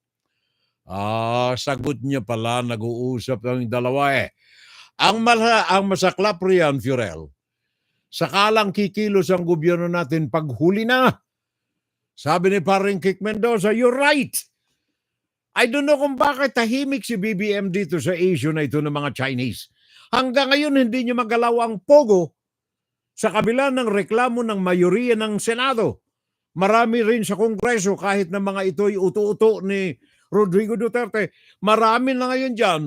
Sagot niya pala, nag-uusap ng dalawa Ang masaklap riyan, Fiorelle, sakalang kikilos ang gobyerno natin paghuli na. Sabi ni paring Kik Mendoza, you're right. I don't know kung bakit tahimik si BBM dito sa issue na ito ng mga Chinese. Hanggang ngayon, hindi niya magalaw ang pogo sa kabila ng reklamo ng mayoriya ng Senado. Marami rin sa Kongreso, kahit na mga ito'y uto-uto ni Rodrigo Duterte. Marami na ngayon dyan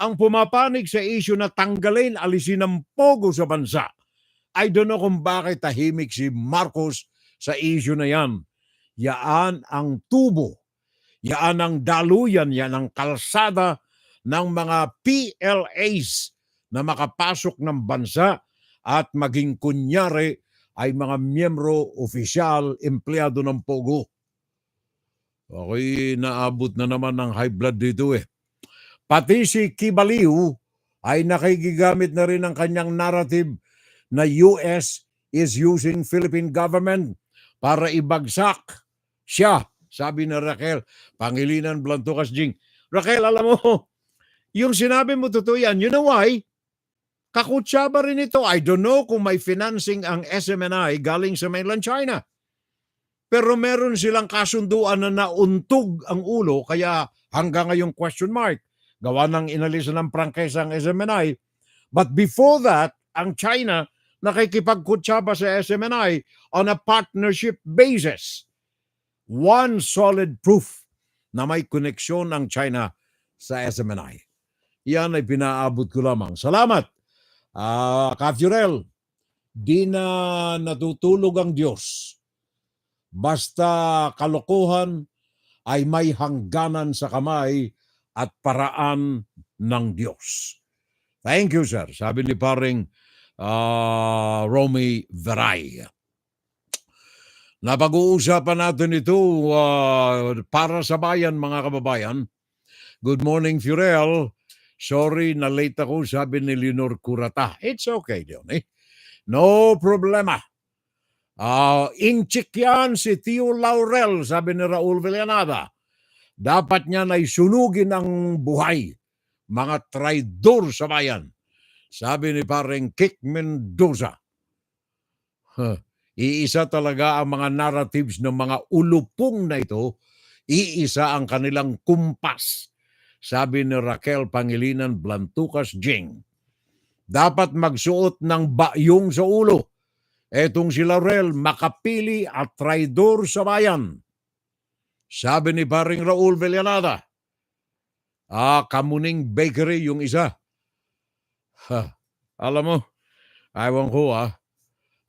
ang pumapanig sa issue na tanggalin, alisin ang pogo sa bansa. I don't know kung bakit tahimik si Marcos sa issue na yan. Yaan ang tubo. Yaan ang daluyan, yan ang kalsada ng mga PLAs na makapasok ng bansa at maging kunyari ay mga miyembro, opisyal, empleyado ng Pogo. Okay, naabot na naman ng high blood dito Pati si Kibaliw ay nakikigamit na rin ng kanyang narrative na US is using Philippine government para ibagsak siya. Sabi na Raquel Pangilinan Blantucas Jing. Raquel, alam mo, yung sinabi mo totoo yan. You know why? Kakutsaba rin ito. I don't know kung may financing ang SMNI galing sa mainland China. Pero meron silang kasunduan na nauntog ang ulo, kaya hanggang ngayong question mark. Gawa ng inalis ng prangkesa ang SMNI. But before that, ang China nakikipagkutsaba sa SMNI on a partnership basis. One solid proof na may koneksyon ang China sa SMNI. Yan ay pinaabot ko lamang. Salamat, Ka-Fiorelle. Di na natutulog ang Diyos. Basta kalokohan ay may hangganan sa kamay at paraan ng Diyos. Thank you, sir. Sabi ni paring Romy Veray. Napag-uusapan natin ito para sa bayan, mga kababayan. Good morning, Fiorelle. Sorry na late ako, sabi ni Leonor Curata. It's okay, Leon. No problema. Inchik yan si Tio Laurel, sabi ni Raul Villanada. Dapat niya na isunugin ang buhay. Mga traidor sa bayan. Sabi ni pareng Kik Mendoza. Iisa talaga ang mga narratives ng mga ulupong na ito. Iisa ang kanilang kumpas. Sabi ni Raquel Pangilinan Blantucas Jing. Dapat magsuot ng bayong sa ulo. Etong si Laurel, makapili at traidor sa bayan. Sabi ni paring Raul Villanada. Kamuning Bakery yung isa. Alam mo, Ewan ko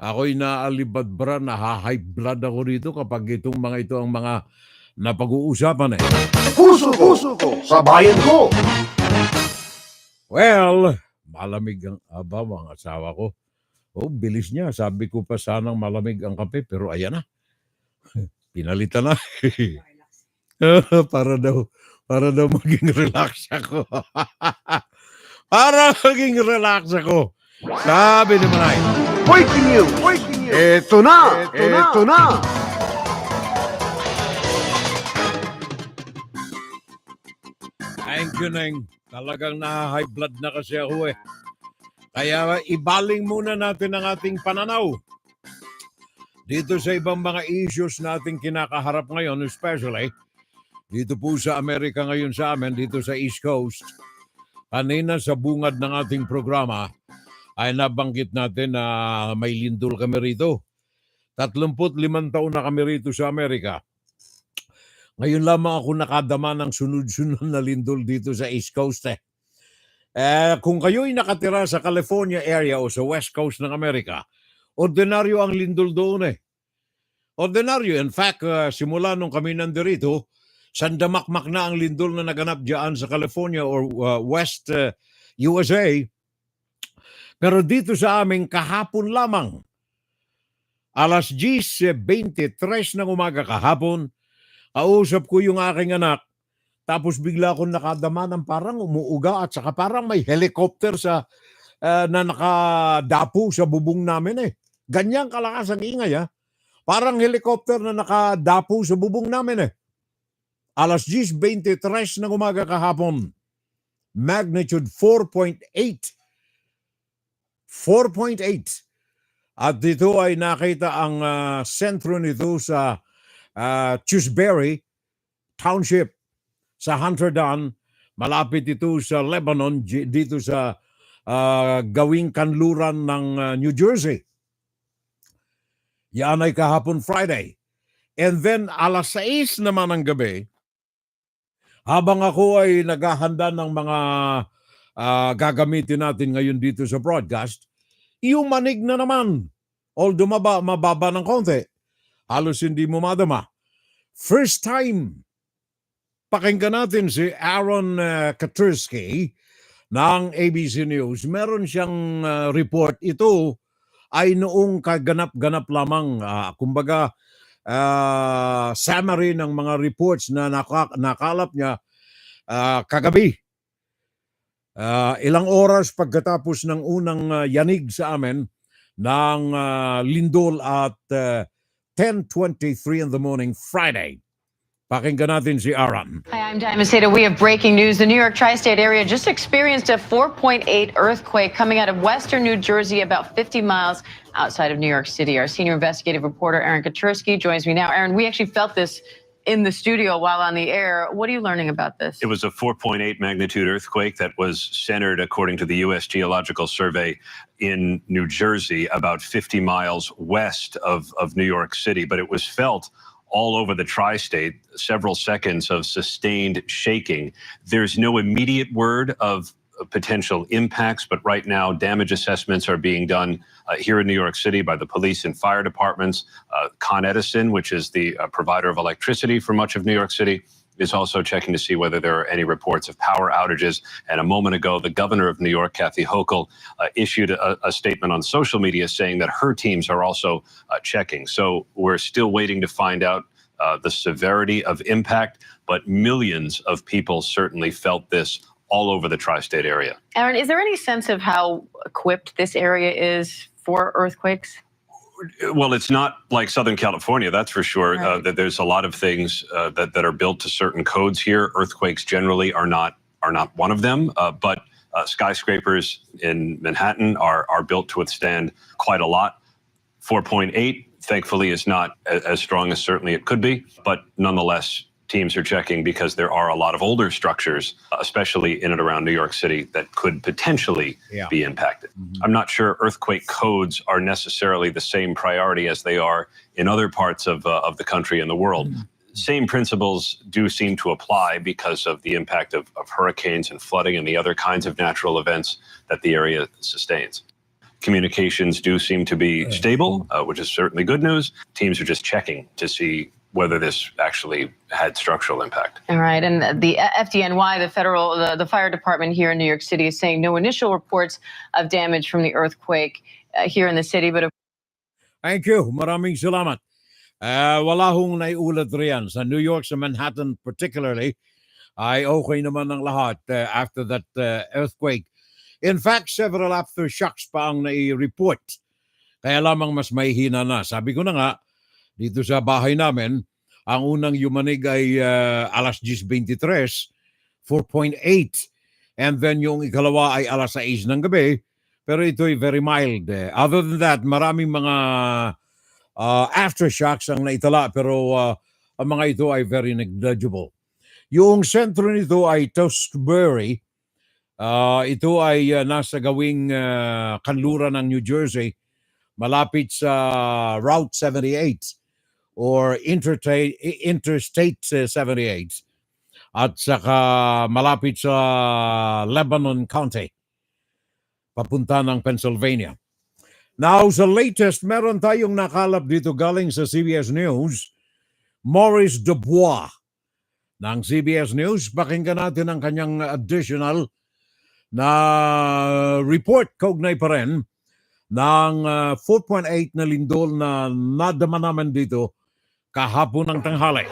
ako'y naalibadbra, naha-high blood ako rito kapag itong mga ito ang mga napag-uusapan eh. Puso ko, sa bayan ko. Well, malamig ang mga asawa ko. Oh, bilis niya. Sabi ko pa sanang malamig ang kape, pero ayan na. Pinalitan na. para daw maging relax ako. Para maging relax ako. Sabi ni Manay. Breaking news. Ito na. Thank you, Neng. Talagang na-high blood na kasi ako eh. Kaya ibaling muna natin ang ating pananaw dito sa ibang mga issues na ating kinakaharap ngayon, especially dito po sa Amerika ngayon sa amin, dito sa East Coast. Kanina sa bungad ng ating programa ay nabanggit natin na may lindol kami rito. 35 taon na kami rito sa Amerika. Ngayon lamang ako nakadama ng sunod-sunod na lindol dito sa East Coast eh. Kung kayo'y nakatira sa California area o sa West Coast ng Amerika, ordinaryo ang lindol doon eh. Ordinaryo. In fact, simula nung kami nandirito, sandamakmak na ang lindol na naganap dyan sa California or West USA. Pero dito sa amin, kahapon lamang, alas 10:23 ng umaga kahapon, kausap ko yung aking anak. Tapos bigla akong nakadama ng parang umuuga at saka parang may helicopter na nakadapo sa bubong namin eh. Ganyang kalakas ang ingay Parang helicopter na nakadapo sa bubong namin eh. Alas 10:23 ng umaga kahapon. Magnitude 4.8. 4.8. At dito ay nakita ang sentro nito sa Chusbury Township sa Hunterdon. Malapit ito sa Lebanon, dito sa gawing kanluran ng New Jersey. Yan ay kahapon Friday. And then alas 6 naman ng gabi, habang ako ay naghahanda ng mga gagamitin natin ngayon dito sa broadcast, yung manig na naman. Although mababa ng konti. Halos hindi mo madama. First time, pakinggan natin si Aaron Katursky ng ABC News. Meron siyang report. Ito ay noong kaganap-ganap lamang. Kumbaga, summary ng mga reports na nakalap niya kagabi. Ilang oras pagkatapos ng unang yanig sa amin ng lindol at 10:23 in the morning Friday. Pakinggan natin si Aaron. Hi, I'm Diamond Seda. We have breaking news. The New York tri-state area just experienced a 4.8 earthquake coming out of western New Jersey, about 50 miles outside of New York City. Our senior investigative reporter, Aaron Katursky, joins me now. Aaron, we actually felt this in the studio while on the air. What are you learning about this? It was a 4.8 magnitude earthquake that was centered, according to the U.S. Geological Survey, in New Jersey, about 50 miles west of New York City. But it was felt all over the tri-state, several seconds of sustained shaking. There's no immediate word of potential impacts, but right now damage assessments are being done here in New York City by the police and fire departments. Con Edison, which is the provider of electricity for much of New York City, is also checking to see whether there are any reports of power outages. And a moment ago, the governor of New York, Kathy Hochul, issued a statement on social media saying that her teams are also checking. So we're still waiting to find out the severity of impact, but millions of people certainly felt this all over the tri-state area. Aaron, is there any sense of how equipped this area is for earthquakes? Well, it's not like Southern California, that's for sure. Right. That there's a lot of things that are built to certain codes here. Earthquakes generally are not one of them, but skyscrapers in Manhattan are built to withstand quite a lot. 4.8, thankfully, is not as strong as certainly it could be, but nonetheless, teams are checking because there are a lot of older structures, especially in and around New York City, that could potentially be impacted. I'm not sure earthquake codes are necessarily the same priority as they are in other parts of the country and the world. Same principles do seem to apply because of the impact of hurricanes and flooding and the other kinds of natural events that the area sustains. communications do seem to be stable, which is certainly good news. Teams are just checking to see whether this actually had structural impact. All right, and the FDNY, the fire department here in New York City, is saying no initial reports of damage from the earthquake here in the city, but Thank you. Maraming salamat. Wala hong naiulat riyan. Sa New York, sa Manhattan particularly, ay okay naman ang lahat after that earthquake. In fact, several aftershocks pa ang nai-report. Kaya lamang mas mahihina na. Sabi ko na nga, dito sa bahay namin, ang unang yumanig ay alas 10:23, 4.8. And then yung ikalawa ay alas 6 ng gabi. Pero ito ay very mild. Other than that, maraming mga aftershocks ang naitala. Pero ang mga ito ay very negligible. Yung sentro nito ay Tewksbury. Ito ay nasa gawing kanluran ng New Jersey, malapit sa Route 78 or Interstate 78 at saka malapit sa Lebanon County, papunta ng Pennsylvania. Now, sa latest, meron tayong nakalap dito galing sa CBS News, Maurice Dubois ng CBS News. Pakinggan natin ang kanyang additional na report, kaugnay pa rin ng 4.8 na lindol na nadama naman dito kahapon ng tanghali.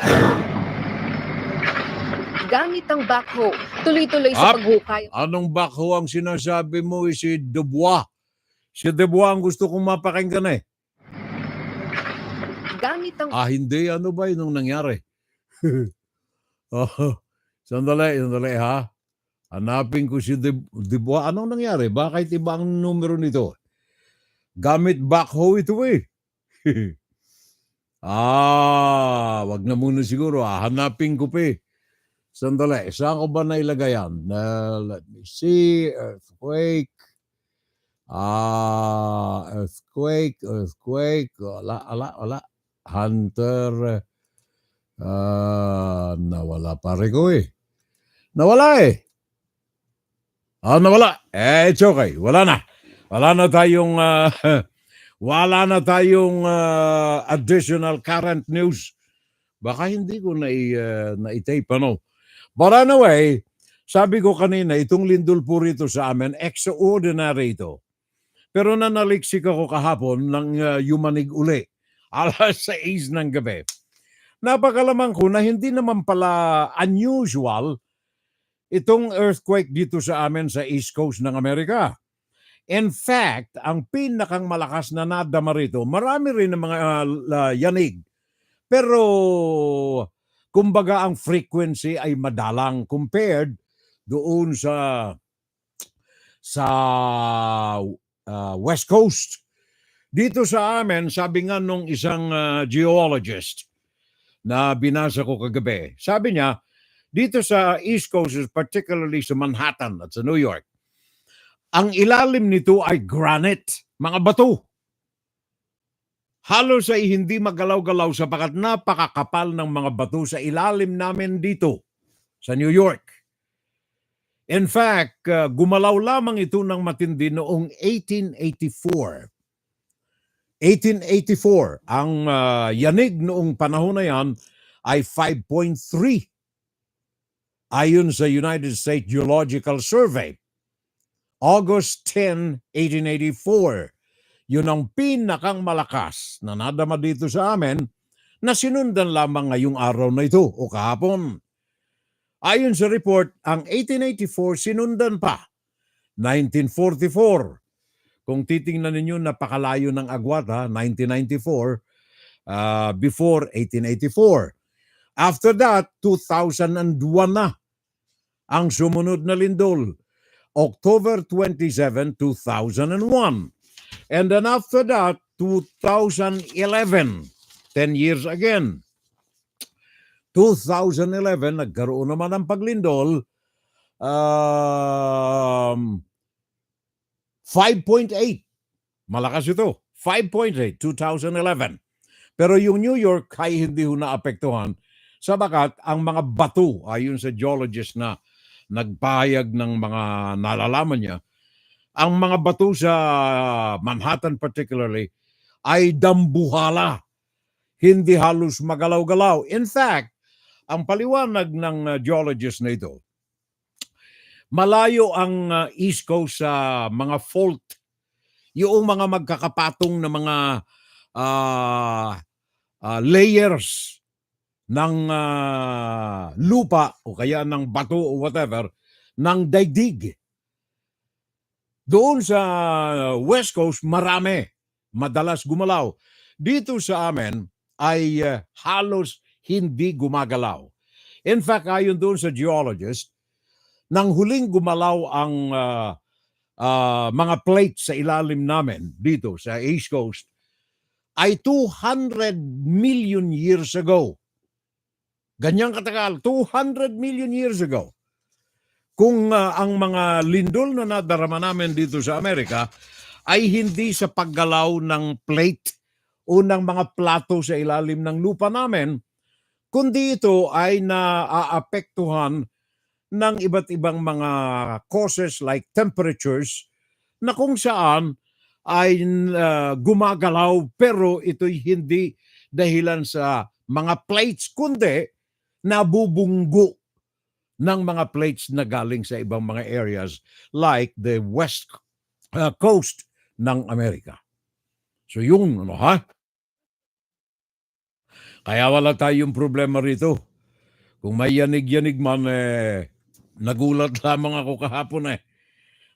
Gamit ang backhoe, tuloy-tuloy sa paghukay. Anong backhoe ang sinasabi mo? Si Dubois. Si Dubois ang gusto kong mapakinggan eh. Gamit ang... Hindi. Ano ba yun nangyari? Sandali ha. Hanapin ko si Dubois. Anong nangyari? Bakit iba ang numero nito? Gamit backhoe ito eh. Wag na muna siguro. Hanapin ko pa eh. Sandali. Saan ko ba nailagay yan? Let me see. Earthquake. Earthquake. Wala. Hunter. Nawala pare ko eh. Nawala eh. Nawala. It's okay. Wala na. Wala na tayong additional current news. Baka hindi ko na-tape, ano. But anyway, sabi ko kanina, itong lindol po rito sa amin, extraordinary ito. Pero nanaliksik ako kahapon ng yumanig uli. Alas 6 ng gabi. Napakalamang ko na hindi naman pala unusual itong earthquake dito sa amin sa East Coast ng Amerika. In fact, ang pinakang malakas na nadama rito, marami rin ng mga yanig. Pero, kumbaga ang frequency ay madalang compared doon sa West Coast. Dito sa amin, sabi nga nung isang geologist na binasa ko kagabi, sabi niya, dito sa East Coast, particularly sa Manhattan at sa New York, ang ilalim nito ay granite, mga bato. Halos ay hindi magalaw-galaw sapagat napakakapal ng mga bato sa ilalim namin dito sa New York. In fact, gumalaw lamang ito ng matindi noong 1884. 1884, ang yanig noong panahon na yan ay 5.3. Ayon sa United States Geological Survey, August 10, 1884, yun ang pinakang malakas na nadama dito sa amin na sinundan lamang ngayong araw na ito o kahapon. Ayon sa report, ang 1884 sinundan pa, 1944. Kung titingnan ninyo, napakalayo ng agwat, 1994, before 1884. After that, 2001 na ang sumunod na lindol, October 27, 2001. And then after that, 2011, 10 years again. 2011, nagkaroon naman ng paglindol, 5.8. Malakas ito, 5.8, 2011. Pero yung New York ay hindi ho naapektuhan sabagat ang mga bato, ayon sa geologist na nagpahayag ng mga nalalaman niya, ang mga bato sa Manhattan particularly ay dambuhala. Hindi halos magalaw-galaw. In fact, ang paliwanag ng geologist na ito, malayo ang East Coast sa mga fault. Yung mga magkakapatong na mga layers ng lupa o kaya ng bato o whatever, ng daigdig. Doon sa West Coast, marami. Madalas gumalaw. Dito sa amin ay halos hindi gumagalaw. In fact, ayon doon sa geologist, nang huling gumalaw ang mga plates sa ilalim namin dito sa East Coast ay 200 million years ago. Ganyang katagal, 200 million years ago. Kung ang mga lindol na nadarama namin dito sa Amerika ay hindi sa paggalaw ng plate o ng mga plato sa ilalim ng lupa namin, kundi ito ay naaapektuhan ng iba't ibang mga causes like temperatures na kung saan ay gumagalaw pero ito'y hindi dahilan sa mga plates kundi nabubunggo ng mga plates na galing sa ibang mga areas like the west coast ng Amerika. So yung kaya wala tayong problema rito. Kung may yanig-yanig man, nagulat lamang ako kahapon .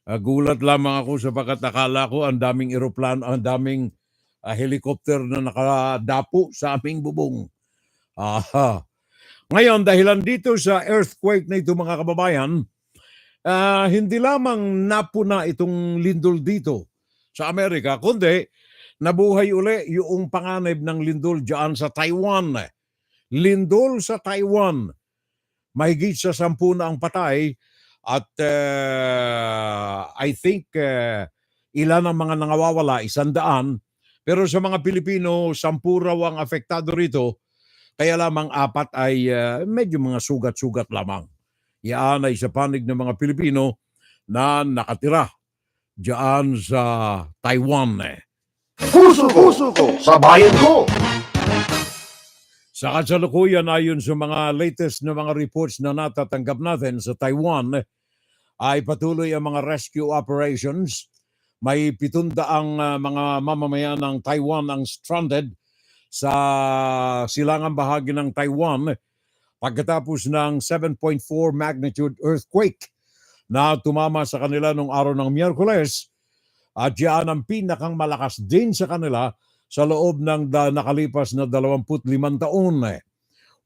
Nagulat lamang ako sapagkat akala ko ang daming eroplano, ang daming helicopter na nakadapo sa aming bubong. Ngayon, dahilan dito sa earthquake na ito mga kababayan, hindi lamang napuna itong lindol dito sa Amerika, kundi nabuhay uli yung panganib ng lindol dyan sa Taiwan. Lindol sa Taiwan. Mahigit sa 10 na ang patay at I think ilan ang mga nangawawala, 100. Pero sa mga Pilipino, 10 raw ang apektado rito. Kaya lamang 4 ay medyo mga sugat-sugat lamang. Yan ay sa panig ng mga Pilipino na nakatira diyan sa Taiwan. Puso ko sa bayan ko! Sa kasalukuyan, ayon sa mga latest na mga reports na natatanggap natin sa Taiwan, ay patuloy ang mga rescue operations. May 700 mga mamamayan ng Taiwan ang stranded sa silangang bahagi ng Taiwan pagkatapos ng 7.4 magnitude earthquake na tumama sa kanila noong araw ng Miyerkules at yan ang pinakang malakas din sa kanila sa loob ng nakalipas na 25 taon. 1,000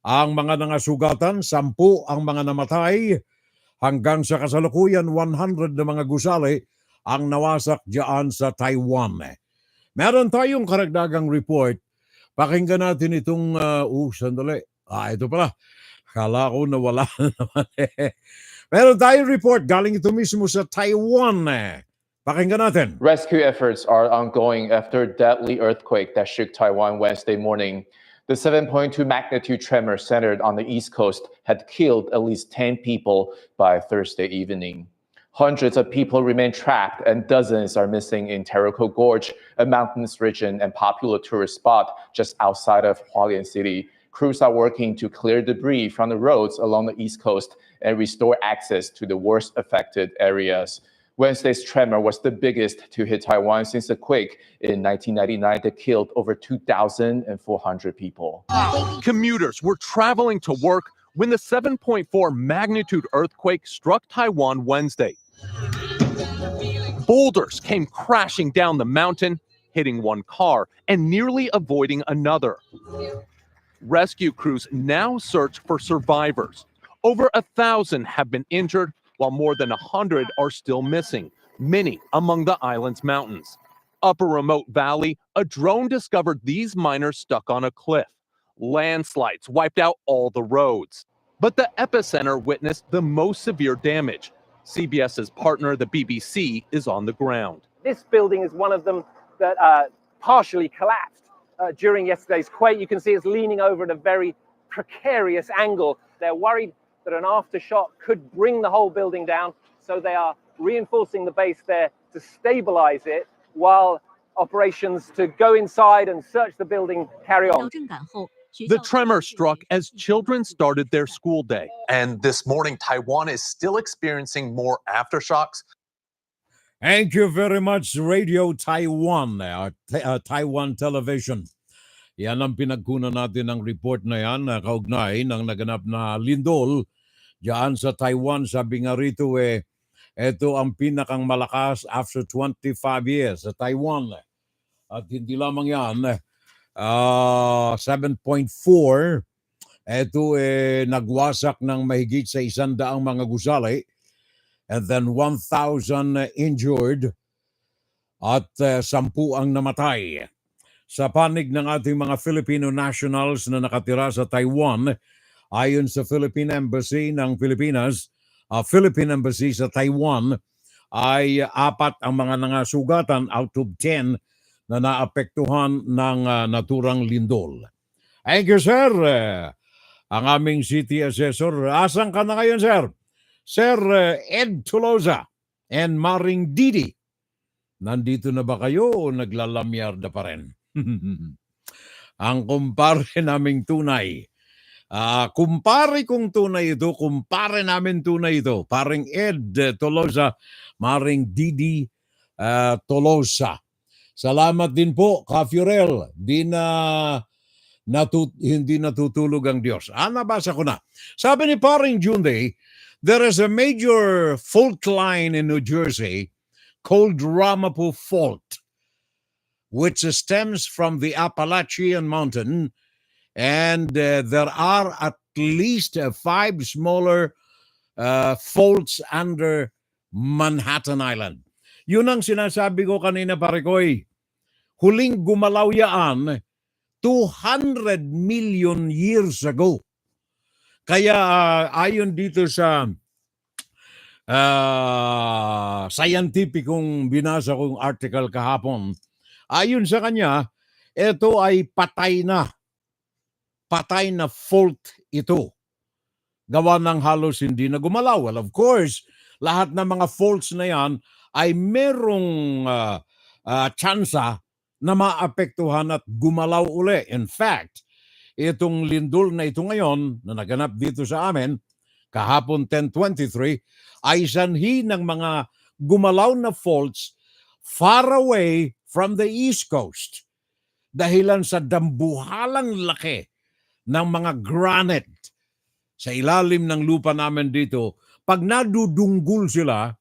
ang mga nangasugatan, 10 ang mga namatay, hanggang sa kasalukuyan 100 na mga gusali ang nawasak diyan sa Taiwan. Meron tayong karagdagang report. Pakinggan natin itong, sandali. Ito pala. Kala ko nawala na naman. Meron tayong report. Galing ito mismo sa Taiwan. Pakinggan natin. Rescue efforts are ongoing after a deadly earthquake that shook Taiwan Wednesday morning. The 7.2 magnitude tremor centered on the East Coast had killed at least 10 people by Thursday evening. Hundreds of people remain trapped and dozens are missing in Taroko Gorge, a mountainous region and popular tourist spot just outside of Hualien City. Crews are working to clear debris from the roads along the East Coast and restore access to the worst affected areas. Wednesday's tremor was the biggest to hit Taiwan since the quake in 1999 that killed over 2,400 people. Commuters were traveling to work when the 7.4 magnitude earthquake struck Taiwan Wednesday. Boulders came crashing down the mountain, hitting one car and nearly avoiding another. Rescue crews now search for survivors. Over 1,000 have been injured, while more than 100 are still missing, many among the island's mountains. Up a remote valley, a drone discovered these miners stuck on a cliff. Landslides wiped out all the roads. But the epicenter witnessed the most severe damage. CBS's partner, the BBC, is on the ground. This building is one of them that partially collapsed during yesterday's quake. You can see it's leaning over at a very precarious angle. They're worried that an aftershock could bring the whole building down, so they are reinforcing the base there to stabilize it while operations to go inside and search the building carry on. The tremor struck as children started their school day. And this morning, Taiwan is still experiencing more aftershocks. Thank you very much, Radio Taiwan, Taiwan Television. Yan ang pinagkunan natin ng report na yan, kaugnay ng naganap na lindol diyan sa Taiwan. Sabi nga rito, ito ang pinakang malakas after 25 years sa Taiwan. At hindi lamang yan, 7.4, ito nagwasak ng mahigit sa 100 mga gusali, and then 1,000 injured at 10 ang namatay. Sa panig ng ating mga Filipino nationals na nakatira sa Taiwan, ayon sa Philippine Embassy ng Pilipinas, Philippine Embassy sa Taiwan, ay 4 ang mga nangasugatan out of 10 na naapektuhan ng naturang lindol. Thank you, sir. Ang aming city assessor, asan ka na ngayon, sir? Sir Ed Tolosa and Maring Didi, nandito na ba kayo o naglalamyarda pa rin? Ang kumpare naming tunay. Kumpare kong tunay ito, kumpare namin tunay ito. Paring Ed Tolosa, Maring Didi Tolosa. Salamat din po, Ka-Fiorel. Hindi natutulog ang Diyos. Nabasa ko na. Sabi ni Paring Junday, there is a major fault line in New Jersey called Ramapo Fault, which stems from the Appalachian Mountain, and there are at least 5 smaller faults under Manhattan Island. Yun ang sinasabi ko kanina, pare koy. Huling gumalaw yaan 200 million years ago. Kaya ayon dito sa scientificong binasa kong article kahapon, ayon sa kanya, ito ay patay na fault ito. Gawa ng halos hindi na gumalaw. Well, of course, lahat ng mga faults na yan ay merong tsansa na maapektuhan at gumalaw uli. In fact, itong lindol na ito ngayon na naganap dito sa amin, kahapon 10:23, ay sanhi ng mga gumalaw na faults far away from the East Coast. Dahilan sa dambuhalang laki ng mga granite sa ilalim ng lupa namin dito, pag nadudunggol sila,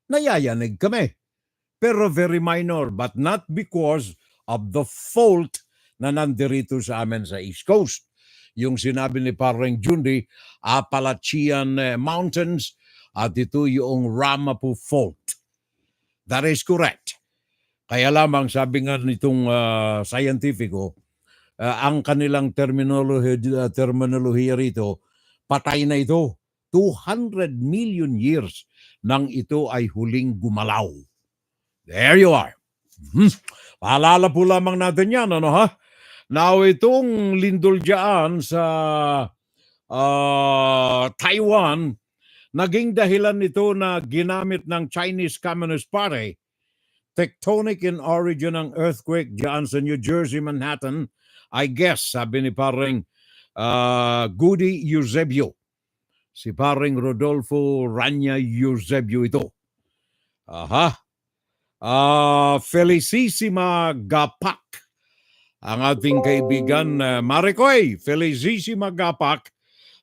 nayayanig kami. Pero very minor, but not because of the fault na nandirito sa amin sa East Coast. Yung sinabi ni Parang Jundi, Appalachian Mountains, at ito yung Ramapo Fault. That is correct. Kaya lamang sabi nga nitong scientifico, ang kanilang terminolohiya rito, patay na ito. 200 million years nang ito ay huling gumalaw. There you are. Paalala po lamang natin yan, ano ha? Now, itong lindol dyan sa Taiwan, naging dahilan nito na ginamit ng Chinese Communist Party, tectonic in origin ng earthquake dyan sa New Jersey, Manhattan, I guess, sabi ni Paring Goody Eusebio. Si Paring Rodolfo Rania Eusebio ito. Felicissima Gapak, ang ating kaibigan Maricoy. Felicissima Gapak,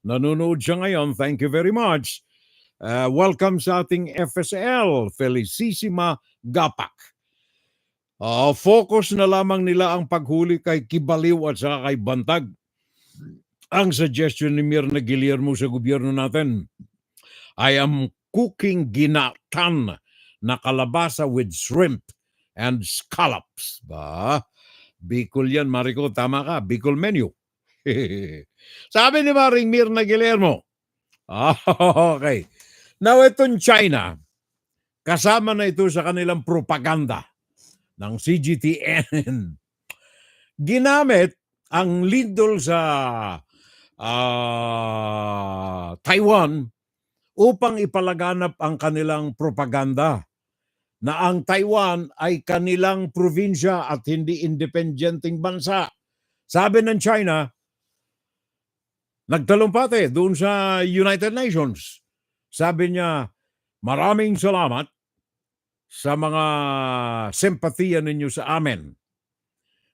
nanonood siya ngayon. Thank you very much. Welcome sa ating FSL, Felicissima Gapak. Focus na lamang nila ang paghuli kay Kibaliw at saka kay Bantag. Ang suggestion ni Mirna Guillermo sa gobyerno natin, I am cooking ginatan na kalabasa with shrimp and scallops. Bicol yan, Marico. Tama ka. Bicol menu. Sabi ni Maring Mirna Guillermo. Okay. Now, itong China, kasama na ito sa kanilang propaganda ng CGTN. Ginamit ang lindol sa Taiwan upang ipalaganap ang kanilang propaganda na ang Taiwan ay kanilang probinsya at hindi independenteng bansa. Sabi ng China, nagtalumpate doon sa United Nations. Sabi niya, maraming salamat sa mga sempatiya ninyo sa amin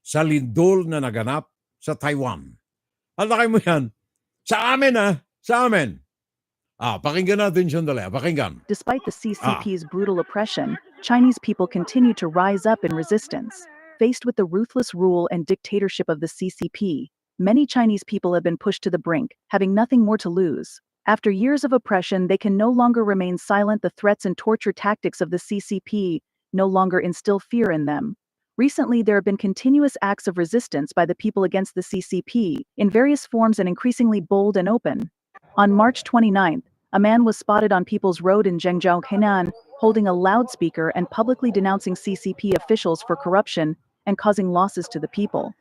sa lindol na naganap sa Taiwan. Alakay mo yan. Sa amin sa amin. Pakinggan natin sandali. Pakinggan. Despite the CCP's brutal oppression, Chinese people continue to rise up in resistance. Faced with the ruthless rule and dictatorship of the CCP, many Chinese people have been pushed to the brink, having nothing more to lose. After years of oppression, they can no longer remain silent. The threats and torture tactics of the CCP no longer instill fear in them. Recently, there have been continuous acts of resistance by the people against the CCP, in various forms and increasingly bold and open. On March 29th, a man was spotted on People's Road in Zhengzhou, Henan, holding a loudspeaker and publicly denouncing CCP officials for corruption and causing losses to the people.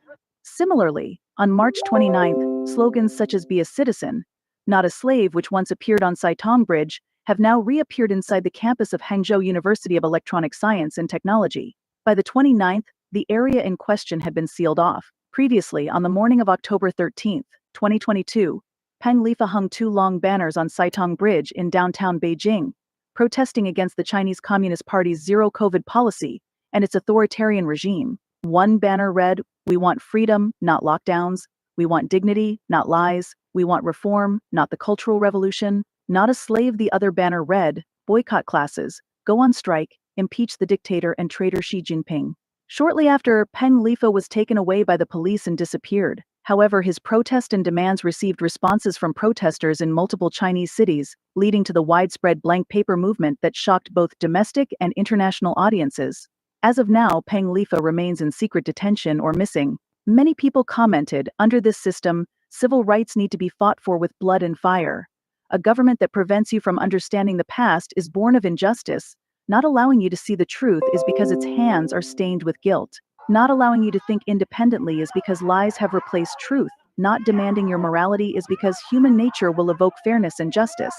Similarly, on March 29th, slogans such as "Be a citizen, not a slave," which once appeared on Saitung Bridge, have now reappeared inside the campus of Hangzhou University of Electronic Science and Technology. By the 29th, the area in question had been sealed off. Previously, on the morning of October 13th, 2022, Peng Lifa hung 2 long banners on Saitung Bridge in downtown Beijing, protesting against the Chinese Communist Party's zero-COVID policy and its authoritarian regime. One banner read, "We want freedom, not lockdowns. We want dignity, not lies. We want reform, not the Cultural Revolution, not a slave." The other banner read, "Boycott classes, go on strike, impeach the dictator and traitor Xi Jinping." Shortly after, Peng Lifa was taken away by the police and disappeared. However, his protest and demands received responses from protesters in multiple Chinese cities, leading to the widespread blank paper movement that shocked both domestic and international audiences. As of now, Peng Lifa remains in secret detention or missing. Many people commented, under this system, civil rights need to be fought for with blood and fire. A government that prevents you from understanding the past is born of injustice. Not allowing you to see the truth is because its hands are stained with guilt. Not allowing you to think independently is because lies have replaced truth. Not demanding your morality is because human nature will evoke fairness and justice.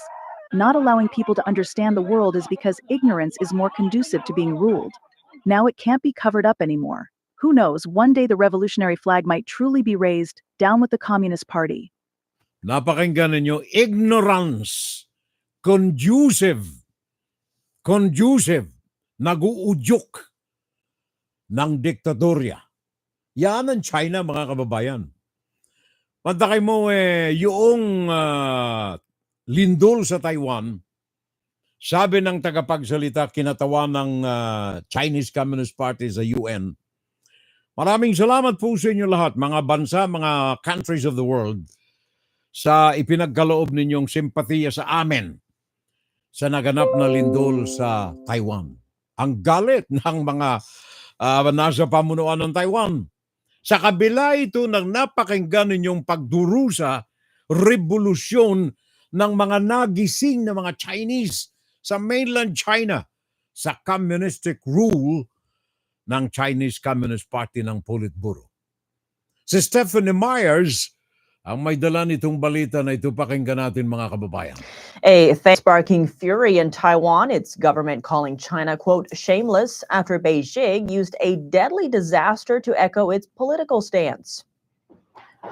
Not allowing people to understand the world is because ignorance is more conducive to being ruled. Now it can't be covered up anymore. Who knows, one day the revolutionary flag might truly be raised, down with the Communist Party. Napakinggan ninyo, ignorance, conducive, naguudyok ng diktadorya. Yan ang China, mga kababayan. Pantakay mo yung lindol sa Taiwan, sabi ng tagapagsalita, kinatawan ng Chinese Communist Party sa UN, maraming salamat po sa inyo lahat, mga bansa, mga countries of the world, sa ipinagkaloob ninyong simpatiya sa amin sa naganap na lindol sa Taiwan. Ang galit ng mga nasa pamunuan ng Taiwan. Sa kabila ito ng napakinggan ninyong pagdurusa, revolusyon ng mga nagising na mga Chinese sa mainland China sa communistic rule ng Chinese Communist Party ng Politburo. Si Stephanie Myers ang may dala nitong balita na ito, pakinggan natin mga kababayan. A thing sparking fury in Taiwan, its government calling China, quote, shameless after Beijing used a deadly disaster to echo its political stance.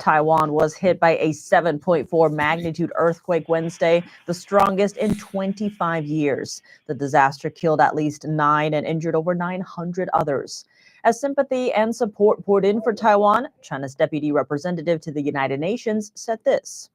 Taiwan was hit by a 7.4 magnitude earthquake Wednesday, the strongest in 25 years. The disaster killed at least 9 and injured over 900 others. As sympathy and support poured in for Taiwan, China's deputy representative to the United Nations said this.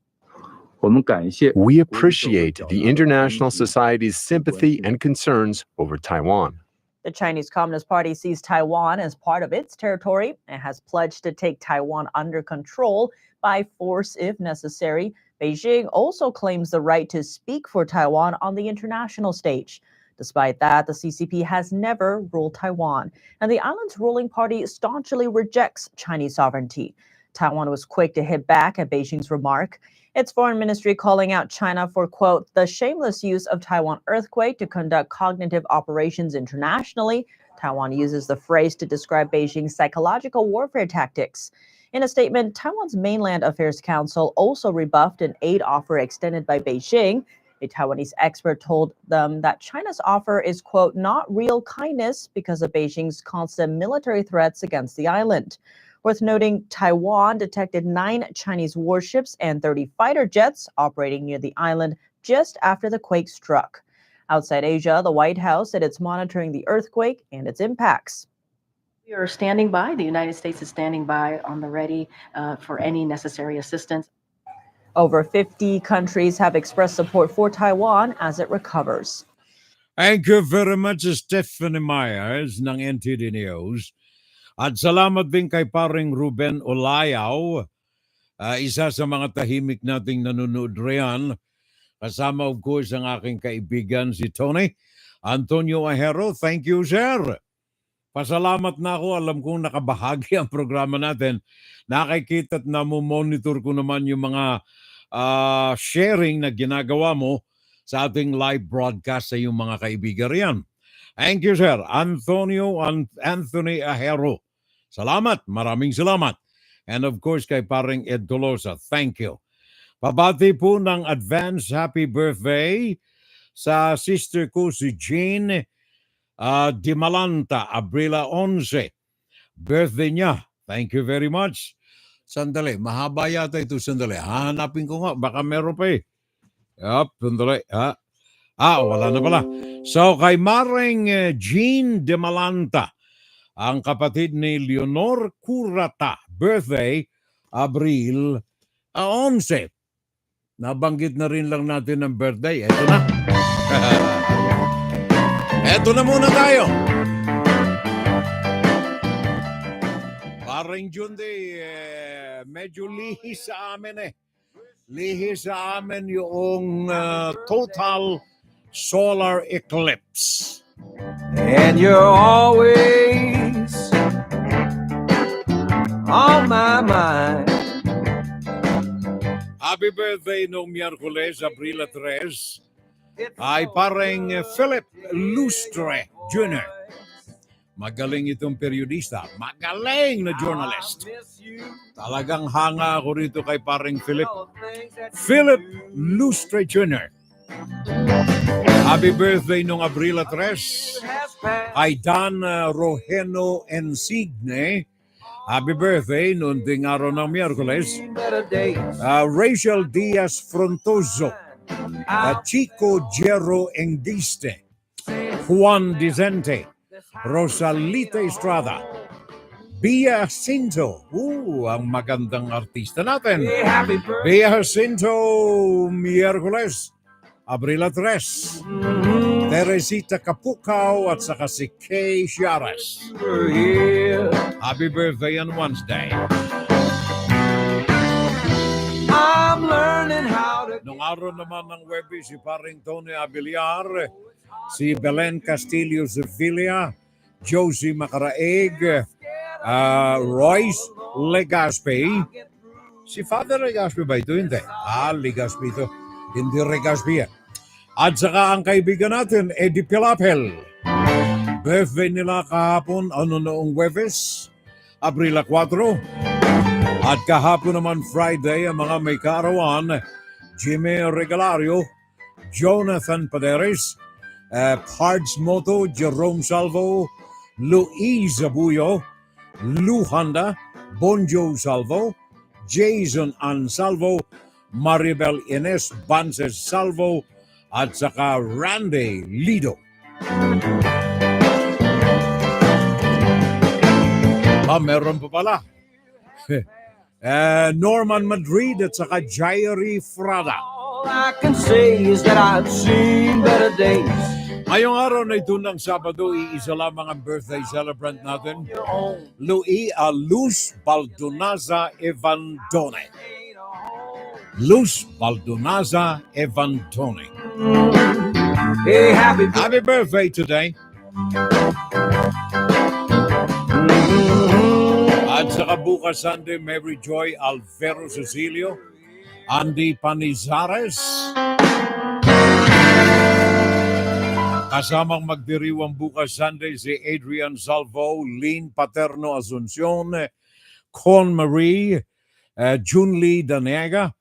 We appreciate the international society's sympathy and concerns over Taiwan. The Chinese Communist Party sees Taiwan as part of its territory and has pledged to take Taiwan under control by force if necessary. Beijing also claims the right to speak for Taiwan on the international stage. Despite that, the CCP has never ruled Taiwan, and the island's ruling party staunchly rejects Chinese sovereignty. Taiwan was quick to hit back at Beijing's remark, its foreign ministry calling out China for, quote, the shameless use of Taiwan earthquake to conduct cognitive operations internationally. Taiwan uses the phrase to describe Beijing's psychological warfare tactics. In a statement, Taiwan's Mainland Affairs Council also rebuffed an aid offer extended by Beijing. A Taiwanese expert told them that China's offer is, quote, not real kindness because of Beijing's constant military threats against the island. Worth noting, Taiwan detected 9 Chinese warships and 30 fighter jets operating near the island just after the quake struck. Outside Asia, the White House said it's monitoring the earthquake and its impacts. We are standing by. The United States is standing by on the ready for any necessary assistance. Over 50 countries have expressed support for Taiwan as it recovers. Thank you very much, Stephanie Myers ng NTD News. At salamat din kay paring Ruben Olayaw, isa sa mga tahimik nating nanonood riyan. Kasama of course ang aking kaibigan si Tony Antonio Ahero. Thank you, sir. Pasalamat na ako. Alam kong nakabahagi ang programa natin. Nakikita at namomonitor ko naman yung mga sharing na ginagawa mo sa ating live broadcast sa iyong mga kaibigan riyan. Thank you, sir. Anthony Ahero. Salamat. Maraming salamat. And of course, kay paring Ed Tolosa. Thank you. Pabati po ng advance happy birthday sa sister ko si Jean Dimalanta, Abrila 11. Birthday niya. Thank you very much. Sandali, mahaba yata ito. Sandali, hahanapin ko nga. Baka meron pa eh. Sandali. Wala na pala. So, kay Maring Jean Dimalanta, ang kapatid ni Leonor Curata, birthday, Abril 11. Nabanggit na rin lang natin ang birthday. Eto na. Eto na muna tayo. Parang Junday, medyo lihis sa amin eh. Lihis sa amin yung total solar eclipse. And you're always on my mind. Happy birthday noong Miyerkules, Abril 3, ay parang Philip Lustre Jr. Magaling itong periodista. Magaling na journalist. Talagang hanga ako rito kay parang Philip. Philip Lustre Jr. Happy birthday noong Abril 3 ay Dan Rojeno Ensigne. Happy birthday noong ding araw ng Miyerkules. Rachel Diaz Frontoso, Chico Jero Engiste, Juan Dizente, Rosalita Estrada, Bia Jacinto, ang magandang artista natin. Bia Jacinto, Miyerkules, Abril 3. Teresita Capucao at saka si Kay Chiaras. Happy birthday on Wednesday. I'm learning how to... Nung araw naman ng Webis, si paring Tony Abiliar, si Belen Castillo Sevilla, Josie Macaraeg, Royce Legaspi. Si Father Legaspi ba ito? Hindi. Legaspi ito. Hindi Legaspi. At saka ang kaibigan natin, Eddie Pilapel. Birthday nila kahapon, noong Webes, Abril 4. At kahapon naman Friday, ang mga may kaarawan, Jimmy Regalario, Jonathan Paderes, Pards Moto, Jerome Salvo, Luis Abuyo, Lou Honda, Bonjo Salvo, Jason Ansalvo, Maribel Ines Bansa Salvo, at saka Randy Lido. Meron pa pala. Norman Madrid at saka Jairi Frada. All I can say is that I've seen better days. Ngayong araw na ito ng Sabado, iisa lamang ang birthday celebrant natin. Luz Baldonaza Evandone. Luz Baldonaza Evandone. Hey, happy birthday today. At saka bukas Sunday, Mary Joy Alvero Cecilio, Andy Panizares. Kasamang magdiriwang bukas Sunday si Adrian Salvo, Lynn Paterno Asuncion, Con Marie, Junlee Daniega,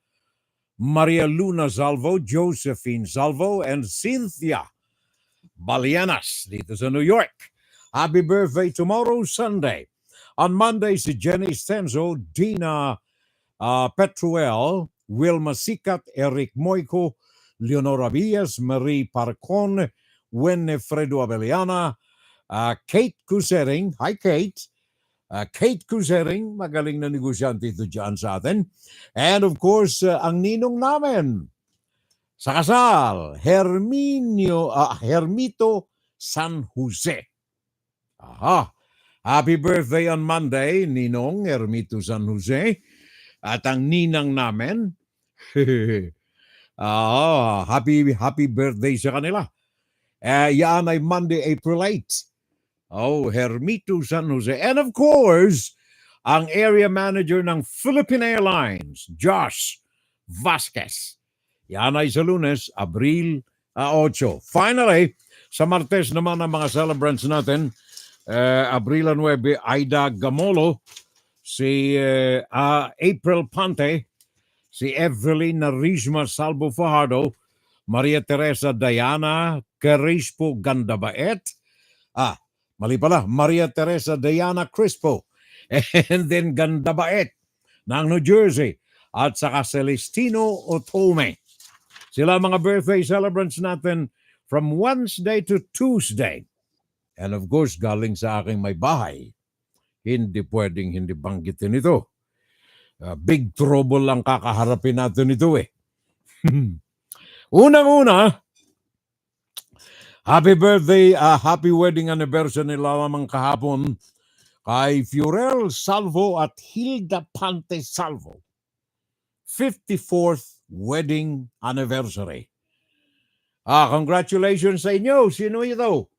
Maria Luna Salvo, Josephine Salvo, and Cynthia Balianas dito sa New York. Happy birthday tomorrow, Sunday. On Monday, si Jenny Stenzo, Dina Petruel, Wilma Sikat, Eric Moico, Leonora Villas, Marie Parcon, Winifredo Abeliana, Kate Cusering. Hi, Kate. Kate Cusering, magaling na negosyante ito dyan sa atin. And of course, ang ninong namin sa kasal, Hermito San Jose. Aha. Happy birthday on Monday, Ninong Hermito San Jose. At ang ninang namin, happy birthday sa kanila. Yan ay Monday, April 8. Oh, Hermito San Jose. And of course, ang area manager ng Philippine Airlines, Josh Vasquez. Yan ay sa Lunes, Abril 8. Finally, sa Martes naman ang mga celebrants natin, Abril 9, Aida Gamolo, si April Pante, si Evelyn Narisma Salvo Fajardo, Maria Teresa Diana Carispo Gandabaet, mali pala, Maria Teresa Diana Crispo, and then Gandabaet ng New Jersey, at saka Celestino Otome. Sila mga birthday celebrants natin from Wednesday to Tuesday. And of course, galing sa aking may bahay. Hindi pwedeng hindi banggitin ito. Big trouble lang kakaharapin natin ito eh. Unang-una, happy birthday, happy wedding anniversary nila lamang kahapon kay Fiorel Salvo at Hilda Pante Salvo. 54th wedding anniversary. Congratulations sa inyo. Sino ito?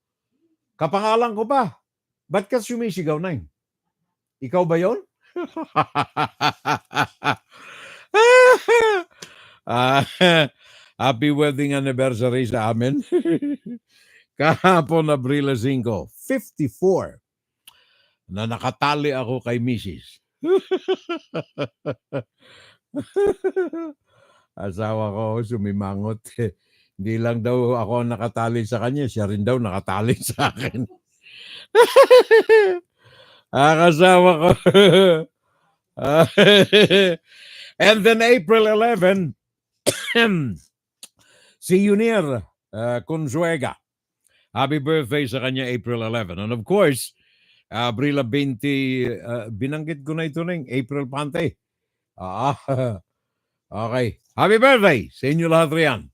Kapangalan ko pa. Ba't ka sumisigaw na yun? Ikaw ba yun? Happy wedding anniversary sa amin. Kahapon, Abril 5, 54. Na nakatali ako kay Mrs. Asawa ko sumimangot. Hindi lang daw ako nakatali sa kanya, siya rin daw nakatali sa akin. Kasawa ko. And then April 11, si Yunir Consuega. Happy birthday sa kanya, April 11. And of course, Abril 20, binanggit ko na ito ng April Pante. Okay. Happy birthday sa inyo lahat riyan.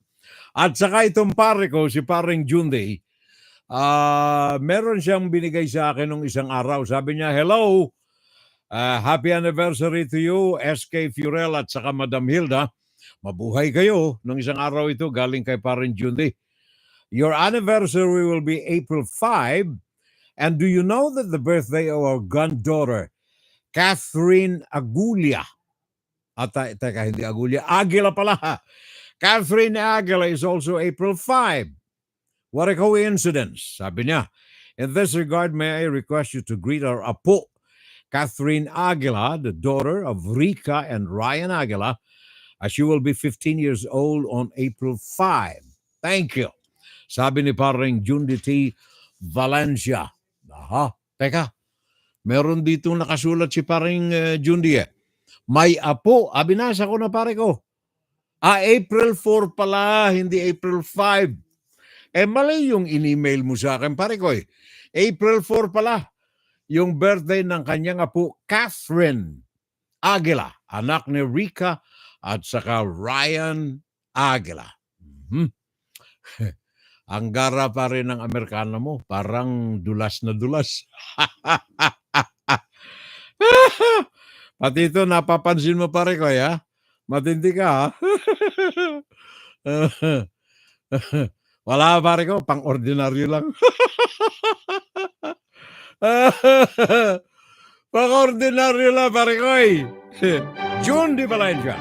At saka itong pare ko, si paring Junday, meron siyang binigay sa akin nung isang araw. Sabi niya, hello, happy anniversary to you, SK Fiorel at saka Madam Hilda. Mabuhay kayo nung isang araw ito galing kay paring Junday. Your anniversary will be April 5. And do you know that the birthday of our granddaughter, Catherine Agulia, teka, hindi Agulia, Aguila pala. Catherine Aguila is also April 5. What a coincidence, sabi niya. In this regard, may I request you to greet our apo, Catherine Aguila, the daughter of Rica and Ryan Aguila, as she will be 15 years old on April 5. Thank you. Sabi ni parang Jundi T. Valencia. Teka, meron dito nakasulat si parang Jundi eh. May apo, binasa ko na pare ko. April 4 pala, hindi April 5. Mali yung in-email mo sa akin, pare ko eh. April 4 pala, yung birthday ng kanyang apo, Catherine Aguila, anak ni Rica at saka Ryan Aguila. Ang gara pa rin ng Amerikano mo, parang dulas na dulas. Pati ito, napapansin mo pare ko, ya? Matindi ka, ha? Wala pare ko, pang-ordinaryo lang. Pang-ordinaryo lang pare ko, eh. June Di Valencia.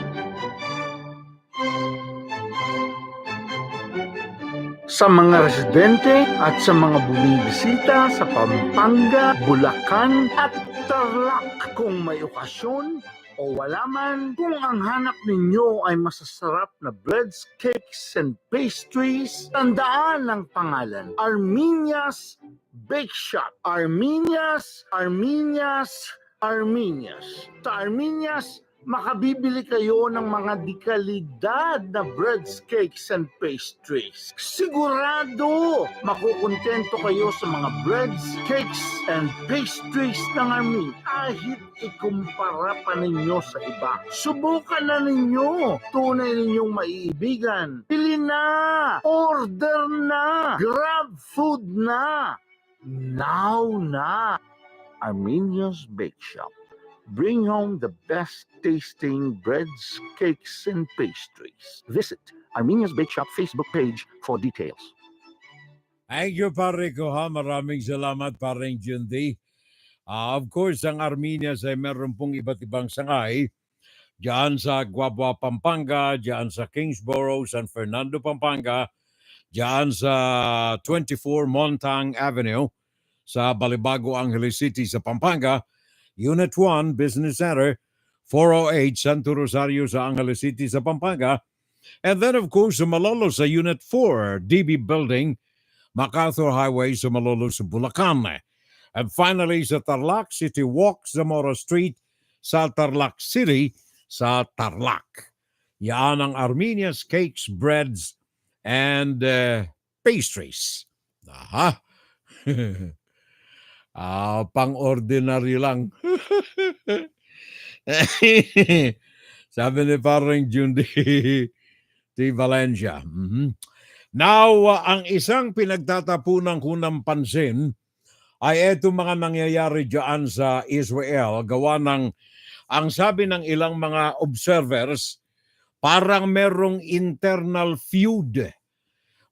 Sa mga residente at sa mga bumibisita sa Pampanga, Bulacan at Tarlac kung may okasyon, o wala man, kung ang hanap ninyo ay masasarap na breads, cakes, and pastries, tandaan ang pangalan, Armenia's Bake Shop. Armenia's. Sa Armenia's, makabibili kayo ng mga dekalidad na breads, cakes, and pastries. Sigurado, makukontento kayo sa mga breads, cakes, and pastries ng Armenia. Kahit ikumpara pa ninyo sa iba. Subukan na ninyo. Tunay ninyong maiibigan. Pili na! Order na! Grab food na! Now na! Armenia's Bake Shop. Bring home the best tasting breads, cakes, and pastries. Visit Armenia's Bake Shop Facebook page for details. Thank you, pare ko ha. Maraming salamat, pareng Jundi. Of course, ang Armenias ay meron pong iba't ibang sangay. Diyan sa Guabua, Pampanga, diyan sa Kingsborough, San Fernando, Pampanga, diyan sa 24 Montang Avenue, sa Balibago, Angeles City, sa Pampanga, Unit 1, Business Center, 408 Santo Rosario sa Angeles City sa Pampanga. And then of course sa Malolo sa Unit 4, DB Building, MacArthur Highway sa Malolo sa Bulacan. And finally sa Tarlac City Walk, Zamora Street sa Tarlac City sa Tarlac. Yan ang Armenia's Cakes, Breads, and Pastries. Aha. Pang-ordinary lang. Sabi ni parang Jundi T. Valencia. Now, ang isang pinagtatapunan ko ng pansin ay eto mga nangyayari dyan sa Israel. Gawa ng, ang sabi ng ilang mga observers, parang merong internal feud.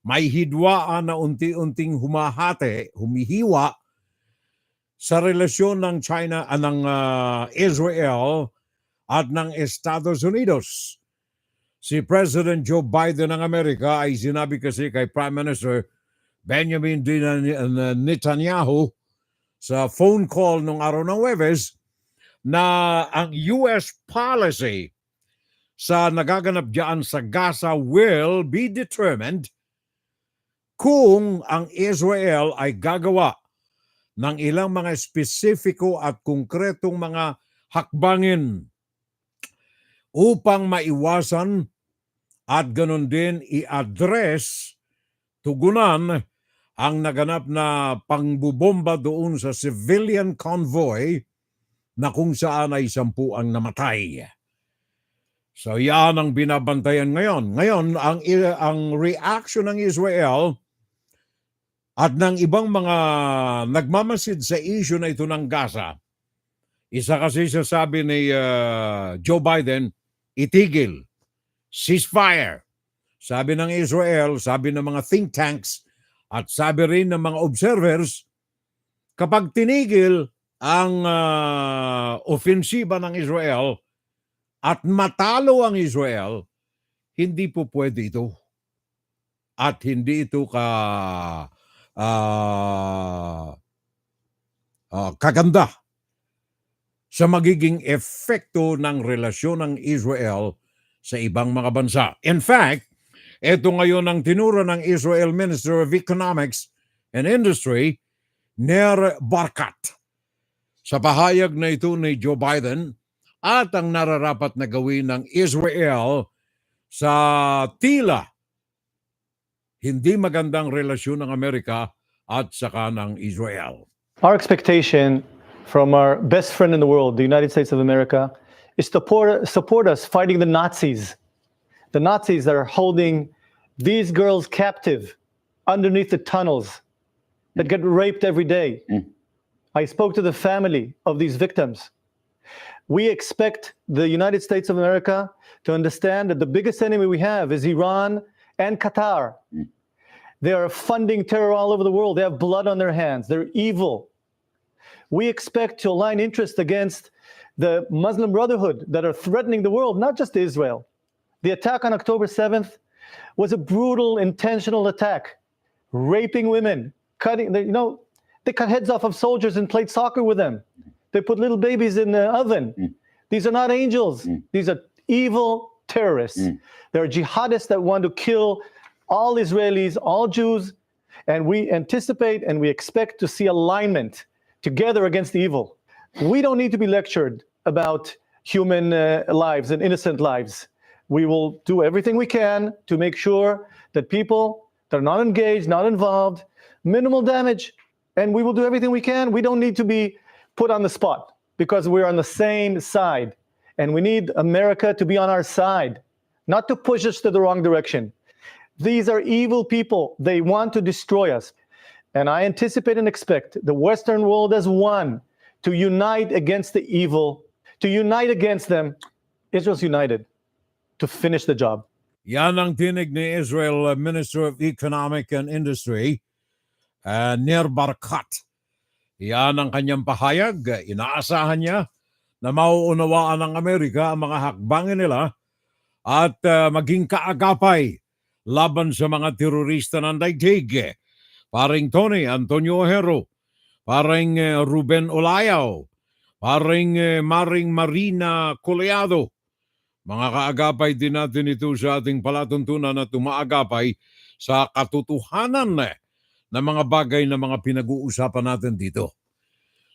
May hidwaan na unti-unting humihiwa sa relasyon ng China ng Israel at ng Estados Unidos. Si President Joe Biden ng Amerika ay sinabi kasi kay Prime Minister Benjamin Netanyahu sa phone call nung araw ng Huwebes na ang US policy sa nagaganap diyan sa Gaza will be determined kung ang Israel ay gagawa ng ilang mga spesifiko at konkretong mga hakbangin upang maiwasan at ganun din i-address, tugunan ang naganap na pangbubomba doon sa civilian convoy na kung saan ay 10 ang namatay. So yan ang binabantayan ngayon. Ngayon, ang reaction ng Israel at ng ibang mga nagmamasid sa issue na ito ng Gaza, isa kasi sabi ni Joe Biden, itigil, ceasefire. Sabi ng Israel, sabi ng mga think tanks, at sabi rin ng mga observers, kapag tinigil ang ofensiba ng Israel at matalo ang Israel, hindi po pwede ito. At hindi ito kaganda sa magiging epekto ng relasyon ng Israel sa ibang mga bansa. In fact, ito ngayon ang tinuro ng Israel Minister of Economics and Industry, Ner Barkat, sa pahayag na ito ni Joe Biden at ang nararapat na gawin ng Israel sa tila hindi magandang relasyon ng Amerika at saka ng Israel. Our expectation from our best friend in the world, the United States of America, is to support us fighting the Nazis. The Nazis that are holding these girls captive underneath the tunnels that get raped every day. I spoke to the family of these victims. We expect the United States of America to understand that the biggest enemy we have is Iran and Qatar. They are funding terror all over the world. They have blood on their hands. They're evil. We expect to align interest against the Muslim Brotherhood that are threatening the world, not just Israel. The attack on October 7th was a brutal, intentional attack, raping women, they cut heads off of soldiers and played soccer with them. They put little babies in the oven. These are not angels. These are evil terrorists. They're jihadists that want to kill all Israelis, all Jews, and we anticipate and we expect to see alignment together against the evil. We don't need to be lectured about human lives and innocent lives. We will do everything we can to make sure that people that are not engaged, not involved, minimal damage, and we will do everything we can. We don't need to be put on the spot because we're on the same side. And we need America to be on our side, not to push us to the wrong direction. These are evil people. They want to destroy us. And I anticipate and expect the Western world as one to unite against the evil, to unite against them. Israel's united to finish the job. Yan ang tinig ni Israel Minister of Economic and Industry, Nir Barkat. Yan ang kanyang pahayag. Inaasahan niya na mauunawaan ng Amerika ang mga hakbangin nila at maging kaagapay laban sa mga terorista ng daigdig. Paring Tony Antonio Ojero, paring Ruben Olayaw, paring Maring Marina Coleado. Mga kaagapay din natin ito sa ating palatuntunan at umaagapay sa katotohanan na mga bagay na mga pinag-uusapan natin dito.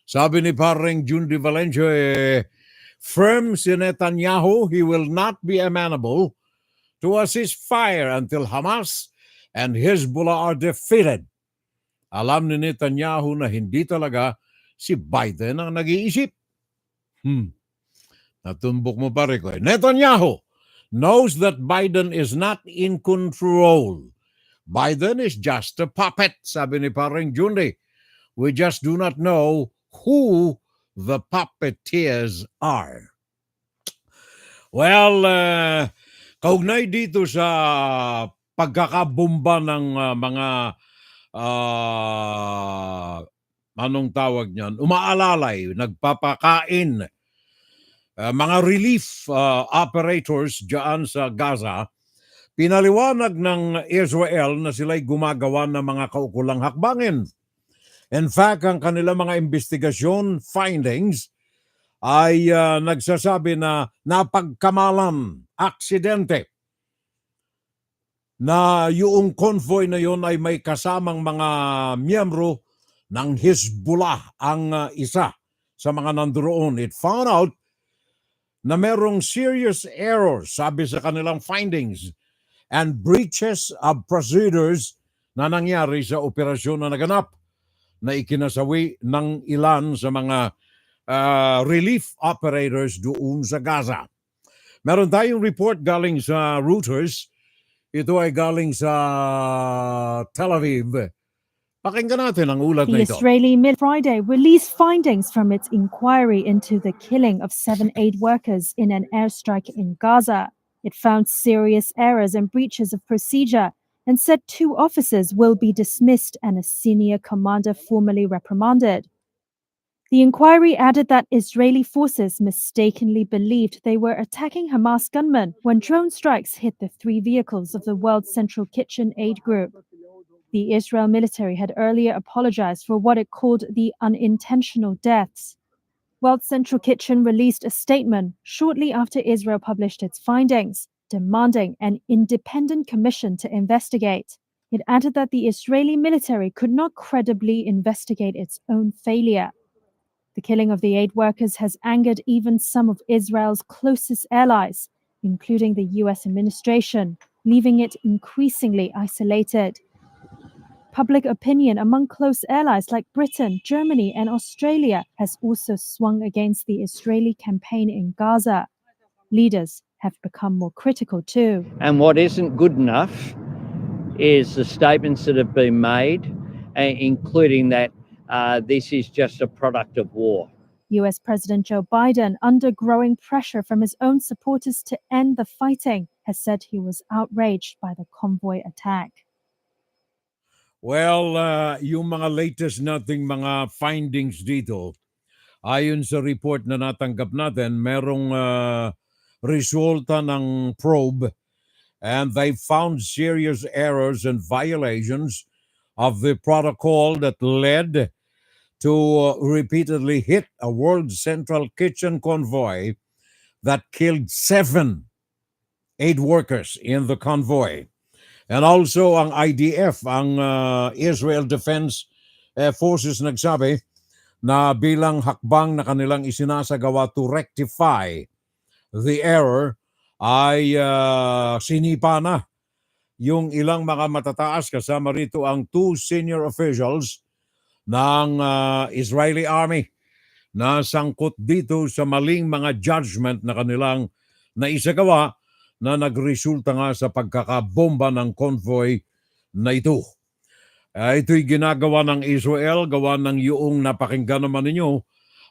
Sabi ni paring June de Valencia, firm si Netanyahu, he will not be amenable to a ceasefire until Hamas and Hezbollah are defeated. Alam ni Netanyahu na hindi talaga si Biden ang nag-iisip. Natumbok mo pare ko. Netanyahu knows that Biden is not in control. Biden is just a puppet, sabi ni paring June. We just do not know who the puppeteers are. Well, kaugnay dito sa pagkakabomba ng mga anong tawag niyan? Umaalalay, nagpapakain, mga relief operators diyan sa Gaza, pinaliwanag ng Israel na sila'y gumagawa ng mga kaukulang hakbangin. In fact, ang kanilang mga investigasyon findings ay nagsasabi na napagkamalan, aksidente, na yung convoy na yon ay may kasamang mga miyembro ng Hezbollah ang isa sa mga nandoon. It found out na merong serious errors, sabi sa kanilang findings, and breaches of procedures na nangyari sa operasyon na naganap na ikinasawi ng ilan sa mga relief operators doon sa Gaza. Meron tayong report galing sa Reuters. Ito ay galing sa Tel Aviv. Pakinggan natin ang ulat na The ito. Israeli Friday released findings from its inquiry into the killing of 7 aid workers in an airstrike in Gaza. It found serious errors and breaches of procedure and said 2 officers will be dismissed and a senior commander formally reprimanded. The inquiry added that Israeli forces mistakenly believed they were attacking Hamas gunmen when drone strikes hit the 3 vehicles of the World Central Kitchen aid group. The Israel military had earlier apologized for what it called the unintentional deaths. World Central Kitchen released a statement shortly after Israel published its findings, demanding an independent commission to investigate. It added that the Israeli military could not credibly investigate its own failure. The killing of the aid workers has angered even some of Israel's closest allies, including the US administration, leaving it increasingly isolated. Public opinion among close allies like Britain, Germany, and Australia has also swung against the Israeli campaign in Gaza. Leaders have become more critical too. And what isn't good enough is the statements that have been made, including that this is just a product of war. US President Joe Biden, under growing pressure from his own supporters to end the fighting, has said he was outraged by the convoy attack. Well, yung mga latest nating mga findings dito, ayon sa report na natanggap natin, merong resulta ng probe and they found serious errors and violations of the protocol that led to repeatedly hit a World Central Kitchen convoy that killed 7 aid workers in the convoy. And also ang IDF, ang Israel Defense Forces nagsabi na bilang hakbang na kanilang isinasagawa to rectify the error ay sinipa na yung ilang mga matataas, kasama rito ang 2 senior officials ng Israeli Army na sangkot dito sa maling mga judgment na kanilang naisagawa na nagresulta nga sa pagkakabomba ng convoy na ito. Ito'y ginagawa ng Israel, gawa ng yung napakinggan naman ninyo,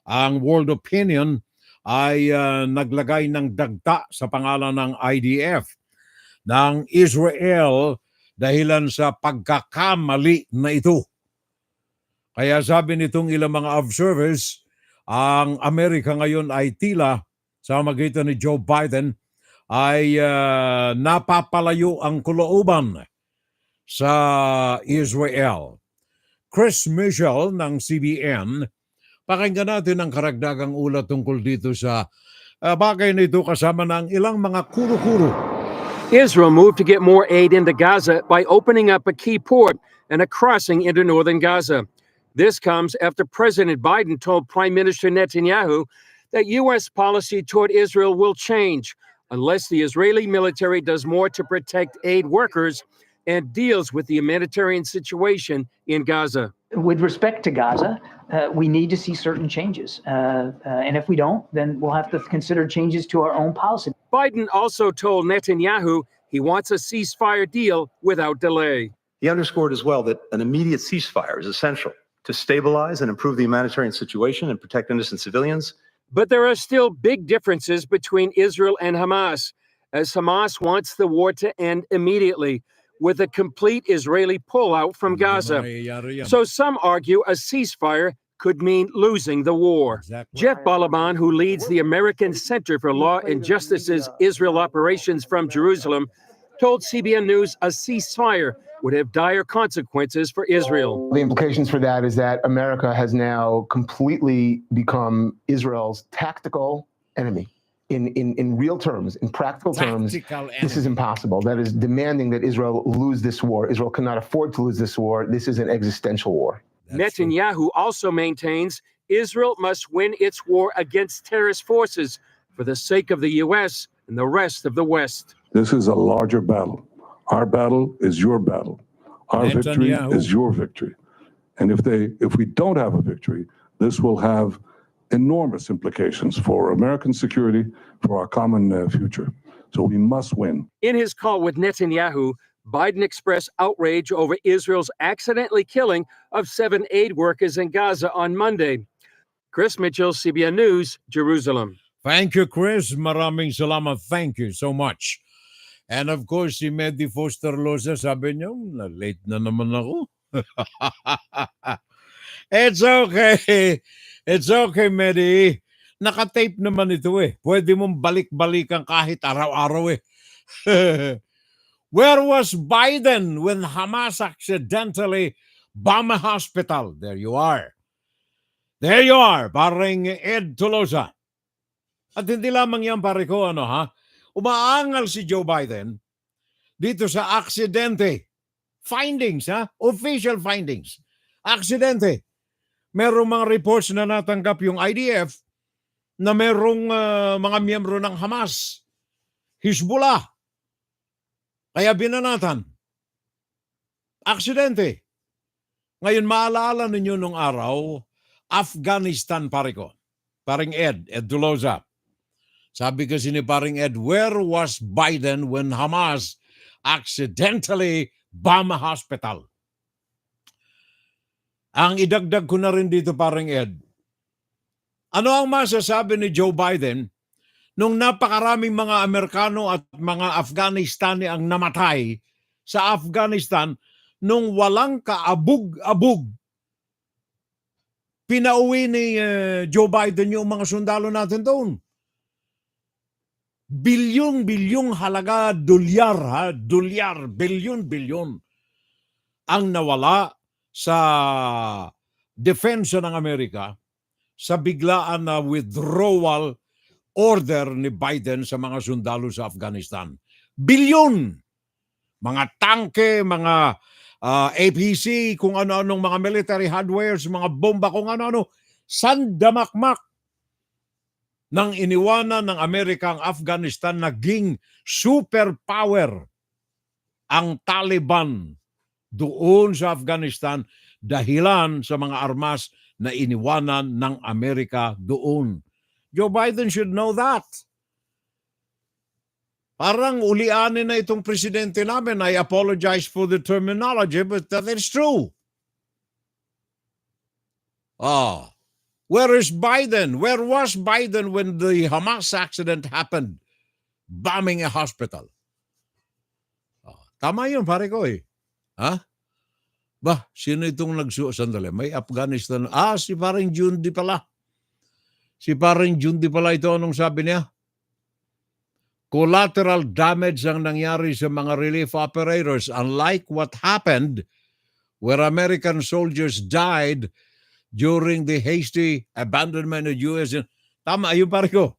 ang world opinion ay naglagay ng dagta sa pangalan ng IDF ng Israel dahilan sa pagkakamali na ito. Kaya sabi nitong ilang mga observers, ang Amerika ngayon ay tila sa magitan ni Joe Biden ay napapalayo ang kulooban sa Israel. Chris Michel ng CBN, pakinggan natin ang karagdagang ulat tungkol dito sa bagay na ito kasama ng ilang mga kuro-kuro. Israel moved to get more aid into Gaza by opening up a key port and a crossing into northern Gaza. This comes after President Biden told Prime Minister Netanyahu that U.S. policy toward Israel will change unless the Israeli military does more to protect aid workers and deals with the humanitarian situation in Gaza. With respect to Gaza, we need to see certain changes. And if we don't, then we'll have to consider changes to our own policy. Biden also told Netanyahu he wants a ceasefire deal without delay. He underscored as well that an immediate ceasefire is essential to stabilize and improve the humanitarian situation and protect innocent civilians. But there are still big differences between Israel and Hamas, as Hamas wants the war to end immediately, with a complete Israeli pullout from Gaza. So some argue a ceasefire could mean losing the war. Jeff Balaban, who leads the American Center for Law and Justice's Israel operations from Jerusalem, told CBN News a ceasefire would have dire consequences for Israel. The implications for that is that America has now completely become Israel's tactical enemy. In real terms, in practical terms, this is impossible. That is demanding that Israel lose this war. Israel cannot afford to lose this war. This is an existential war. Netanyahu also maintains Israel must win its war against terrorist forces for the sake of the U.S. and the rest of the West. This is a larger battle. Our battle is your battle. Our victory is your victory. And if we don't have a victory, this will have enormous implications for American security, for our common future. So we must win. In his call with Netanyahu, Biden expressed outrage over Israel's accidentally killing of 7 aid workers in Gaza on Monday. Chris Mitchell, CBN News, Jerusalem. Thank you, Chris. Maraming salamat. Thank you so much. And of course, si Medi Foster Loza, sabi niyo, late na naman ako. It's okay. It's okay, Medi. Nakatape naman ito eh. Pwede mong balik-balikan kahit araw-araw eh. Where was Biden when Hamas accidentally bombed a hospital? There you are. There you are, paring Ed Tolosa. At hindi lamang yan, pare ko, umaangal si Joe Biden dito sa aksidente. Findings, official findings. Aksidente. Merong mga reports na natanggap yung IDF na merong mga miyembro ng Hamas, Hezbollah. Kaya binanatan. Aksidente. Ngayon, maalala ninyo nung araw, Afghanistan, pare ko. Paring Ed Duloza. Sabi kasi ni paring Ed, where was Biden when Hamas accidentally bombed a hospital? Ang idagdag ko na rin dito, paring Ed, ano ang masasabi ni Joe Biden nung napakaraming mga Amerikano at mga Afghanistani ang namatay sa Afghanistan nung walang kaabog-abog? Pinauwi ni Joe Biden yung mga sundalo natin doon. Bilyong-bilyong halaga, dolyar, bilyon-bilyon ang nawala sa depensa ng Amerika sa biglaan na withdrawal order ni Biden sa mga sundalo sa Afghanistan. Bilyon! Mga tangke, mga APC, kung ano-anong mga military hardwares, mga bomba, kung ano-ano, sandamakmak nang iniwanan ng Amerika ang Afghanistan, naging superpower ang Taliban doon sa Afghanistan dahilan sa mga armas na iniwanan ng Amerika doon. Joe Biden should know that. Parang ulianin na itong presidente namin. I apologize for the terminology, but that is true. Where is Biden? Where was Biden when the Hamas accident happened? Bombing a hospital. Tama yun, pare ko eh. Ha? Sino itong sandali? May Afghanistan. Si parang Jundi pala. Si parang Jundi pala ito. Anong sabi niya? Collateral damage ang nangyari sa mga relief operators, unlike what happened where American soldiers died during the hasty abandonment of U.S. Tama, ayun pare ko.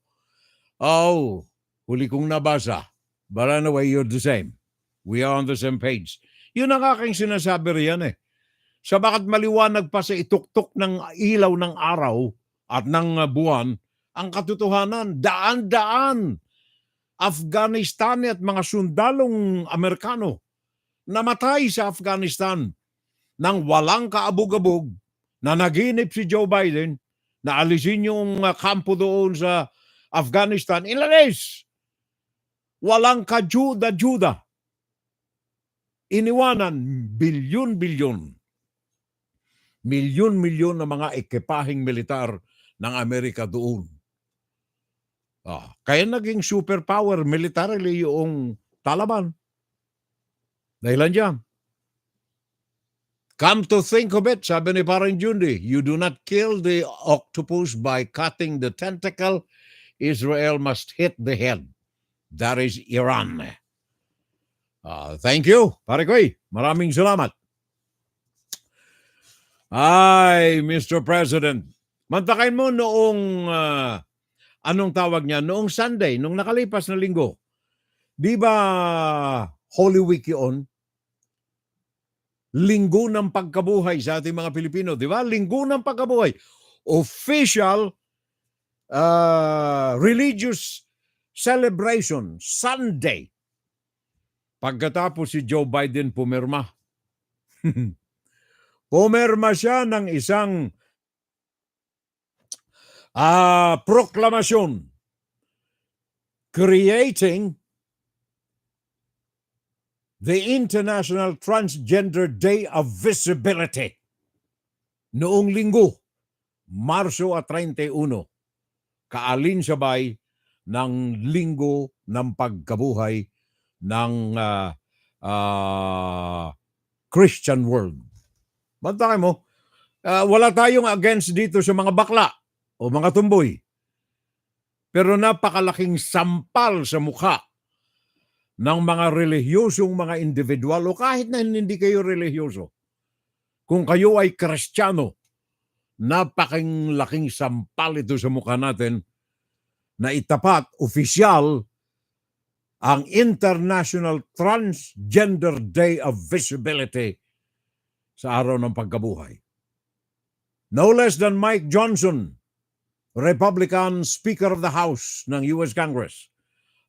Huli kong nabasa. But anyway, you're the same. We are on the same page. Yun ang aking sinasabi riyan eh. Sa bakit maliwanag pa sa ituktok ng ilaw ng araw at ng buwan, ang katotohanan, daan-daan Afghanistani at mga sundalong Amerikano namatay sa Afghanistan nang walang kaabog-abog na naginip si Joe Biden na alisin yung kampo doon sa Afghanistan. Ilalis! Walang kajuda-juda. Iniwanan bilyon-bilyon. Milyon-milyon na mga ekipaheng militar ng Amerika doon. Kaya naging superpower militarily yung Taliban. Dahilan dyan. Come to think of it, sabi ni parang Jundi, you do not kill the octopus by cutting the tentacle. Israel must hit the head. That is Iran. Thank you, pare koy. Maraming salamat. Mr. President, mantakay mo noong anong tawag niya? Noong Sunday, nung nakalipas na linggo. Di ba Holy Week yun? Linggo ng pagkabuhay sa ating mga Pilipino. Di ba? Linggo ng pagkabuhay. Official religious celebration, Sunday. Pagkatapos si Joe Biden pumirma. Pumirma siya ng isang proklamasyon creating the International Transgender Day of Visibility noong linggo, Marso 31, kaalinsabay ng linggo ng pagkabuhay ng Christian world. Bantay mo, wala tayong against dito sa mga bakla o mga tumboy. Pero napakalaking sampal sa mukha ng mga relihiyosong mga individual o kahit na hindi kayo relihiyoso. Kung kayo ay Kristiyano, napakalaking sampal ito sa mukha natin na itapat, opisyal, ang International Transgender Day of Visibility sa araw ng pagkabuhay. No less than Mike Johnson, Republican Speaker of the House ng U.S. Congress,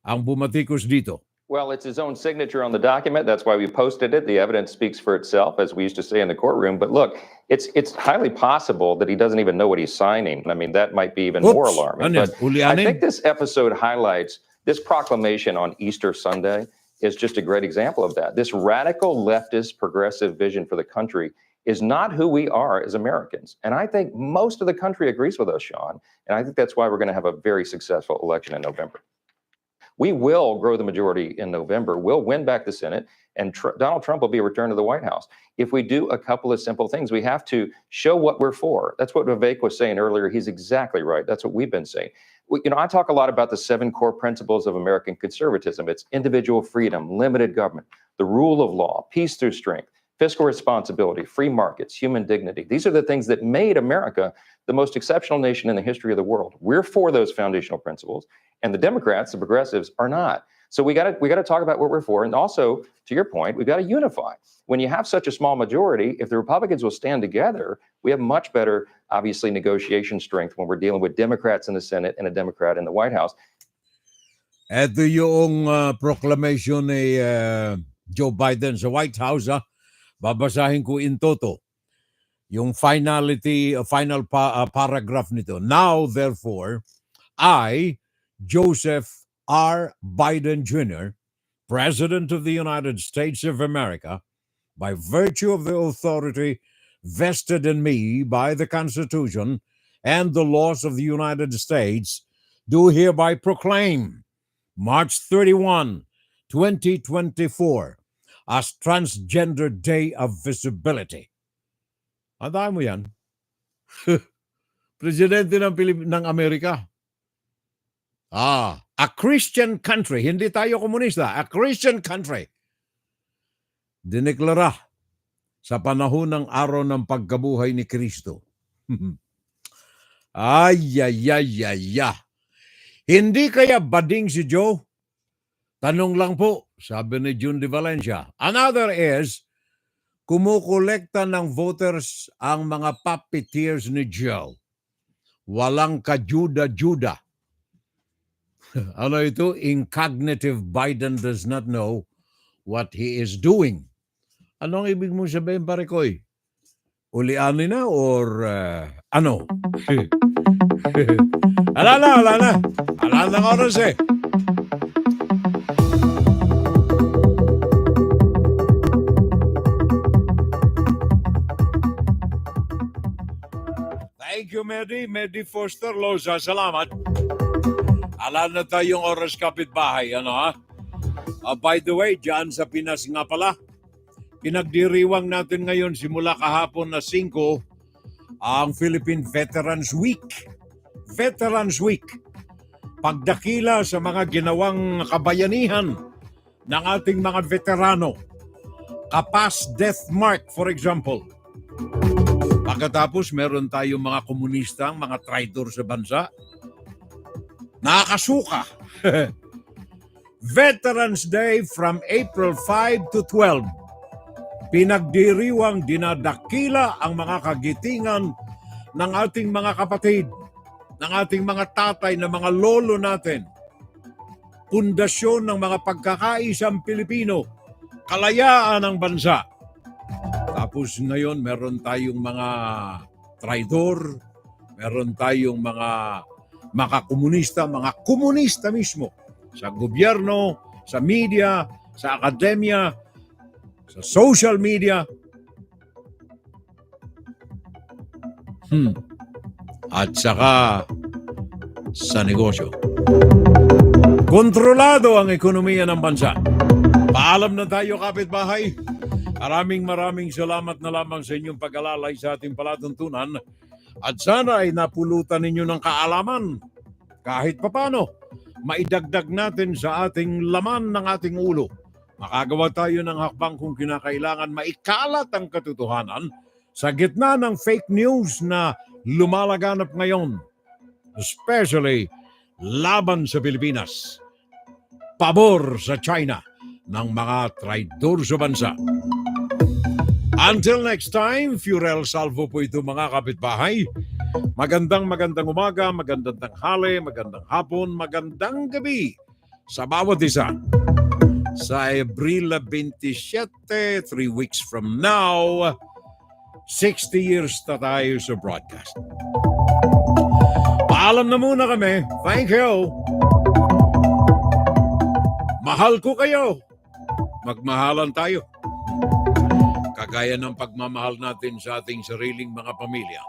ang bumatikos dito. Well, it's his own signature on the document. That's why we posted it. The evidence speaks for itself, as we used to say in the courtroom. But look, it's highly possible that he doesn't even know what he's signing. I mean, that might be even more alarming. But I think this episode highlights this proclamation on Easter Sunday is just a great example of that. This radical leftist progressive vision for the country is not who we are as Americans. And I think most of the country agrees with us, Sean. And I think that's why we're going to have a very successful election in November. We will grow the majority in November. We'll win back the Senate, and Donald Trump will be returned to the White House. If we do a couple of simple things, we have to show what we're for. That's what Vivek was saying earlier. He's exactly right. That's what we've been saying. I talk a lot about the 7 core principles of American conservatism. It's individual freedom, limited government, the rule of law, peace through strength, fiscal responsibility, free markets, human dignity. These are the things that made America the most exceptional nation in the history of the world. We're for those foundational principles, and the Democrats, the progressives, are not. So we got to talk about what we're for, and also, to your point, we've got to unify. When you have such a small majority, if the Republicans will stand together, we have much better, obviously, negotiation strength when we're dealing with Democrats in the Senate and a Democrat in the White House. Ito yung proclamation ni Joe Biden sa White House. Babasahin ko in toto. Yung final paragraph nito. Now, therefore, I, Joseph R. Biden Jr., President of the United States of America, by virtue of the authority vested in me by the Constitution and the laws of the United States, do hereby proclaim March 31, 2024 as Transgender Day of Visibility. Andahan mo yan? Presidente ng Amerika. A Christian country, hindi tayo komunista, a Christian country, dineklara sa panahon ng araw ng pagkabuhay ni Kristo. Ay. Hindi kaya bading si Joe? Tanong lang po, sabi ni June de Valencia. Another is, kumukolekta ng voters ang mga puppeteers ni Joe. Walang kajuda-juda. Ano ito? Incognitive Biden does not know what he is doing. Anong ibig mong sabihin, pare koy? Ulianin na or ano? Ala na. Ala na oras eh. Thank you, Medi Foster Loza. Salamat. Ala na tayong oras kapitbahay. Ano ha? By the way, dyan sa Pinas nga pala, pinagdiriwang natin ngayon simula kahapon na 5 ang Philippine Veterans Week. Veterans Week. Pagdakila sa mga ginawang kabayanihan ng ating mga veterano. Kapas Death Mark, for example. Pagkatapos, meron tayong mga komunista, mga traidor sa bansa. Nakakasuka. Veterans Day from April 5 to 12. Pinagdiriwang dinadakila ang mga kagitingan ng ating mga kapatid, ng ating mga tatay, ng mga lolo natin. Pundasyon ng mga pagkakaisang Pilipino, kalayaan ng bansa. Tapos ngayon, meron tayong mga traidor, meron tayong mga komunista mismo sa gobyerno, sa media, sa akademya, sa social media. At saka sa negosyo. Kontrolado ang ekonomiya ng bansa. Paalam na tayo, kapitbahay. Maraming salamat na lamang sa inyong pag-alalay sa ating palatuntunan at sana ay napulutan ninyo ng kaalaman kahit papano maidagdag natin sa ating laman ng ating ulo. Makagawa tayo ng hakbang kung kinakailangan maikalat ang katotohanan sa gitna ng fake news na lumalaganap ngayon, especially laban sa Pilipinas, pabor sa China ng mga traidor sa bansa. Until next time, Furel Salvo po ito, mga kapitbahay. Magandang umaga, magandang tanghali, magandang hapon, magandang gabi sa bawat isa. Sa Abril 27, 3 weeks from now, 60 years na tayo sa broadcast. Paalam na muna kami. Thank you. Mahal ko kayo. Magmahalan tayo. Kagaya ng pagmamahal natin sa ating sariling mga pamilya.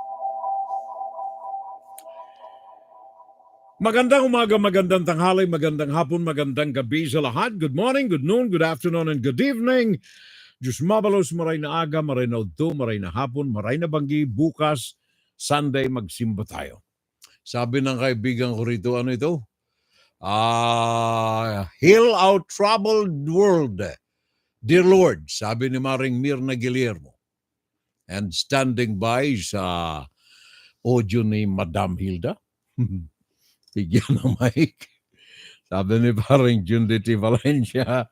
Magandang umaga, magandang tanghali, magandang hapon, magandang gabi sa lahat. Good morning, good noon, good afternoon, and good evening. Diyos mabalos, maray na aga, maray na udto, maray na hapon, maray na banggi, bukas, Sunday, magsimba tayo. Sabi ng kaibigan ko rito, ano ito? Heal our troubled world. Dear Lord, sabi ni Maring Mirna Guillermo, and standing by sa audio ni Madam Hilda, bigyan ng mic, sabi ni Paring Jundity Valencia,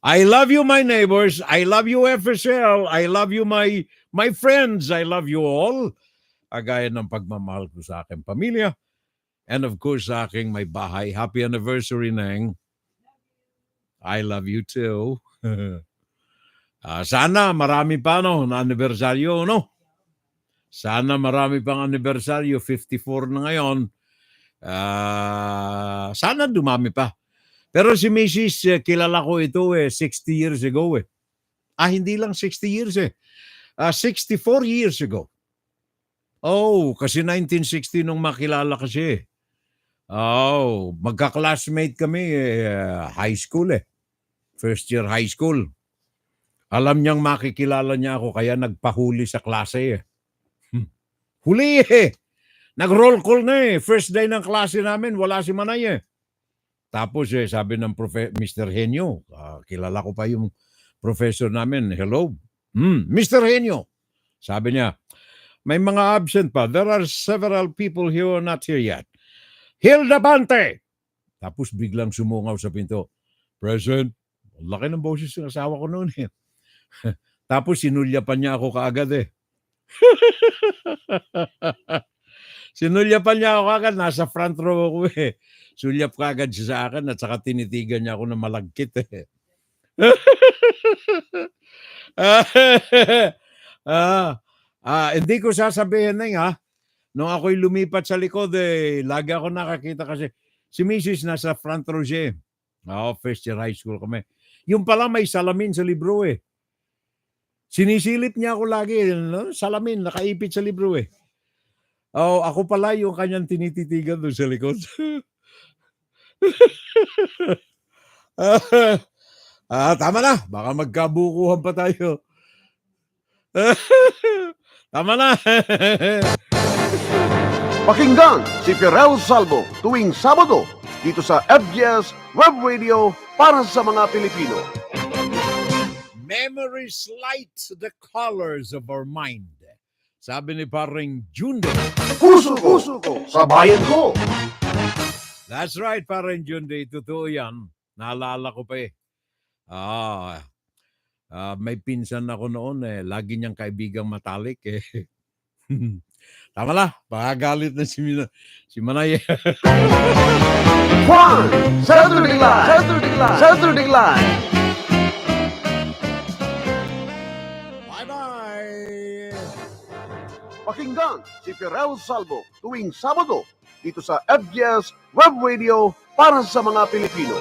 I love you, my neighbors. I love you, FSL. I love you, my friends. I love you all. Agaya ng pagmamahal ko sa aking pamilya. And of course, sa aking may bahay. Happy anniversary, Neng. I love you too. Sana marami pa na anibersaryo, no? Sana marami pang anibersaryo. 54 na ngayon. Sana dumami pa. Pero si Mrs. Kilala ko ito 60 years ago . Hindi lang 60 years 64 years ago. Oh, kasi 1960 nung makilala kasi. Oh, magka-classmate kami high school . First year high school. Alam niyang makikilala niya ako kaya nagpahuli sa klase . Huli . Nag-roll call na . First day ng klase namin, wala si Manay . Tapos sabi ng Mr. Henyo, kilala ko pa yung professor namin, hello, Mr. Henyo. Sabi niya, may mga absent pa. There are several people here who are not here yet. Hilda Bante! Tapos biglang sumungaw sa pinto. Present. Laki ng boses ng asawa ko noon . Tapos sinulyapan niya ako kaagad . Sinulyapan niya ako kaagad. Nasa front row ako . Sulyap kaagad siya sa akin at saka tinitigan niya ako na malagkit . Hindi ko sasabihin na nung ako'y lumipat sa likod lagi ako nakakita kasi si Mrs. nasa front row siya . First year high school kami. Yung pala may salamin sa libro . Sinisilip niya ako lagi, salamin, nakaipit sa libro . Ako pala yung kanyang tinititigan doon sa likod. Tama na. Baka magkabukuhan pa tayo. Tama na. Pakinggan si Ferel Salvo tuwing Sabado dito sa FBS Web Radio para sa mga Pilipino. Memories light the colors of our mind. Sabi ni Paring Junde. Puso ko sa bayan ko. That's right, Paring Junde. Totoo yan. Naalala ko pa . May pinsan ako noon lagi niyang kaibigang matalik . Tama na. Pakagalit na si Manay. Juan, Saturday Live. Bye-bye. Pakinggan si Ferel Salvo tuwing Sabado dito sa FBS Web Radio para sa mga Pilipino.